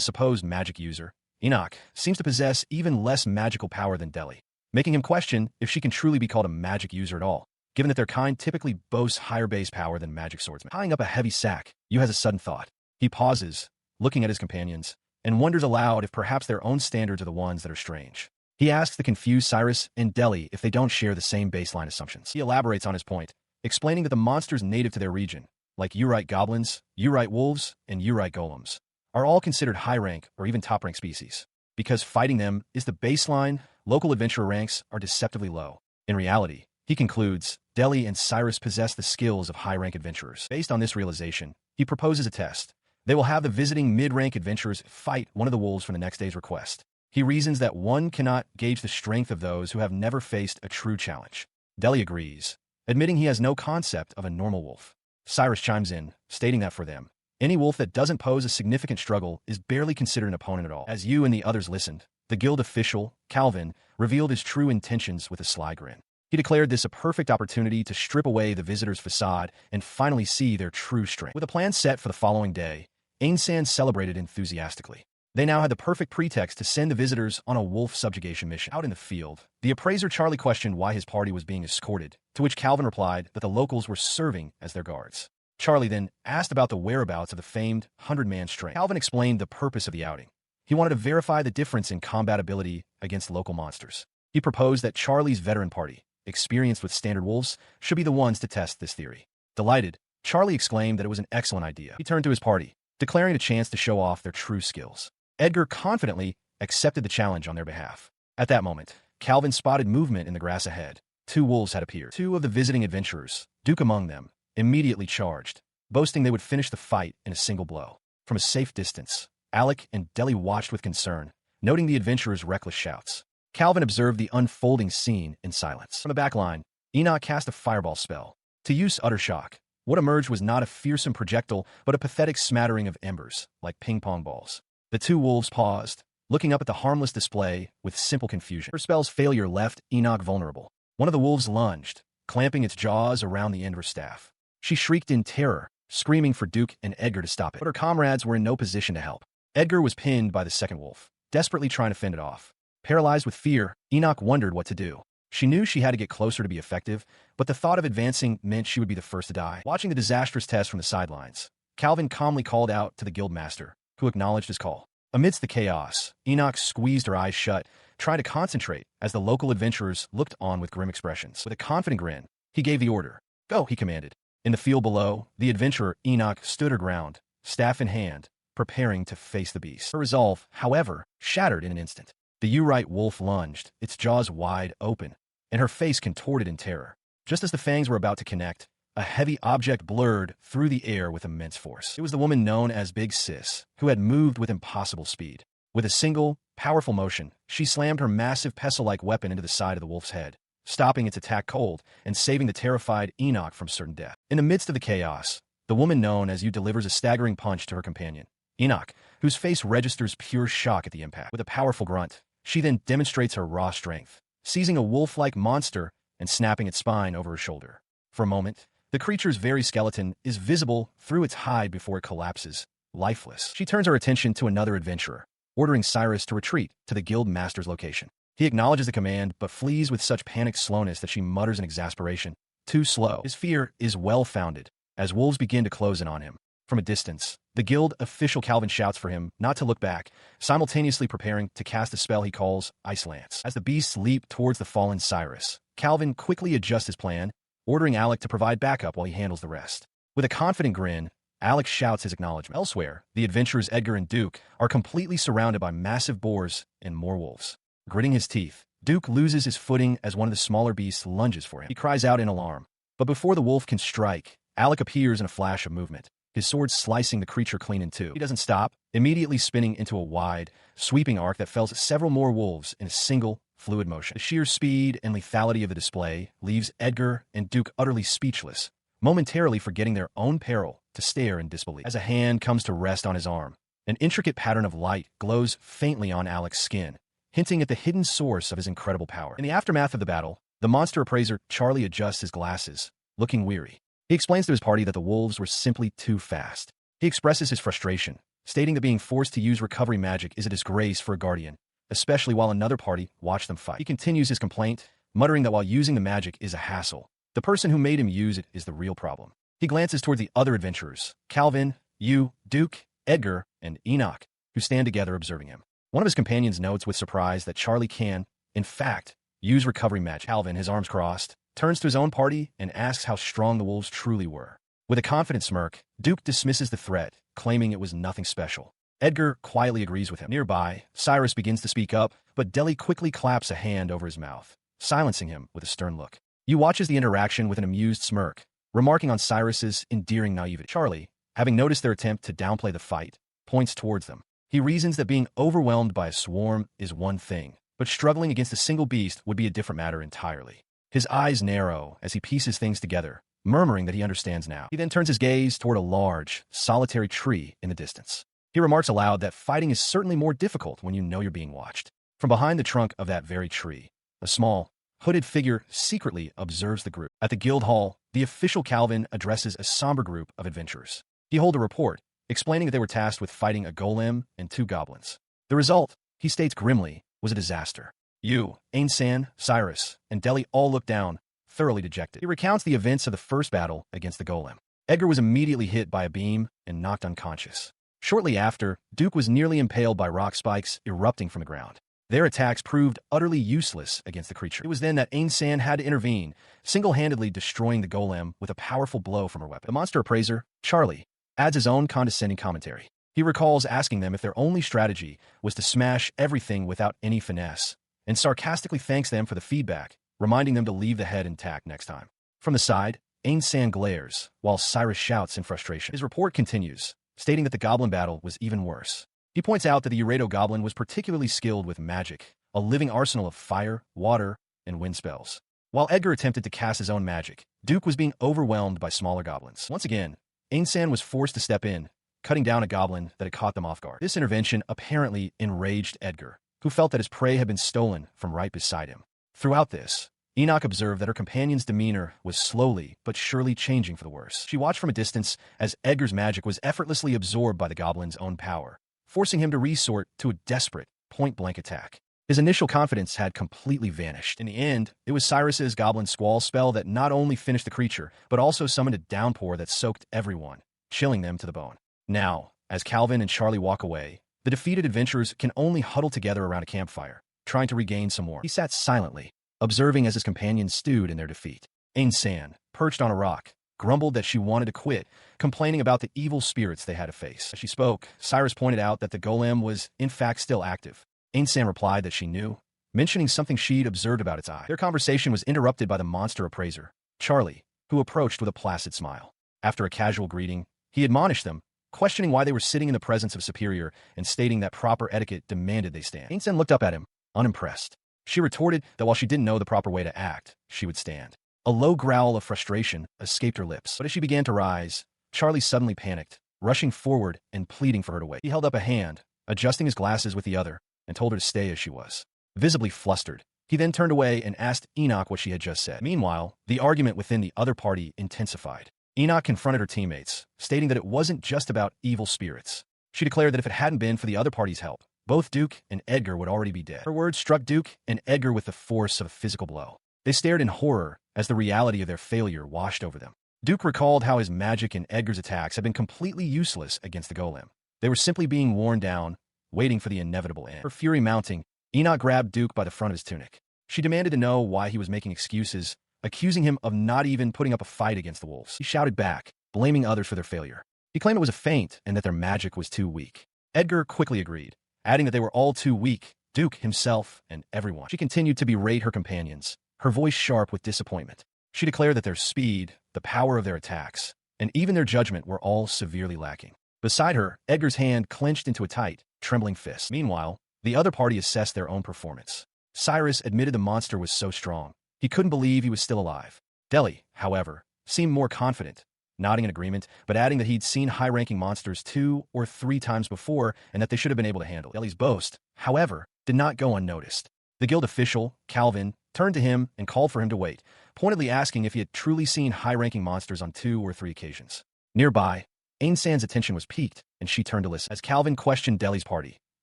supposed magic user, Enoch, seems to possess even less magical power than Deli, making him question if she can truly be called a magic user at all, given that their kind typically boasts higher base power than magic swordsmen. Tying up a heavy sack, Yu has a sudden thought. He pauses, looking at his companions, and wonders aloud if perhaps their own standards are the ones that are strange. He asks the confused Cyrus and Deli if they don't share the same baseline assumptions. He elaborates on his point, explaining that the monsters native to their region, like Urite goblins, Urite wolves, and Urite golems, are all considered high-rank or even top-rank species. Because fighting them is the baseline, local adventurer ranks are deceptively low. In reality, he concludes, Deli and Cyrus possess the skills of high-rank adventurers. Based on this realization, he proposes a test. They will have the visiting mid-rank adventurers fight one of the wolves for the next day's request. He reasons that one cannot gauge the strength of those who have never faced a true challenge. Deli agrees, admitting he has no concept of a normal wolf. Cyrus chimes in, stating that for them, any wolf that doesn't pose a significant struggle is barely considered an opponent at all. As Yu and the others listened, the guild official, Calvin, revealed his true intentions with a sly grin. He declared this a perfect opportunity to strip away the visitors' facade and finally see their true strength. With a plan set for the following day, Ainsan celebrated enthusiastically. They now had the perfect pretext to send the visitors on a wolf subjugation mission. Out in the field, the appraiser Charlie questioned why his party was being escorted, to which Calvin replied that the locals were serving as their guards. Charlie then asked about the whereabouts of the famed 100-man strength. Calvin explained the purpose of the outing. He wanted to verify the difference in combat ability against local monsters. He proposed that Charlie's veteran party, experienced with standard wolves, should be the ones to test this theory. Delighted, Charlie exclaimed that it was an excellent idea. He turned to his party, declaring a chance to show off their true skills. Edgar confidently accepted the challenge on their behalf. At that moment, Calvin spotted movement in the grass ahead. 2 wolves had appeared. 2 of the visiting adventurers, Duke among them, immediately charged, boasting they would finish the fight in a single blow. From a safe distance, Alec and Deli watched with concern, noting the adventurers' reckless shouts. Calvin observed the unfolding scene in silence. From the back line, Enoch cast a fireball spell. To Yu's utter shock, what emerged was not a fearsome projectile, but a pathetic smattering of embers, like ping-pong balls. The 2 wolves paused, looking up at the harmless display with simple confusion. Her spell's failure left Enoch vulnerable. One of the wolves lunged, clamping its jaws around the end of her staff. She shrieked in terror, screaming for Duke and Edgar to stop it. But her comrades were in no position to help. Edgar was pinned by the second wolf, desperately trying to fend it off. Paralyzed with fear, Enoch wondered what to do. She knew she had to get closer to be effective, but the thought of advancing meant she would be the first to die. Watching the disastrous test from the sidelines, Calvin calmly called out to the guildmaster, who acknowledged his call. Amidst the chaos, Enoch squeezed her eyes shut, trying to concentrate as the local adventurers looked on with grim expressions. With a confident grin, he gave the order. Go, he commanded. In the field below, the adventurer Enoch stood her ground, staff in hand, preparing to face the beast. Her resolve, however, shattered in an instant. The Urite wolf lunged, its jaws wide open, and her face contorted in terror. Just as the fangs were about to connect, a heavy object blurred through the air with immense force. It was the woman known as Big Sis, who had moved with impossible speed. With a single, powerful motion, she slammed her massive pestle-like weapon into the side of the wolf's head, stopping its attack cold and saving the terrified Enoch from certain death. In the midst of the chaos, the woman known as Yu delivers a staggering punch to her companion, Enoch, whose face registers pure shock at the impact. With a powerful grunt, she then demonstrates her raw strength, seizing a wolf-like monster and snapping its spine over her shoulder. For a moment, the creature's very skeleton is visible through its hide before it collapses, lifeless. She turns her attention to another adventurer, ordering Cyrus to retreat to the guild master's location. He acknowledges the command, but flees with such panicked slowness that she mutters in exasperation, "Too slow." His fear is well-founded, as wolves begin to close in on him. From a distance, the guild official Calvin shouts for him not to look back, simultaneously preparing to cast a spell he calls Ice Lance. As the beasts leap towards the fallen Cyrus, Calvin quickly adjusts his plan, ordering Alec to provide backup while he handles the rest. With a confident grin, Alec shouts his acknowledgement. Elsewhere, the adventurers Edgar and Duke are completely surrounded by massive boars and more wolves. Gritting his teeth, Duke loses his footing as one of the smaller beasts lunges for him. He cries out in alarm, but before the wolf can strike, Alec appears in a flash of movement, his sword slicing the creature clean in two. He doesn't stop, immediately spinning into a wide, sweeping arc that fells several more wolves in a single, fluid motion. The sheer speed and lethality of the display leaves Edgar and Duke utterly speechless, momentarily forgetting their own peril to stare in disbelief. As a hand comes to rest on his arm, an intricate pattern of light glows faintly on Alex's skin, hinting at the hidden source of his incredible power. In the aftermath of the battle, the monster appraiser Charlie adjusts his glasses, looking weary. He explains to his party that the wolves were simply too fast. He expresses his frustration, stating that being forced to use recovery magic is a disgrace for a guardian, especially while another party watched them fight. He continues his complaint, muttering that while using the magic is a hassle, the person who made him use it is the real problem. He glances toward the other adventurers, Calvin, Yu, Duke, Edgar, and Enoch, who stand together observing him. One of his companions notes with surprise that Charlie can, in fact, use recovery magic. Calvin, his arms crossed, turns to his own party and asks how strong the wolves truly were. With a confident smirk, Duke dismisses the threat, claiming it was nothing special. Edgar quietly agrees with him. Nearby, Cyrus begins to speak up, but Deli quickly claps a hand over his mouth, silencing him with a stern look. Yu watches the interaction with an amused smirk, remarking on Cyrus's endearing naivety. Charlie, having noticed their attempt to downplay the fight, points towards them. He reasons that being overwhelmed by a swarm is one thing, but struggling against a single beast would be a different matter entirely. His eyes narrow as he pieces things together, murmuring that he understands now. He then turns his gaze toward a large, solitary tree in the distance. He remarks aloud that fighting is certainly more difficult when you know you're being watched. From behind the trunk of that very tree, a small, hooded figure secretly observes the group. At the guild hall, the official Calvin addresses a somber group of adventurers. He holds a report, explaining that they were tasked with fighting a golem and 2 goblins. The result, he states grimly, was a disaster. Yu, Ain-san, Cyrus, and Deli all look down, thoroughly dejected. He recounts the events of the first battle against the golem. Edgar was immediately hit by a beam and knocked unconscious. Shortly after, Duke was nearly impaled by rock spikes erupting from the ground. Their attacks proved utterly useless against the creature. It was then that Ain-san had to intervene, single-handedly destroying the golem with a powerful blow from her weapon. The monster appraiser, Charlie, adds his own condescending commentary. He recalls asking them if their only strategy was to smash everything without any finesse, and sarcastically thanks them for the feedback, reminding them to leave the head intact next time. From the side, Ain-san glares, while Cyrus shouts in frustration. His report continues, stating that the goblin battle was even worse. He points out that the Uredo goblin was particularly skilled with magic, a living arsenal of fire, water, and wind spells. While Edgar attempted to cast his own magic, Duke was being overwhelmed by smaller goblins. Once again, Ain-san was forced to step in, cutting down a goblin that had caught them off guard. This intervention apparently enraged Edgar, who felt that his prey had been stolen from right beside him. Throughout this, Enoch observed that her companion's demeanor was slowly but surely changing for the worse. She watched from a distance as Edgar's magic was effortlessly absorbed by the goblin's own power, forcing him to resort to a desperate, point-blank attack. His initial confidence had completely vanished. In the end, it was Cyrus's Goblin Squall spell that not only finished the creature, but also summoned a downpour that soaked everyone, chilling them to the bone. Now, as Calvin and Charlie walk away, the defeated adventurers can only huddle together around a campfire, trying to regain some warmth. He sat silently, observing as his companions stewed in their defeat. Ain-san, perched on a rock, grumbled that she wanted to quit, complaining about the evil spirits they had to face. As she spoke, Cyrus pointed out that the golem was, in fact, still active. Ain-san replied that she knew, mentioning something she'd observed about its eye. Their conversation was interrupted by the monster appraiser, Charlie, who approached with a placid smile. After a casual greeting, he admonished them, questioning why they were sitting in the presence of superior and stating that proper etiquette demanded they stand. Ain-san looked up at him, unimpressed. She retorted that while she didn't know the proper way to act, she would stand. A low growl of frustration escaped her lips, but as she began to rise, Charlie suddenly panicked, rushing forward and pleading for her to wait. He held up a hand, adjusting his glasses with the other, and told her to stay as she was. Visibly flustered, he then turned away and asked Enoch what she had just said. Meanwhile, the argument within the other party intensified. Enoch confronted her teammates, stating that it wasn't just about evil spirits. She declared that if it hadn't been for the other party's help, both Duke and Edgar would already be dead. Her words struck Duke and Edgar with the force of a physical blow. They stared in horror as the reality of their failure washed over them. Duke recalled how his magic and Edgar's attacks had been completely useless against the golem. They were simply being worn down, waiting for the inevitable end. Her fury mounting, Enoch grabbed Duke by the front of his tunic. She demanded to know why he was making excuses, accusing him of not even putting up a fight against the wolves. He shouted back, blaming others for their failure. He claimed it was a feint and that their magic was too weak. Edgar quickly agreed, adding that they were all too weak, Duke, himself, and everyone. She continued to berate her companions, her voice sharp with disappointment. She declared that their speed, the power of their attacks, and even their judgment were all severely lacking. Beside her, Edgar's hand clenched into a tight, trembling fist. Meanwhile, the other party assessed their own performance. Cyrus admitted the monster was so strong, he couldn't believe he was still alive. Deli, however, seemed more confident, nodding in agreement, but adding that he'd seen high-ranking monsters 2 or 3 times before and that they should have been able to handle it. Deli's boast, however, did not go unnoticed. The guild official, Calvin, turned to him and called for him to wait, pointedly asking if he had truly seen high-ranking monsters on 2 or 3 occasions. Nearby, Ain-san's attention was piqued, and she turned to listen. As Calvin questioned Deli's party,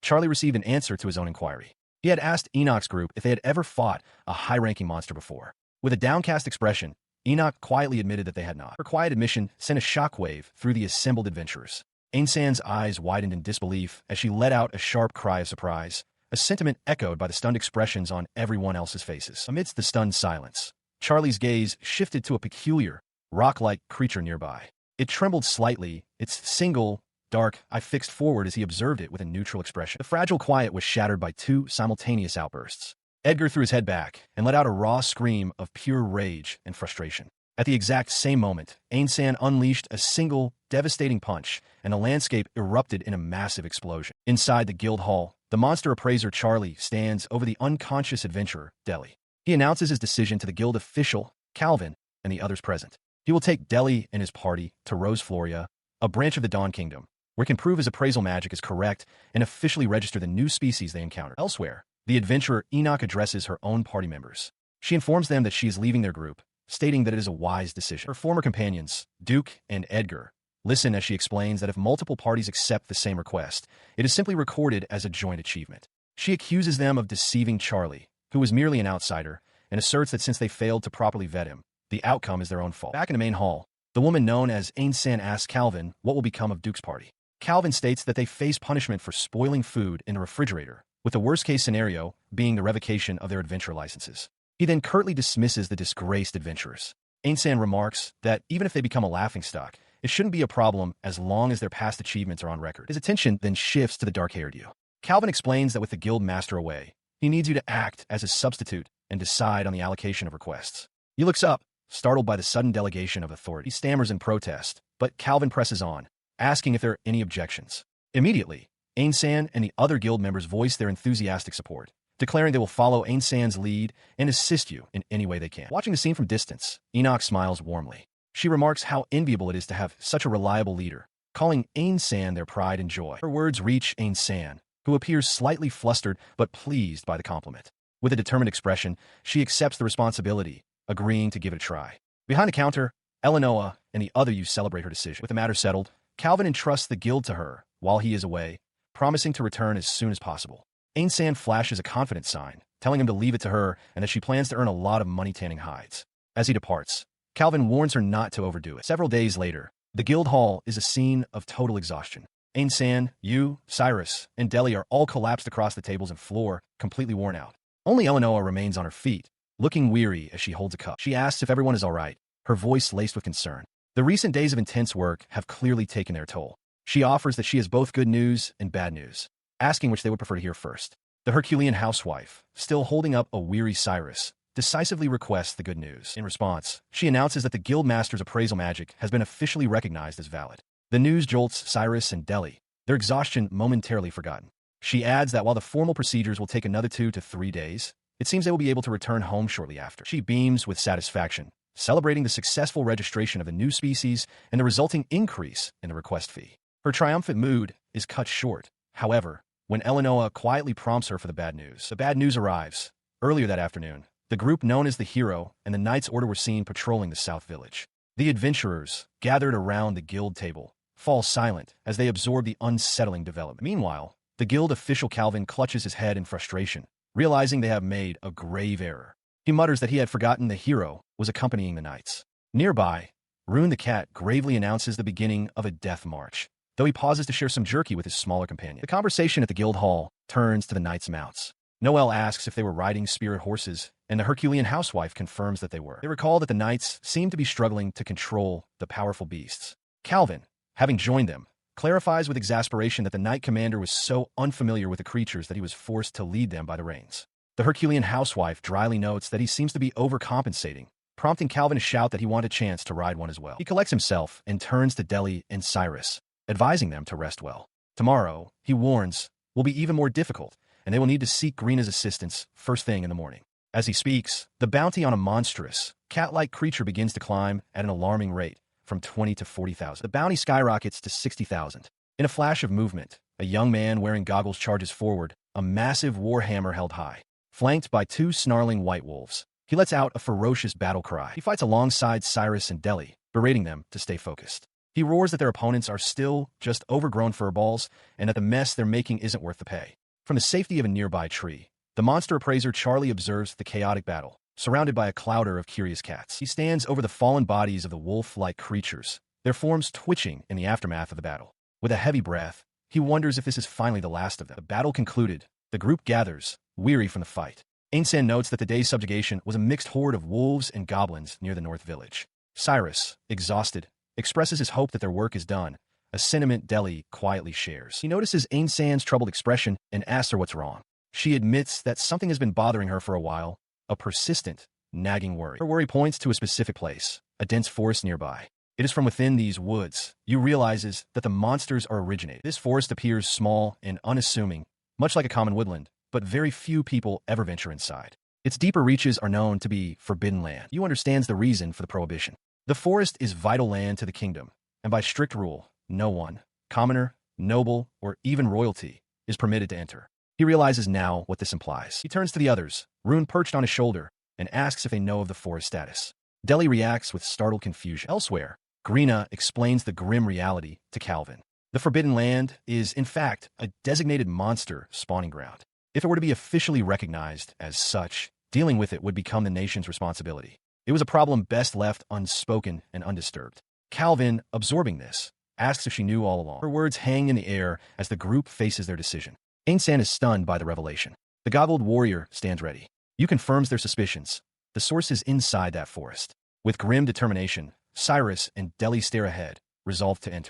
Charlie received an answer to his own inquiry. He had asked Enoch's group if they had ever fought a high-ranking monster before. With a downcast expression, Enoch quietly admitted that they had not. Her quiet admission sent a shockwave through the assembled adventurers. Ain-san's eyes widened in disbelief as she let out a sharp cry of surprise, a sentiment echoed by the stunned expressions on everyone else's faces. Amidst the stunned silence, Charlie's gaze shifted to a peculiar, rock-like creature nearby. It trembled slightly, its single, dark eye fixed forward as he observed it with a neutral expression. The fragile quiet was shattered by 2 simultaneous outbursts. Edgar threw his head back and let out a raw scream of pure rage and frustration. At the exact same moment, Ain-san unleashed a single, devastating punch, and the landscape erupted in a massive explosion. Inside the guild hall, the monster appraiser Charlie stands over the unconscious adventurer, Deli. He announces his decision to the guild official, Calvin, and the others present. He will take Deli and his party to Rose Floria, a branch of the Dawn Kingdom, where he can prove his appraisal magic is correct and officially register the new species they encounter. Elsewhere, the adventurer Enoch addresses her own party members. She informs them that she is leaving their group, stating that it is a wise decision. Her former companions, Duke and Edgar, listen as she explains that if multiple parties accept the same request, it is simply recorded as a joint achievement. She accuses them of deceiving Charlie, who was merely an outsider, and asserts that since they failed to properly vet him, the outcome is their own fault. Back in the main hall, the woman known as Ain-san asks Calvin what will become of Duke's party. Calvin states that they face punishment for spoiling food in the refrigerator, with the worst-case scenario being the revocation of their adventure licenses. He then curtly dismisses the disgraced adventurers. Ain-san remarks that even if they become a laughingstock, it shouldn't be a problem as long as their past achievements are on record. His attention then shifts to the dark-haired youth. Calvin explains that with the guild master away, he needs you to act as his substitute and decide on the allocation of requests. He looks up, startled by the sudden delegation of authority. He stammers in protest, but Calvin presses on, asking if there are any objections. Immediately, Ain-san and the other guild members voice their enthusiastic support, declaring they will follow Ain-san's lead and assist you in any way they can. Watching the scene from distance, Enoch smiles warmly. She remarks how enviable it is to have such a reliable leader, calling Ain-san their pride and joy. Her words reach Ain-san, who appears slightly flustered but pleased by the compliment. With a determined expression, she accepts the responsibility, agreeing to give it a try. Behind the counter, Eleanor and the other youths celebrate her decision. With the matter settled, Calvin entrusts the guild to her while he is away, promising to return as soon as possible. Ain-san flashes a confident sign, telling him to leave it to her and that she plans to earn a lot of money tanning hides. As he departs, Calvin warns her not to overdo it. Several days later, the guild hall is a scene of total exhaustion. Ain-san, Yu, Cyrus, and Deli are all collapsed across the tables and floor, completely worn out. Only Eleanor remains on her feet, looking weary as she holds a cup. She asks if everyone is all right, her voice laced with concern. The recent days of intense work have clearly taken their toll. She offers that she has both good news and bad news, asking which they would prefer to hear first. The Herculean housewife, still holding up a weary Cyrus, decisively requests the good news. In response, she announces that the guild master's appraisal magic has been officially recognized as valid. The news jolts Cyrus and Deli, their exhaustion momentarily forgotten. She adds that while the formal procedures will take another 2 to 3 days, it seems they will be able to return home shortly after. She beams with satisfaction, celebrating the successful registration of the new species and the resulting increase in the request fee. Her triumphant mood is cut short, however, when Eleanor quietly prompts her for the bad news. The bad news arrives. Earlier that afternoon, the group known as the Hero and the Knights Order were seen patrolling the South Village. The adventurers, gathered around the guild table, fall silent as they absorb the unsettling development. Meanwhile, the guild official Calvin clutches his head in frustration, realizing they have made a grave error. He mutters that he had forgotten the Hero was accompanying the knights. Nearby, Rune the cat gravely announces the beginning of a death march, though he pauses to share some jerky with his smaller companion. The conversation at the guild hall turns to the knights' mounts. Noel asks if they were riding spirit horses, and the Herculean housewife confirms that they were. They recall that the knights seemed to be struggling to control the powerful beasts. Calvin, having joined them, clarifies with exasperation that the knight commander was so unfamiliar with the creatures that he was forced to lead them by the reins. The Herculean housewife dryly notes that he seems to be overcompensating, prompting Calvin to shout that he wanted a chance to ride one as well. He collects himself and turns to Deli and Cyrus, advising them to rest well. Tomorrow, he warns, will be even more difficult, and they will need to seek Greena's assistance first thing in the morning. As he speaks, the bounty on a monstrous, cat-like creature begins to climb at an alarming rate, from 20 to 40,000. The bounty skyrockets to 60,000. In a flash of movement, a young man wearing goggles charges forward, a massive warhammer held high. Flanked by two snarling white wolves, he lets out a ferocious battle cry. He fights alongside Cyrus and Deli, berating them to stay focused. He roars that their opponents are still just overgrown furballs and that the mess they're making isn't worth the pay. From the safety of a nearby tree, the monster appraiser Charlie observes the chaotic battle, surrounded by a clouder of curious cats. He stands over the fallen bodies of the wolf-like creatures, their forms twitching in the aftermath of the battle. With a heavy breath, he wonders if this is finally the last of them. The battle concluded. The group gathers, weary from the fight. Ainsan notes that the day's subjugation was a mixed horde of wolves and goblins near the North Village. Cyrus, exhausted, expresses his hope that their work is done, a sentiment Deli quietly shares. He notices Ainsan's troubled expression and asks her what's wrong. She admits that something has been bothering her for a while, a persistent, nagging worry. Her worry points to a specific place, a dense forest nearby. It is from within these woods you realizes that the monsters are originated. This forest appears small and unassuming, much like a common woodland, but very few people ever venture inside. Its deeper reaches are known to be forbidden land. You understands the reason for the prohibition. The forest is vital land to the kingdom, and by strict rule, no one, commoner, noble, or even royalty, is permitted to enter. He realizes now what this implies. He turns to the others, Rune perched on his shoulder, and asks if they know of the forest status. Deli reacts with startled confusion. Elsewhere, Greena explains the grim reality to Calvin. The Forbidden Land is, in fact, a designated monster spawning ground. If it were to be officially recognized as such, dealing with it would become the nation's responsibility. It was a problem best left unspoken and undisturbed. Calvin, absorbing this, asks if she knew all along. Her words hang in the air as the group faces their decision. Ainsan is stunned by the revelation. The goggled warrior stands ready. You confirms their suspicions. The source is inside that forest. With grim determination, Cyrus and Deli stare ahead, resolved to enter.